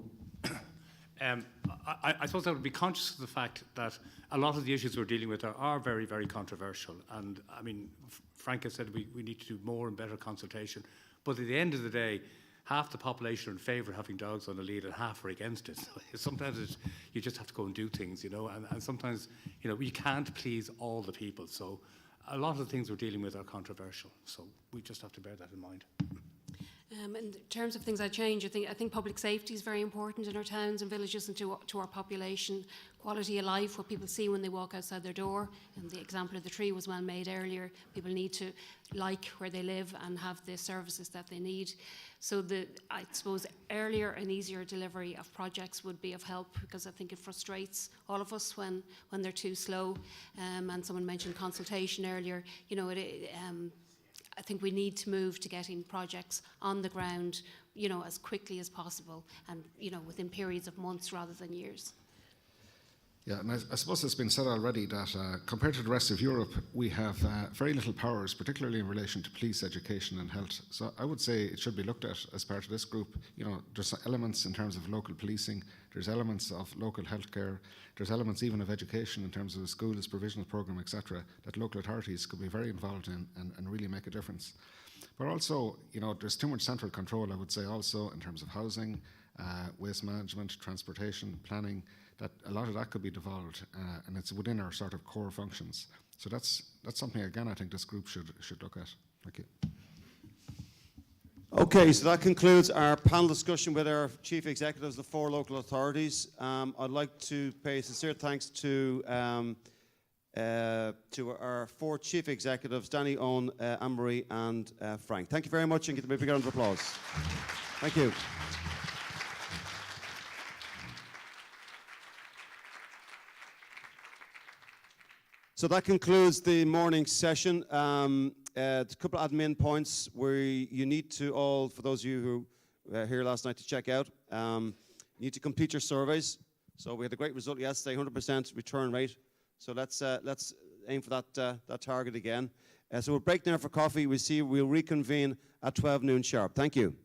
I suppose I would be conscious of the fact that a lot of the issues we're dealing with are very, very controversial. And I mean, Frank has said we need to do more and better consultation. But at the end of the day, half the population are in favour of having dogs on the lead and half are against it. So sometimes you just have to go and do things, you know, and sometimes, you know, we can't please all the people. So a lot of the things we're dealing with are controversial. So we just have to bear that in mind. In terms of things I change, I think public safety is very important in our towns and villages and to our population. Quality of life, what people see when they walk outside their door, and the example of the tree was well made earlier. People need to like where they live and have the services that they need. So I suppose earlier and easier delivery of projects would be of help, because I think it frustrates all of us when they're too slow. And someone mentioned consultation earlier. You know, I think we need to move to getting projects on the ground, you know, as quickly as possible, and you know, within periods of months rather than years. Yeah, and I suppose it's been said already that compared to the rest of Europe, we have very little powers, particularly in relation to police, education and health. So I would say it should be looked at as part of this group. You know, there's elements in terms of local policing, there's elements of local healthcare, there's elements even of education in terms of the schools, provisional programme, etc., that local authorities could be very involved in and really make a difference. But also, you know, there's too much central control, I would say, also in terms of housing, waste management, transportation, planning, that a lot of that could be devolved, and it's within our sort of core functions. So that's something, again, I think this group should look at. Thank you. Okay, so that concludes our panel discussion with our chief executives of the 4 local authorities. I'd like to pay sincere thanks to our 4 chief executives, Danny, Owen, Anne-Marie and Frank. Thank you very much, and give them a big round of applause. Thank you. So that concludes the morning session. A couple of admin points where you need to all, for those of you who were here last night to check out, you need to complete your surveys. So we had a great result yesterday, 100% return rate. So let's aim for that target again. So we'll break now for coffee. We'll reconvene at 12 noon sharp. Thank you.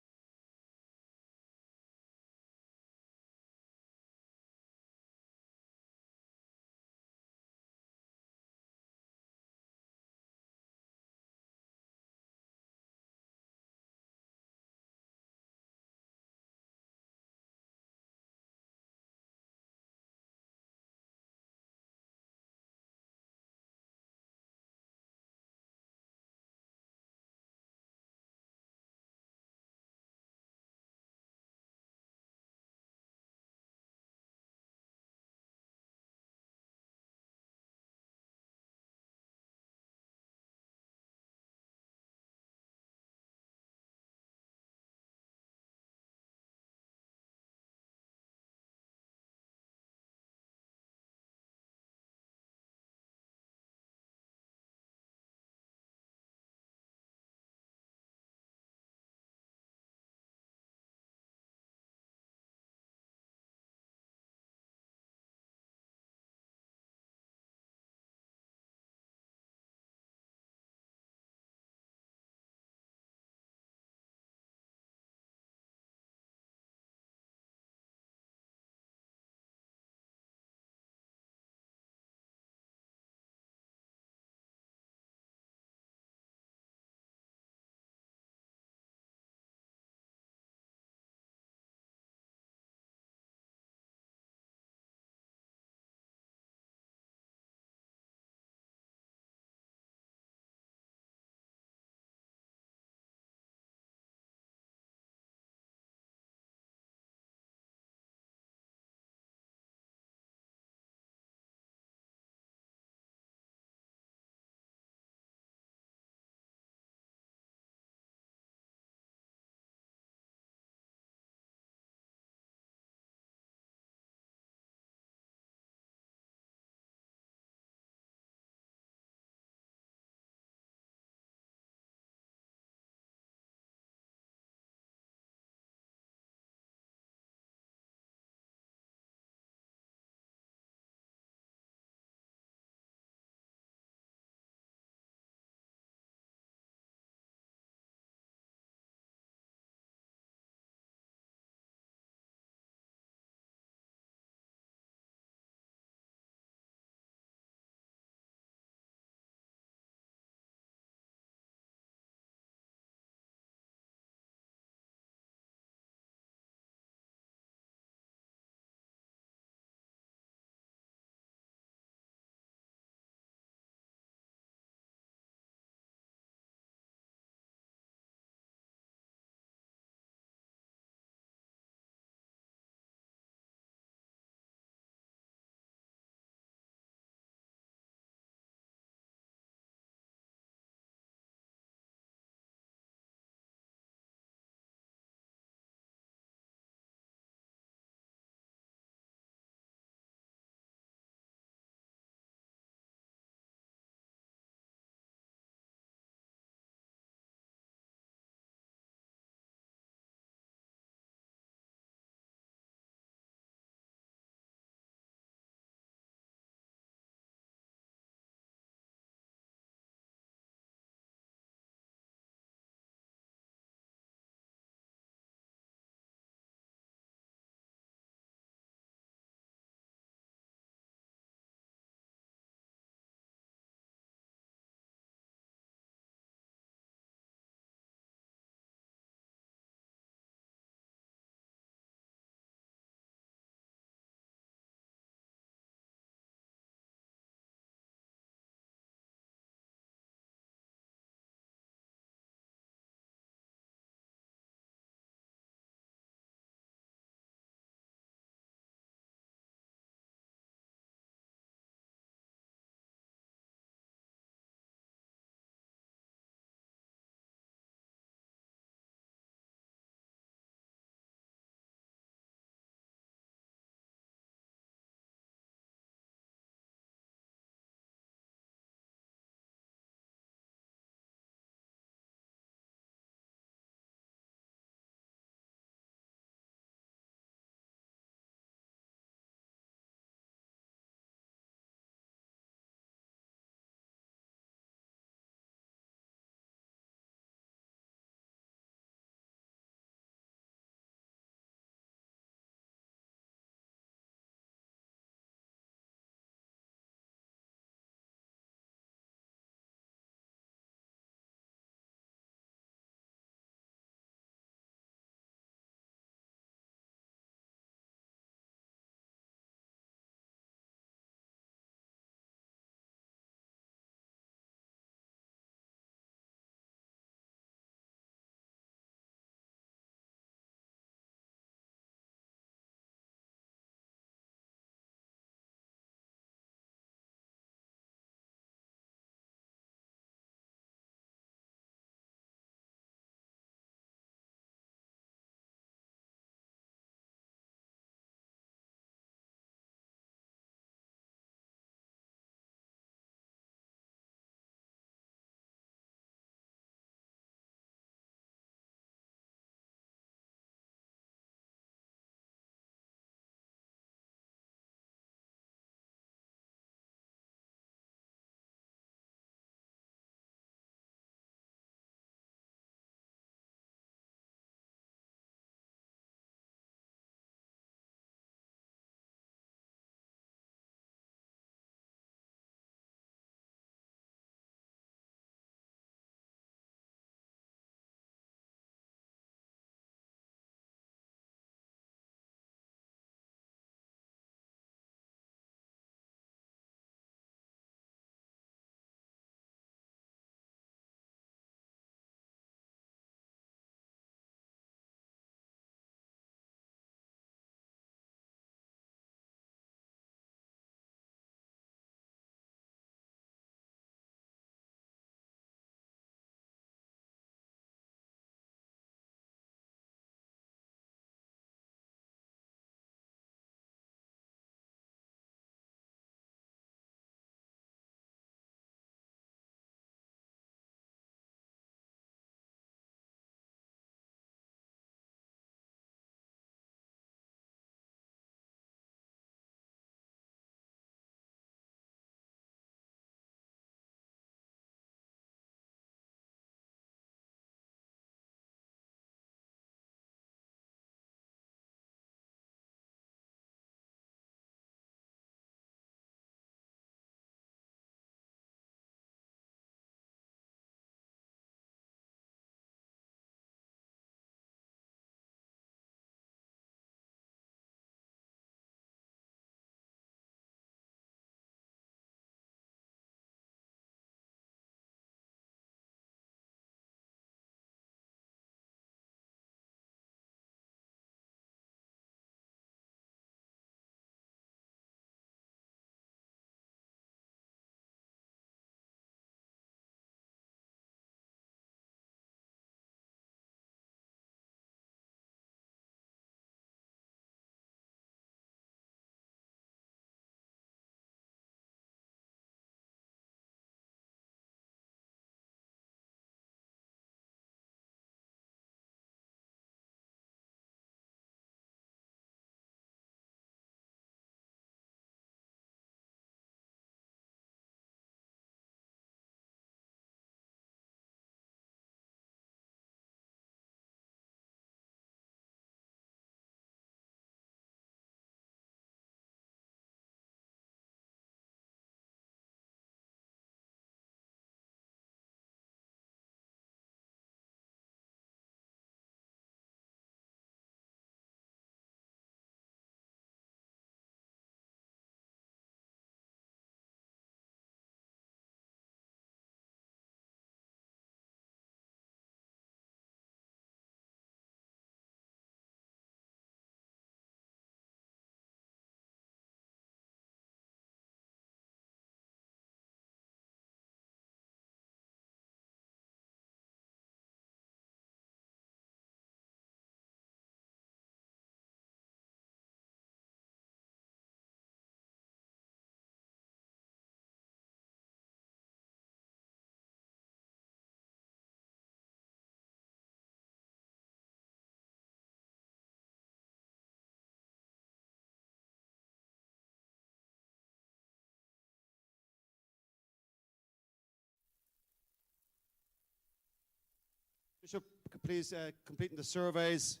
Bishop, please completing the surveys.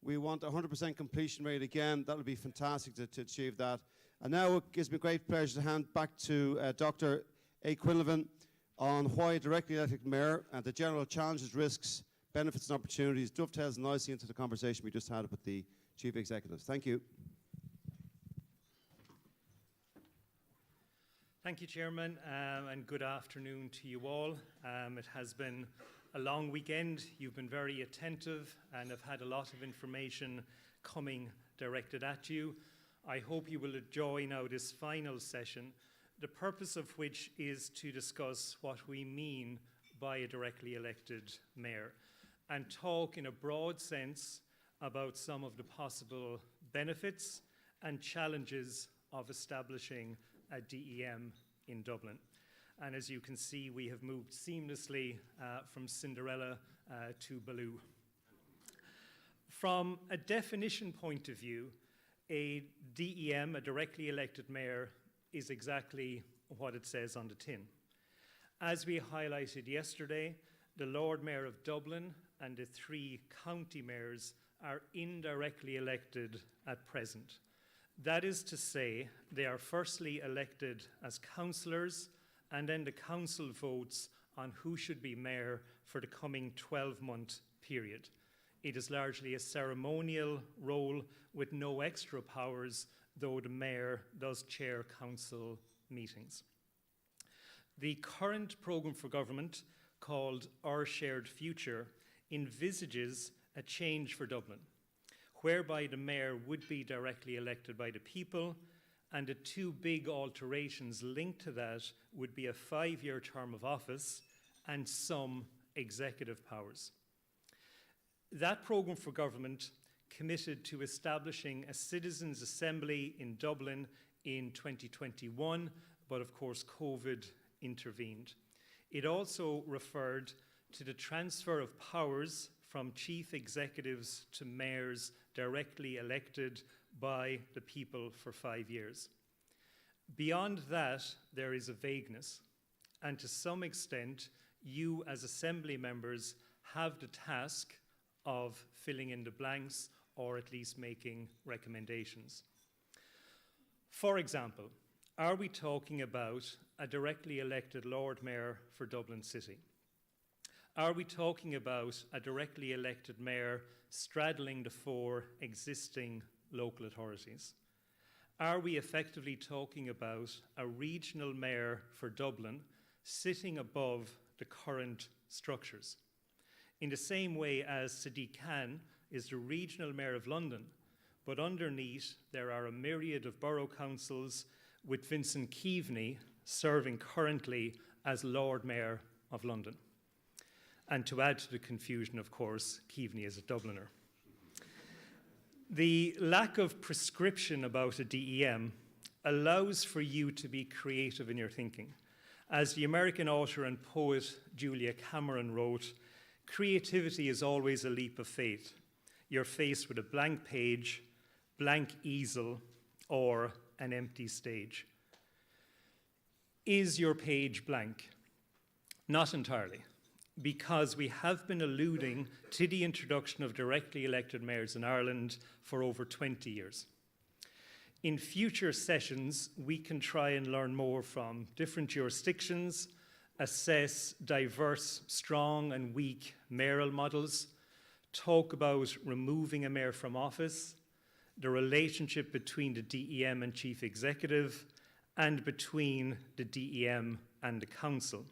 We want 100% completion rate again. That would be fantastic to achieve that. And now it gives me great pleasure to hand back to Dr. A. Quinlivan on why a directly elected mayor and the general challenges, risks, benefits and opportunities dovetails nicely into the conversation we just had with the Chief Executive. Thank you. Thank you, Chairman, and good afternoon to you all. It has been a long weekend. You've been very attentive and have had a lot of information coming directed at you. I hope you will enjoy now this final session, the purpose of which is to discuss what we mean by a directly elected mayor and talk in a broad sense about some of the possible benefits and challenges of establishing a DEM in Dublin. And as you can see, we have moved seamlessly from Cinderella to Baloo. From a definition point of view, a DEM, a directly elected mayor, is exactly what it says on the tin. As we highlighted yesterday, the Lord Mayor of Dublin and the 3 county mayors are indirectly elected at present. That is to say, they are firstly elected as councillors, and then the council votes on who should be mayor for the coming 12-month period. It is largely a ceremonial role with no extra powers, though the mayor does chair council meetings. The current programme for government, called Our Shared Future, envisages a change for Dublin, whereby the mayor would be directly elected by the people, and the 2 big alterations linked to that would be a 5-year term of office and some executive powers. That programme for government committed to establishing a citizens' assembly in Dublin in 2021, but of course COVID intervened. It also referred to the transfer of powers from chief executives to mayors directly elected by the people for 5 years. Beyond that, there is a vagueness, and to some extent, you as assembly members have the task of filling in the blanks or at least making recommendations. For example, are we talking about a directly elected Lord Mayor for Dublin City? Are we talking about a directly elected mayor straddling the 4 existing local authorities? Are we effectively talking about a regional mayor for Dublin sitting above the current structures? In the same way as Sadiq Khan is the regional mayor of London, but underneath there are a myriad of borough councils with Vincent Keaveney serving currently as Lord Mayor of London. And to add to the confusion, of course, Keaveney is a Dubliner. The lack of prescription about a DEM allows for you to be creative in your thinking. As the American author and poet Julia Cameron wrote, creativity is always a leap of faith. You're faced with a blank page, blank easel, or an empty stage. Is your page blank? Not entirely, because we have been alluding to the introduction of directly elected mayors in Ireland for over 20 years. In future sessions, we can try and learn more from different jurisdictions, assess diverse, strong and weak mayoral models, talk about removing a mayor from office, the relationship between the DEM and chief executive, and between the DEM and the council.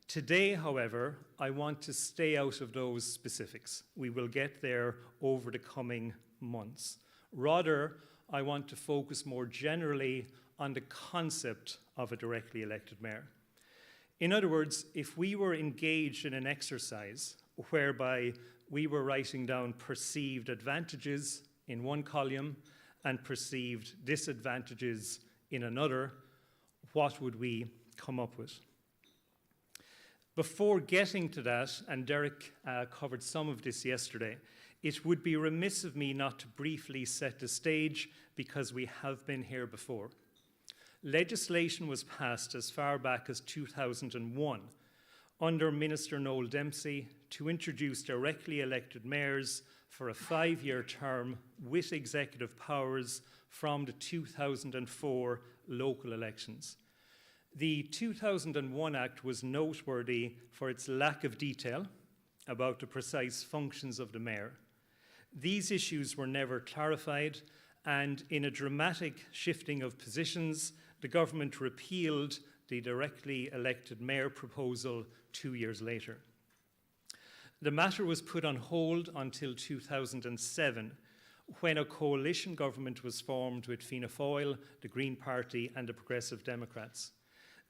Today, however, I want to stay out of those specifics. We will get there over the coming months. Rather, I want to focus more generally on the concept of a directly elected mayor. In other words, if we were engaged in an exercise whereby we were writing down perceived advantages in one column and perceived disadvantages in another, what would we come up with? Before getting to that, and Derek covered some of this yesterday, it would be remiss of me not to briefly set the stage because we have been here before. Legislation was passed as far back as 2001 under Minister Noel Dempsey to introduce directly elected mayors for a 5-year term with executive powers from the 2004 local elections. The 2001 Act was noteworthy for its lack of detail about the precise functions of the mayor. These issues were never clarified, and in a dramatic shifting of positions, the government repealed the directly elected mayor proposal 2 years later. The matter was put on hold until 2007, when a coalition government was formed with Fianna Fáil, the Green Party and the Progressive Democrats.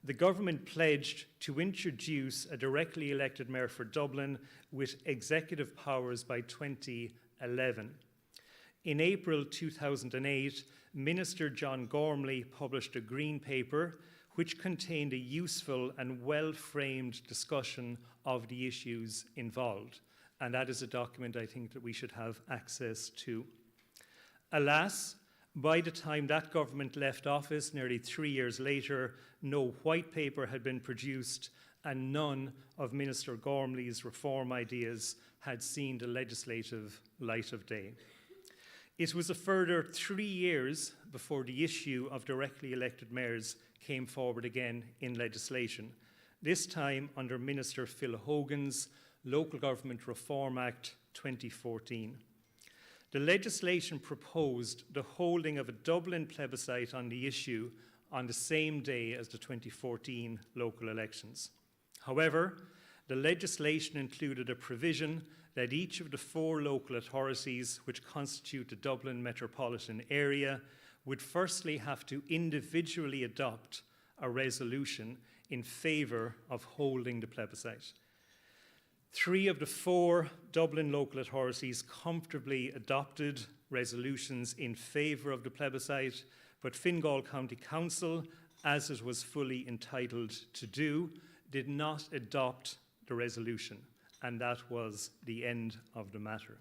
The government pledged to introduce a directly elected mayor for Dublin with executive powers by 2011. In April 2008, Minister John Gormley published a Green Paper which contained a useful and well-framed discussion of the issues involved. And that is a document I think that we should have access to. Alas, by the time that government left office nearly 3 years later, no white paper had been produced and none of Minister Gormley's reform ideas had seen the legislative light of day. It was a further 3 years before the issue of directly elected mayors came forward again in legislation, this time under Minister Phil Hogan's Local Government Reform Act 2014. The legislation proposed the holding of a Dublin plebiscite on the issue on the same day as the 2014 local elections. However, the legislation included a provision that each of the 4 local authorities which constitute the Dublin metropolitan area would firstly have to individually adopt a resolution in favour of holding the plebiscite. 3 of the 4 Dublin local authorities comfortably adopted resolutions in favour of the plebiscite, but Fingal County Council, as it was fully entitled to do, did not adopt the resolution, and that was the end of the matter.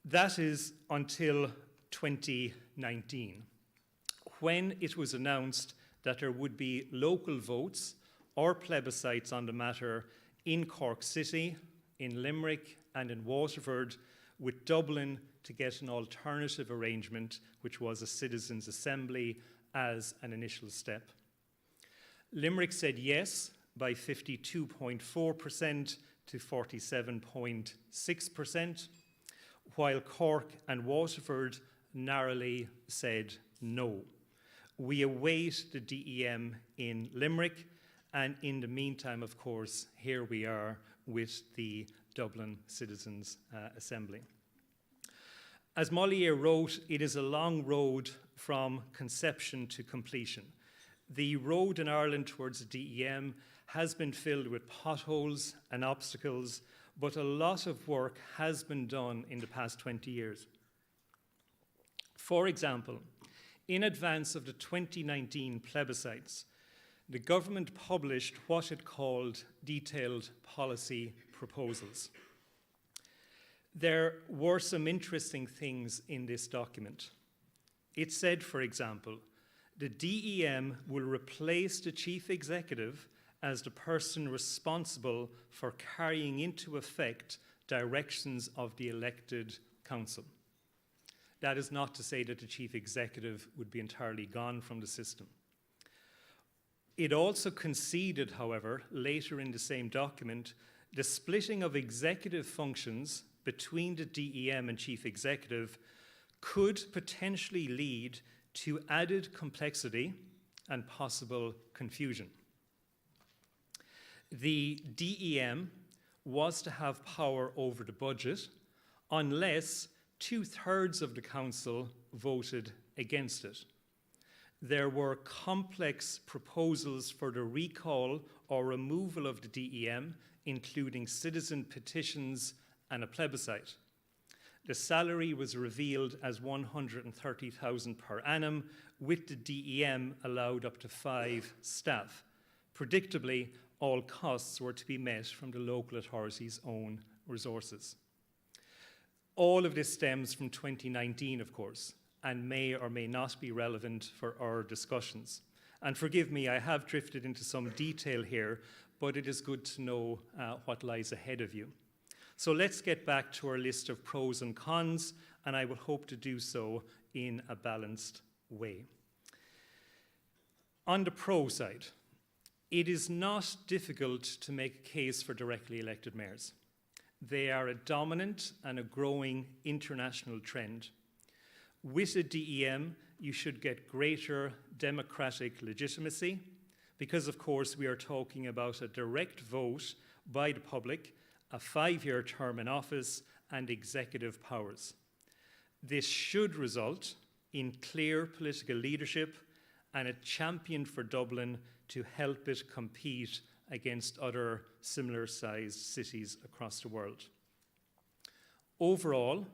That is until 2019, when it was announced that there would be local votes or plebiscites on the matter in Cork City, in Limerick and in Waterford, with Dublin to get an alternative arrangement, which was a citizens' assembly as an initial step. Limerick said yes by 52.4% to 47.6%, while Cork and Waterford narrowly said no. We await the DEM in Limerick, and in the meantime, of course, here we are with the Dublin Citizens' Assembly. As Mollier wrote, it is a long road from conception to completion. The road in Ireland towards the DEM has been filled with potholes and obstacles, but a lot of work has been done in the past 20 years. For example, in advance of the 2019 plebiscites, the government published what it called detailed policy proposals. There were some interesting things in this document. It said, for example, the DEM will replace the chief executive as the person responsible for carrying into effect directions of the elected council. That is not to say that the chief executive would be entirely gone from the system. It also conceded, however, later in the same document, the splitting of executive functions between the DEM and chief executive could potentially lead to added complexity and possible confusion. The DEM was to have power over the budget unless 2/3 of the council voted against it. There were complex proposals for the recall or removal of the DEM, including citizen petitions and a plebiscite. The salary was revealed as $130,000 per annum, with the DEM allowed up to 5 staff. Predictably, all costs were to be met from the local authority's own resources. All of this stems from 2019, of course, and may or may not be relevant for our discussions. And forgive me, I have drifted into some detail here, but it is good to know what lies ahead of you. So let's get back to our list of pros and cons, and I will hope to do so in a balanced way. On the pro side, it is not difficult to make a case for directly elected mayors. They are a dominant and a growing international trend. With a DEM, you should get greater democratic legitimacy because, of course, we are talking about a direct vote by the public, a 5-year term in office, and executive powers. This should result in clear political leadership and a champion for Dublin to help it compete against other similar-sized cities across the world. Overall,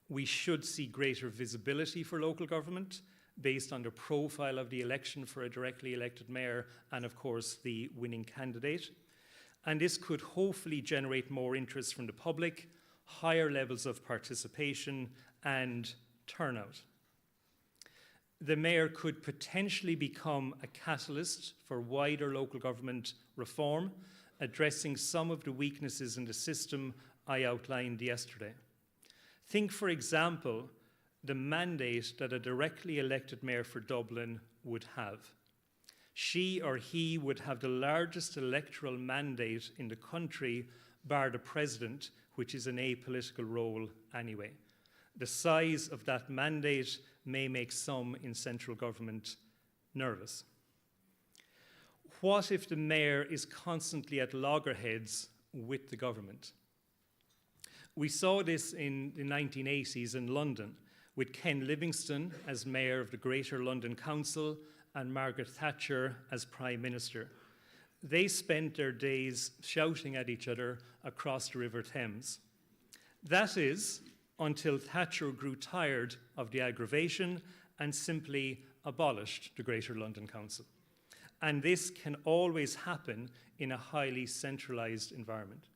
we should see greater visibility for local government based on the profile of the election for a directly elected mayor and, of course, the winning candidate. And this could hopefully generate more interest from the public, higher levels of participation, and turnout. The mayor could potentially become a catalyst for wider local government reform, addressing some of the weaknesses in the system I outlined yesterday. Think, for example, the mandate that a directly elected mayor for Dublin would have. She or he would have the largest electoral mandate in the country, bar the president, which is an apolitical role anyway. The size of that mandate may make some in central government nervous. What if the mayor is constantly at loggerheads with the government? We saw this in the 1980s in London, with Ken Livingstone as mayor of the Greater London Council and Margaret Thatcher as Prime Minister. They spent their days shouting at each other across the River Thames. That is, until Thatcher grew tired of the aggravation and simply abolished the Greater London Council. And this can always happen in a highly centralised environment.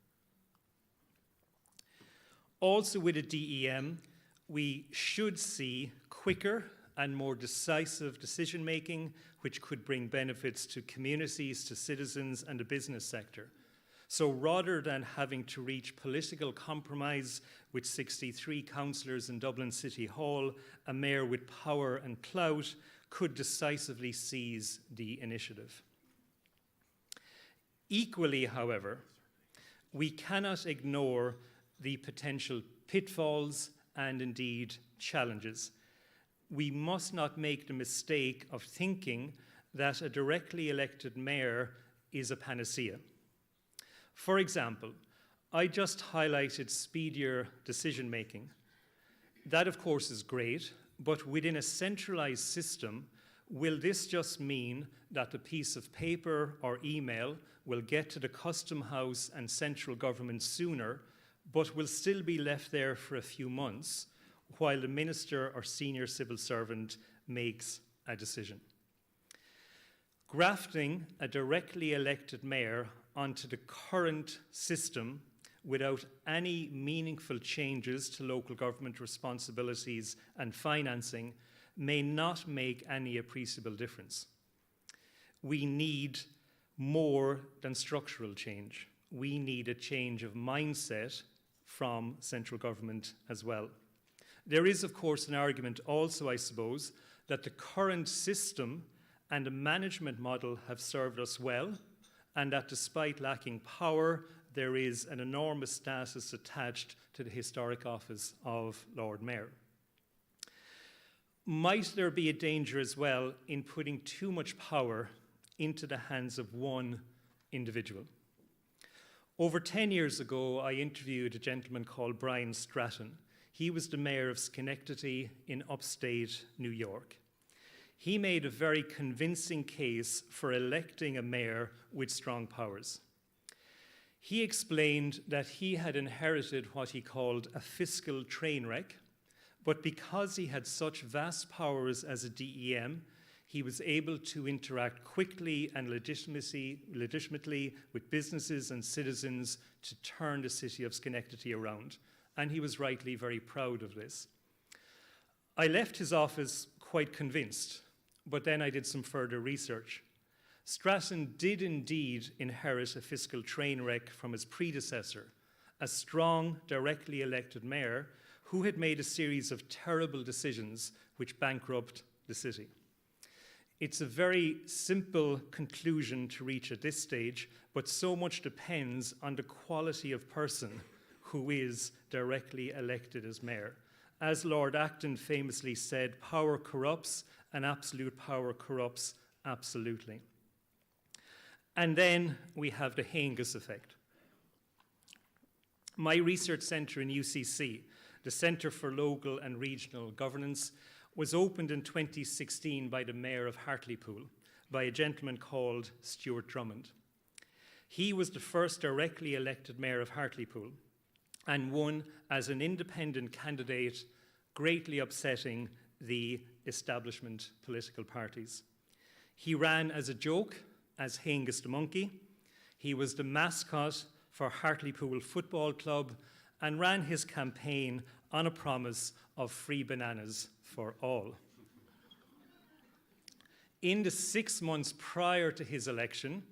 Also with a DEM, we should see quicker and more decisive decision-making, which could bring benefits to communities, to citizens, and the business sector. So rather than having to reach political compromise with 63 councillors in Dublin City Hall, a mayor with power and clout could decisively seize the initiative. Equally, however, we cannot ignore the potential pitfalls and indeed challenges. We must not make the mistake of thinking that a directly elected mayor is a panacea. For example, I just highlighted speedier decision-making. That, of course, is great, but within a centralised system, will this just mean that the piece of paper or email will get to the Custom House and central government sooner, but will still be left there for a few months while the minister or senior civil servant makes a decision? Grafting a directly elected mayor onto the current system without any meaningful changes to local government responsibilities and financing may not make any appreciable difference. We need more than structural change. We need a change of mindset from central government as well. There is, of course, an argument also, I suppose, that the current system and the management model have served us well, and that despite lacking power, there is an enormous status attached to the historic office of Lord Mayor. Might there be a danger as well in putting too much power into the hands of one individual? Over 10 years ago, I interviewed a gentleman called Brian Stratton. He was the mayor of Schenectady in upstate New York. He made a very convincing case for electing a mayor with strong powers. He explained that he had inherited what he called a fiscal train wreck, but because he had such vast powers as a DEM, he was able to interact quickly and legitimately with businesses and citizens to turn the city of Schenectady around. And he was rightly very proud of this. I left his office quite convinced, but then I did some further research. Stratton did indeed inherit a fiscal train wreck from his predecessor, a strong, directly elected mayor who had made a series of terrible decisions which bankrupt the city. It's a very simple conclusion to reach at this stage, but so much depends on the quality of person who is directly elected as mayor. As Lord Acton famously said, power corrupts, and absolute power corrupts absolutely. And then we have the Heingus effect. My research centre in UCC, the Centre for Local and Regional Governance, was opened in 2016 by the Mayor of Hartlepool, by a gentleman called Stuart Drummond. He was the first directly elected Mayor of Hartlepool and won as an independent candidate, greatly upsetting the establishment political parties. He ran as a joke, as Heingus the Monkey. He was the mascot for Hartlepool Football Club and ran his campaign on a promise of free bananas for all. In the 6 months prior to his election,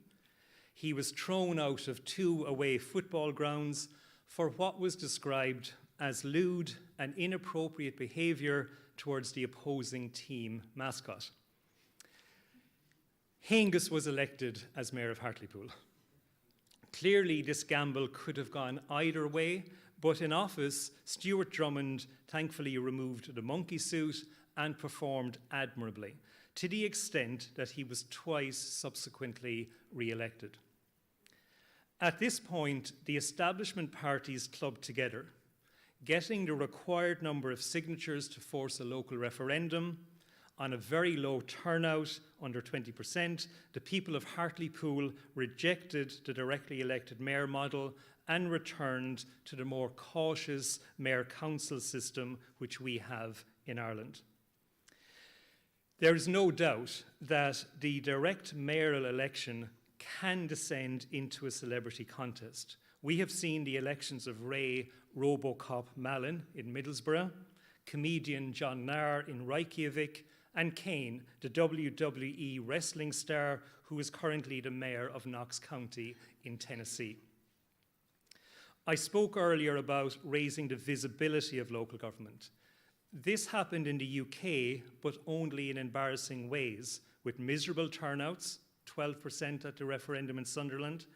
he was thrown out of 2 away football grounds for what was described as lewd and inappropriate behaviour towards the opposing team mascot. Heingus was elected as Mayor of Hartlepool. Clearly, this gamble could have gone either way, but in office, Stuart Drummond thankfully removed the monkey suit and performed admirably, to the extent that he was twice subsequently re-elected. At this point, the establishment parties clubbed together, getting the required number of signatures to force a local referendum. On a very low turnout, under 20%, the people of Hartlepool rejected the directly elected mayor model and returned to the more cautious mayor-council system which we have in Ireland. There is no doubt that the direct mayoral election can descend into a celebrity contest. We have seen the elections of Ray Robocop Mallon in Middlesbrough, comedian John Nair in Reykjavik, and Kane, the WWE wrestling star who is currently the mayor of Knox County in Tennessee. I spoke earlier about raising the visibility of local government. This happened in the UK, but only in embarrassing ways, with miserable turnouts, 12% at the referendum in Sunderland,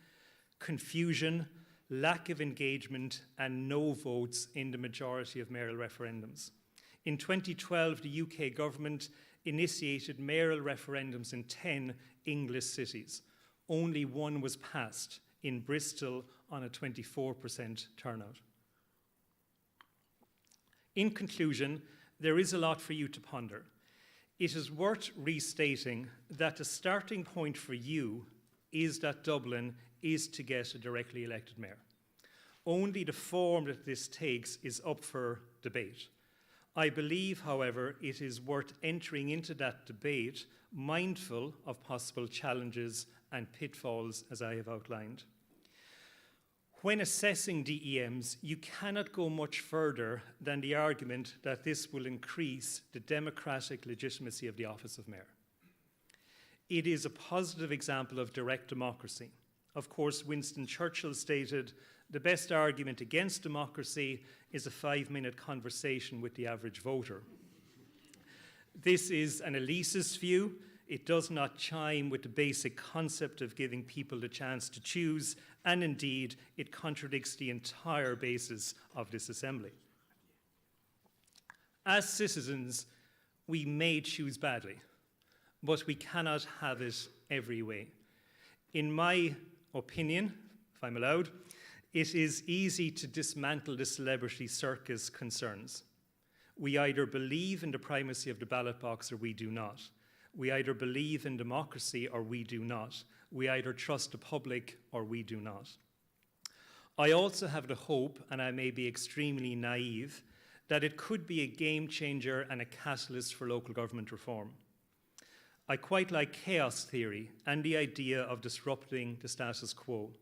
confusion, lack of engagement, and no votes in the majority of mayoral referendums. In 2012, the UK government initiated mayoral referendums in 10 English cities. Only one was passed, in Bristol, on a 24% turnout. In conclusion, there is a lot for you to ponder. It is worth restating that the starting point for you is that Dublin is to get a directly elected mayor. Only the form that this takes is up for debate. I believe, however, it is worth entering into that debate mindful of possible challenges and pitfalls as I have outlined. When assessing DEMs, you cannot go much further than the argument that this will increase the democratic legitimacy of the office of mayor. It is a positive example of direct democracy. Of course, Winston Churchill stated, "The best argument against democracy is a 5-minute conversation with the average voter." This is an elitist view. It does not chime with the basic concept of giving people the chance to choose, and indeed, it contradicts the entire basis of this assembly. As citizens, we may choose badly, but we cannot have it every way. In my opinion, if I'm allowed, it is easy to dismantle the celebrity circus concerns. We either believe in the primacy of the ballot box or we do not. We either believe in democracy or we do not. We either trust the public or we do not. I also have the hope, and I may be extremely naive, that it could be a game changer and a catalyst for local government reform. I quite like chaos theory and the idea of disrupting the status quo.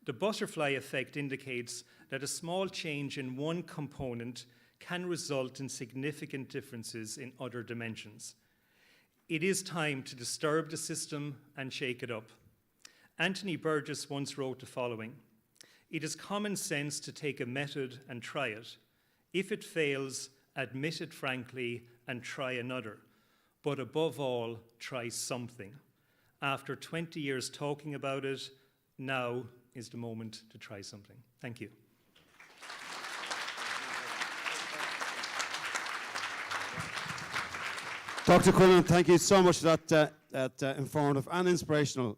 The butterfly effect indicates that a small change in one component can result in significant differences in other dimensions. It is time to disturb the system and shake it up. Anthony Burgess once wrote the following: "It is common sense to take a method and try it. If it fails, admit it frankly and try another. But above all, try something. After 20 years talking about it, now is the moment to try something." Thank you. Dr. Quillen, thank you so much for that informative and inspirational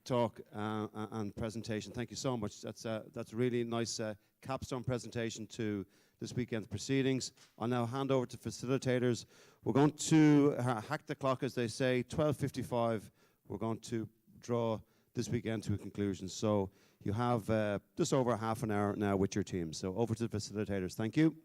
talk and presentation. Thank you so much. That's a really nice capstone presentation to this weekend's proceedings. I'll now hand over to facilitators. We're going to hack the clock, as they say, 12:55. We're going to draw this weekend to a conclusion. So you have just over half an hour now with your team. So over to the facilitators. Thank you.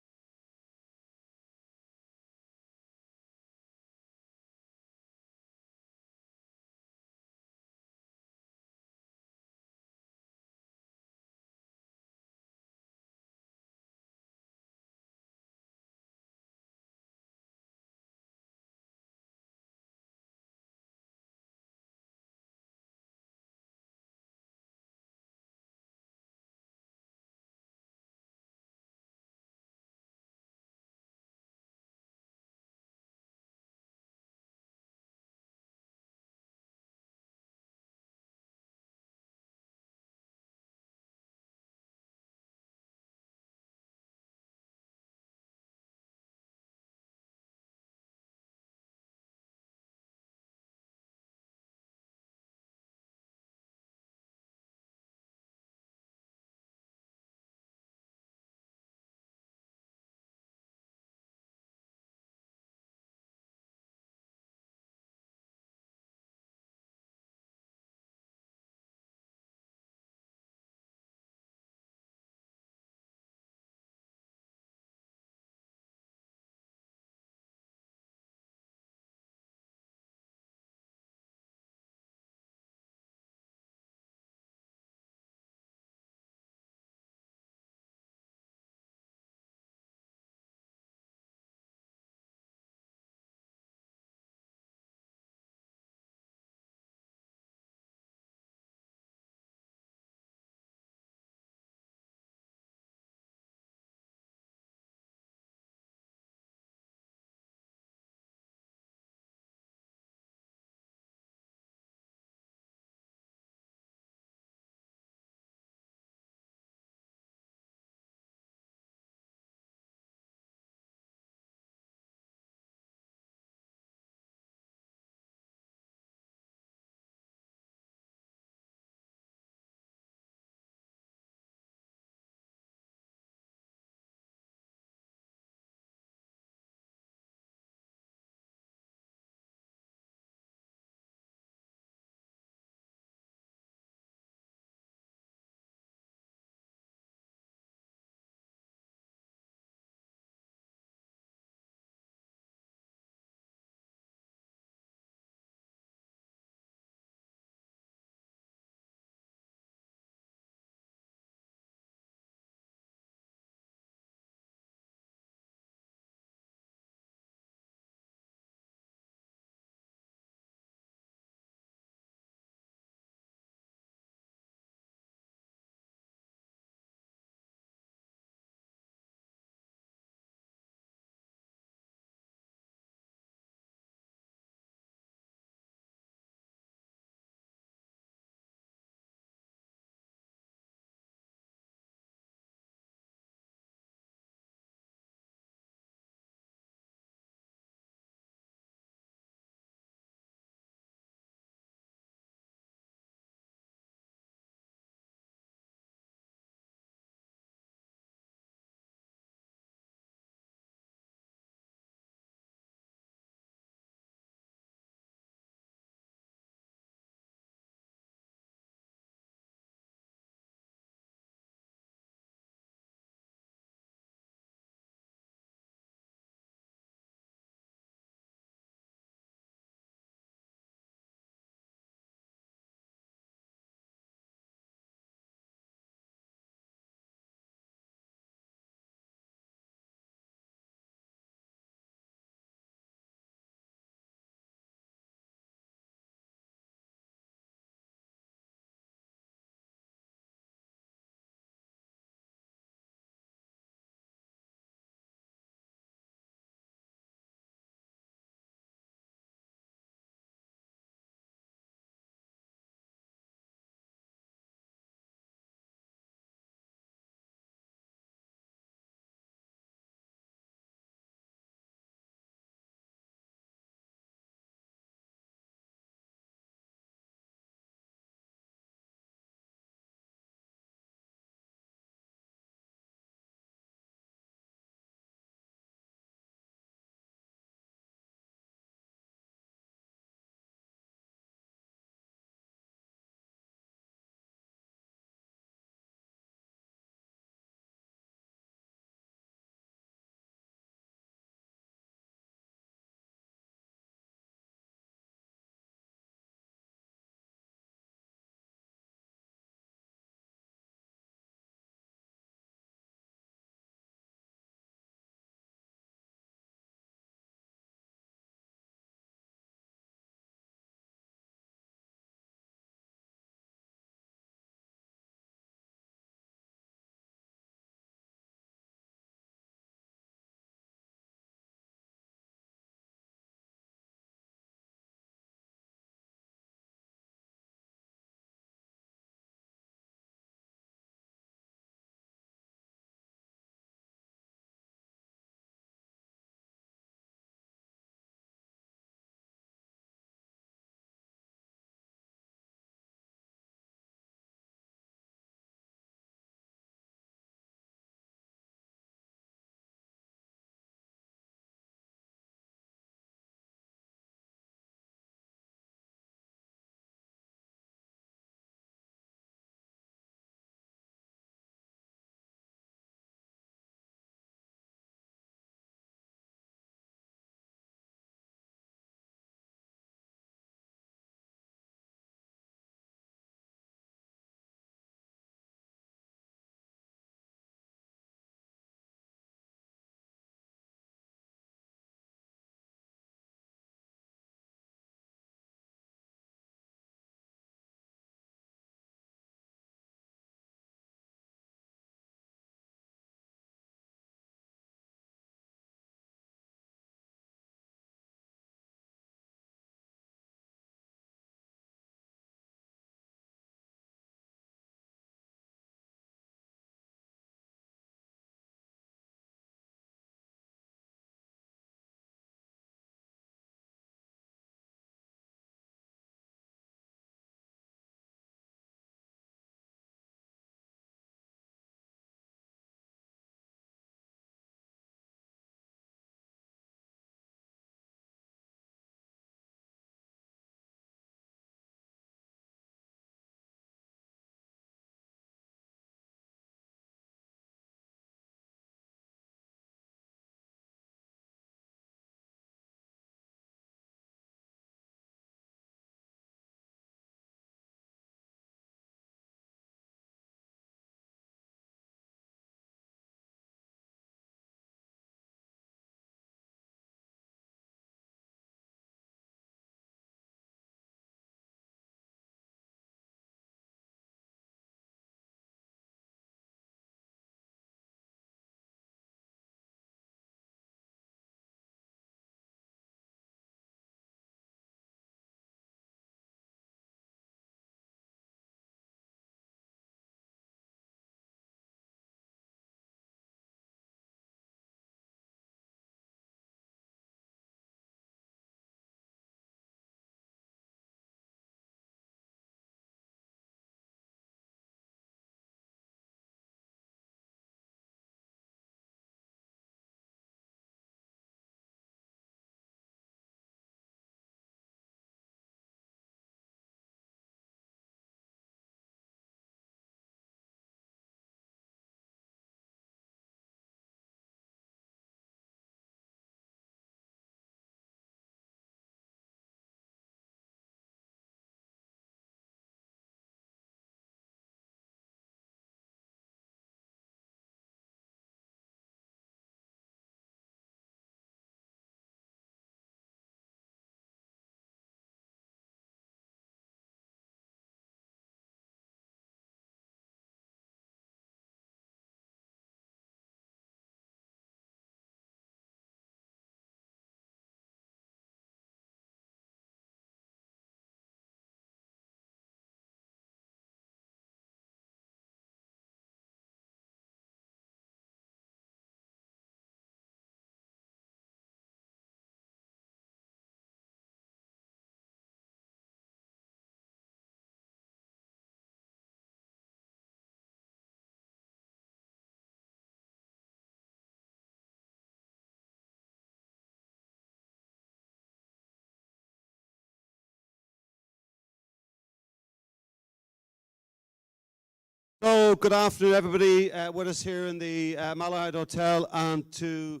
So, good afternoon, everybody with us here in the Malahide Hotel, and to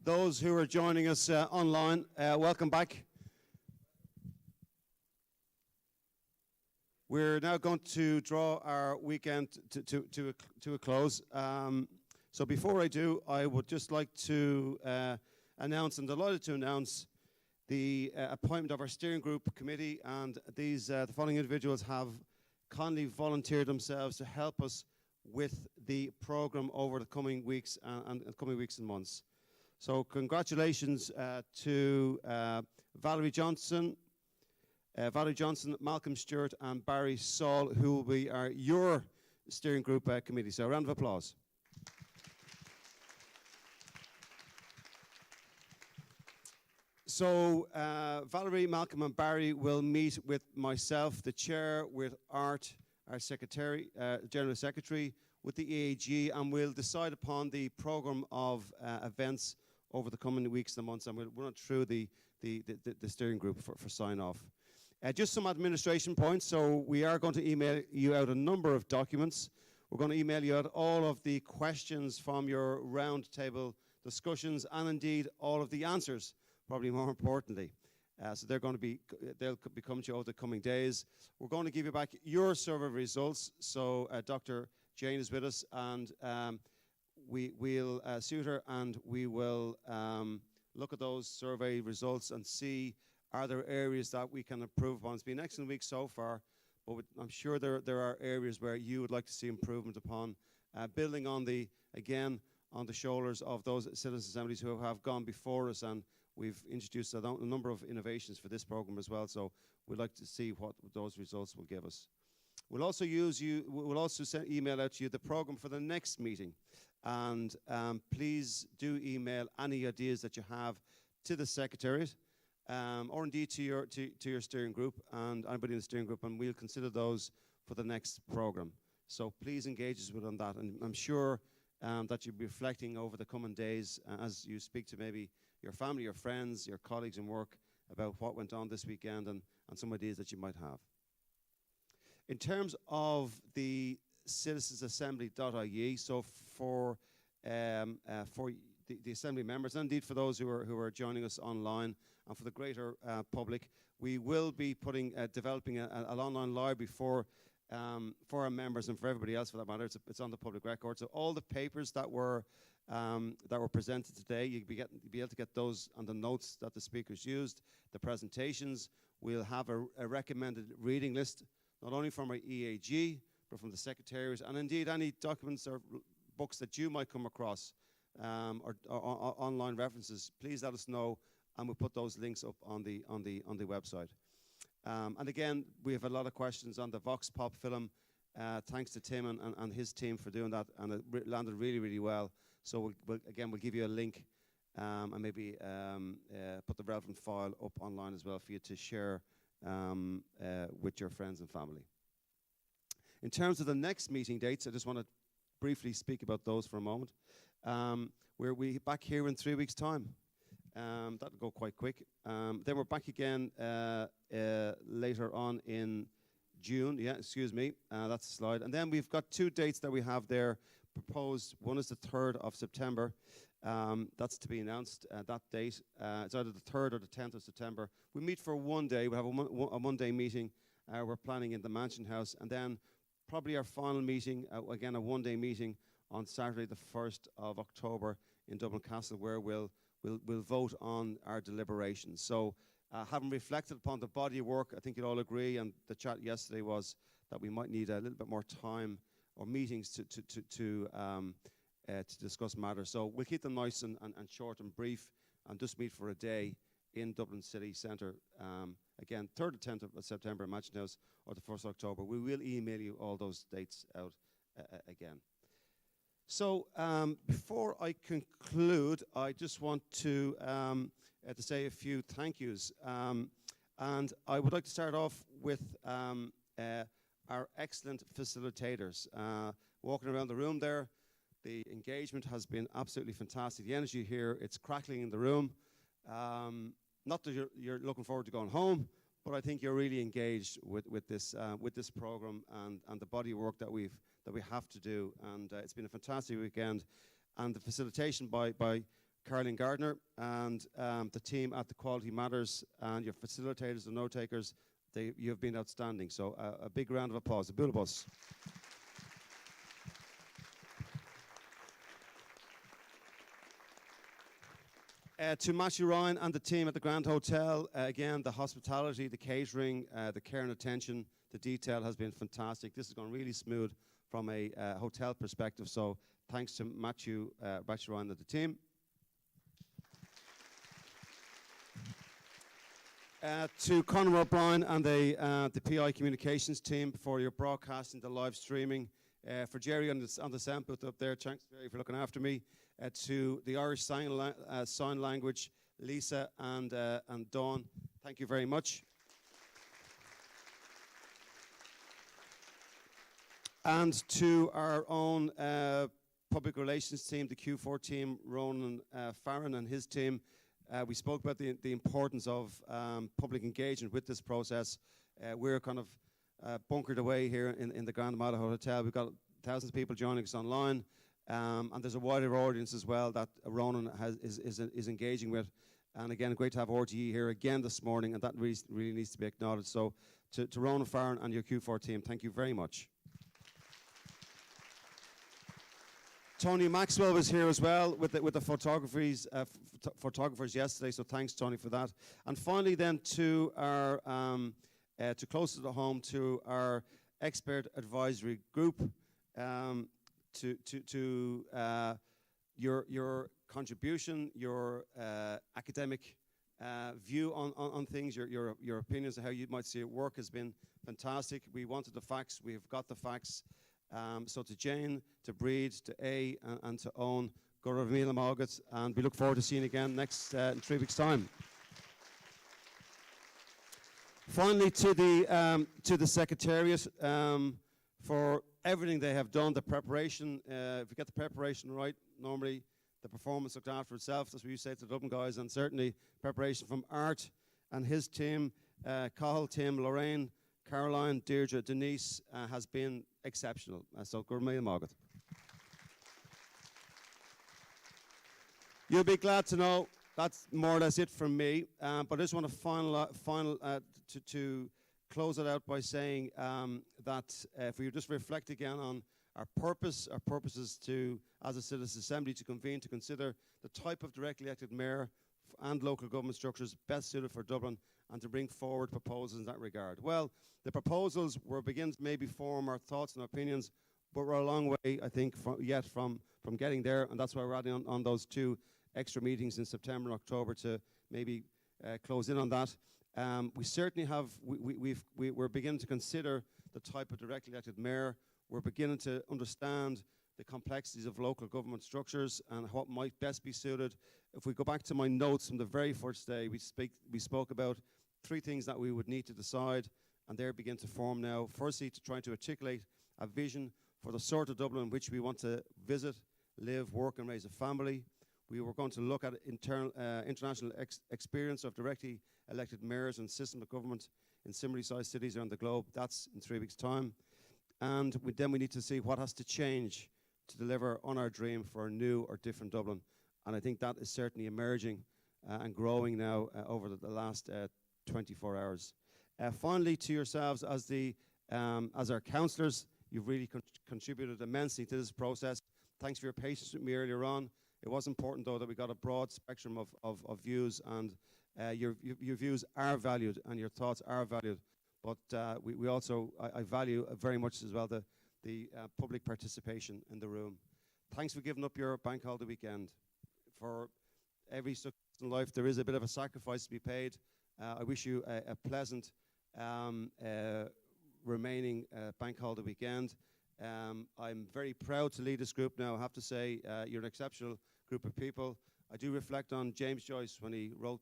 those who are joining us online, welcome back. We're now going to draw our weekend to a close. So before I do, I would just like to announce, and delighted to announce, the appointment of our steering group committee, and these the following individuals have kindly volunteered themselves to help us with the program over the coming weeks and months. So congratulations to Valerie Johnson, Malcolm Stewart, and Barry Saul, who will be your steering group committee. So a round of applause. So Valerie, Malcolm, and Barry will meet with myself, the chair, with Art, our secretary, general secretary, with the EAG, and we'll decide upon the program of events over the coming weeks and months, and we'll run through the steering group for sign off. Just some administration points. So we are going to email you out a number of documents. We're going to email you out all of the questions from your round table discussions, and indeed all of the answers, probably more importantly. So they'll be coming to you over the coming days. We're going to give you back your survey results. So Dr. Jane is with us, and we'll suit her, and we will look at those survey results and see, are there areas that we can improve upon. It's been an excellent week so far, but I'm sure there are areas where you would like to see improvement upon, building on the shoulders of those citizens' assemblies who have gone before us, and we've introduced a number of innovations for this program as well. So we'd like to see what those results will give us. We'll also email out to you the program for the next meeting, and please do email any ideas that you have to the Secretariat, or indeed to your steering group and anybody in the steering group, and we'll consider those for the next program. So please engage us with on that, and I'm sure that you'll be reflecting over the coming days as you speak to maybe your family, your friends, your colleagues in work about what went on this weekend and some ideas that you might have. In terms of the citizensassembly.ie, so for the assembly members, and indeed for those who are joining us online, and for the greater public, we will be developing an online library for our members and for everybody else for that matter. It's on the public record. So all the papers that were presented today, you'll be able to get those and the notes that the speakers used, the presentations. We'll have a recommended reading list, not only from our EAG, but from the Secretariat, and indeed any documents or books that you might come across, or online references. Please let us know, and we'll put those links up on the website. And again, we have a lot of questions on the Vox Pop film. Thanks to Tim and his team for doing that, and it landed really, really well. So we'll give you a link, and maybe put the relevant file up online as well for you to share with your friends and family. In terms of the next meeting dates, I just want to briefly speak about those for a moment. We're back here in 3 weeks' time. That'll go quite quick. Then we're back again later on in June. Yeah, excuse me. That's the slide. And then we've got 2 dates that we have there proposed. One is the 3rd of September. That's to be announced, that date. It's either the 3rd or the 10th of September. We meet for one day. We have a one-day meeting. We're planning in the Mansion House. And then probably our final meeting, again, a one-day meeting on Saturday, the 1st of October in Dublin Castle, where we'll vote on our deliberations. So having reflected upon the body of work, I think you'd all agree, and the chat yesterday was that we might need a little bit more time or meetings to discuss matters. So we'll keep them nice and short and brief, and just meet for a day in Dublin City Centre. Again, 3rd or 10th of September, Mansion House, or the 1st of October. We will email you all those dates out again. So before I conclude, I just want to say a few thank yous. And I would like to start off with our excellent facilitators. Walking around the room there, the engagement has been absolutely fantastic. The energy here, it's crackling in the room. Not that you're looking forward to going home, but I think you're really engaged with this program and the body of work that we have to do. And it's been a fantastic weekend, and the facilitation by Caroline Gardner and the team at the Quality Matters and your facilitators and note takers. You have been outstanding. So a big round of applause. The Bulabus. To Matthew Ryan and the team at the Grand Hotel, again, the hospitality, the catering, the care and attention, the detail has been fantastic. This has gone really smooth from a hotel perspective, so thanks to Matthew Ryan and the team. To Conor O'Brien and the PI Communications team for your broadcasting, the live streaming. For Jerry on the sound booth up there, thanks Jerry for looking after me. To the Irish Sign Language, Lisa and Dawn, thank you very much. And to our own public relations team, the Q4 team, Ronan Farron and his team. We spoke about the importance of public engagement with this process. We're kind of bunkered away here in the Grand Malaho Hotel. We've got thousands of people joining us online. And there's a wider audience as well that Ronan is engaging with. And again, great to have RTE here again this morning, and that really needs to be acknowledged. So to Ronan Farron and your Q4 team, thank you very much. Tony Maxwell was here as well with the photographers yesterday, so thanks Tony for that. And finally then to our, to closer to home, to our expert advisory group, to your contribution, your academic view on things, your opinions of how you might see it work has been fantastic. We wanted the facts, we have got the facts. So to Jane, to Breed, to A, and to Owen, Gaurav Mila Margaret, and we look forward to seeing you again next in 3 weeks' time. Finally, to the Secretariat for everything they have done, the preparation. If you get the preparation right, normally the performance looked after itself. That's what you say to the Dublin guys, and certainly preparation from Art and his team, Cathal, Tim, Lorraine, Caroline, Deirdre, Denise has been exceptional. So, Gurmail Margaret. You'll be glad to know that's more or less it from me. But I just want to to close it out by saying that if we just reflect again on our purpose is to, as a Citizens' Assembly, to convene to consider the type of directly elected mayor and local government structures best suited for Dublin and to bring forward proposals in that regard. Well, the proposals were beginning to maybe form our thoughts and opinions, but we're a long way, I think, from getting there, and that's why we're adding on those 2 extra meetings in September and October to maybe close in on that. We certainly have, we're beginning to consider the type of directly elected mayor. We're beginning to understand the complexities of local government structures and what might best be suited. If we go back to my notes from the very first day, we spoke about 3 things that we would need to decide, and they're beginning to form now. Firstly, to try to articulate a vision for the sort of Dublin in which we want to visit, live, work and raise a family. We were going to look at international experience of directly elected mayors and system of government in similarly sized cities around the globe. That's in 3 weeks' time. And then we need to see what has to change to deliver on our dream for a new or different Dublin. And I think that is certainly emerging and growing now over the last 24 hours. Finally, to yourselves as our councillors, you've really contributed immensely to this process. Thanks for your patience with me earlier on. It was important, though, that we got a broad spectrum of views, and your views are valued and your thoughts are valued. But we also, I value very much as well the public participation in the room. Thanks for giving up your bank holiday weekend. For every success in life, there is a bit of a sacrifice to be paid. I wish you a pleasant remaining bank holiday weekend. I'm very proud to lead this group now. I have to say, you're an exceptional group of people. I do reflect on James Joyce when he wrote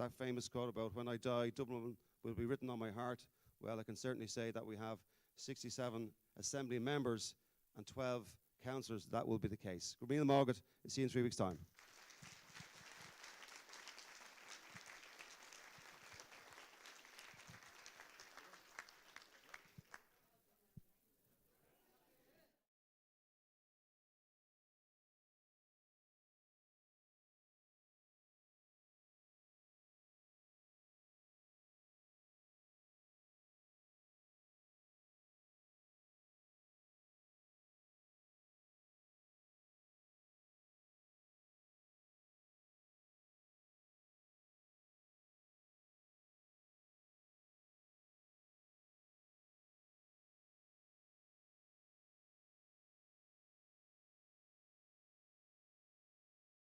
that famous quote about, "When I die, Dublin will be written on my heart." Well, I can certainly say that we have 67 Assembly members and 12 councillors. That will be the case. Good morning, Margaret. See you in 3 weeks' time.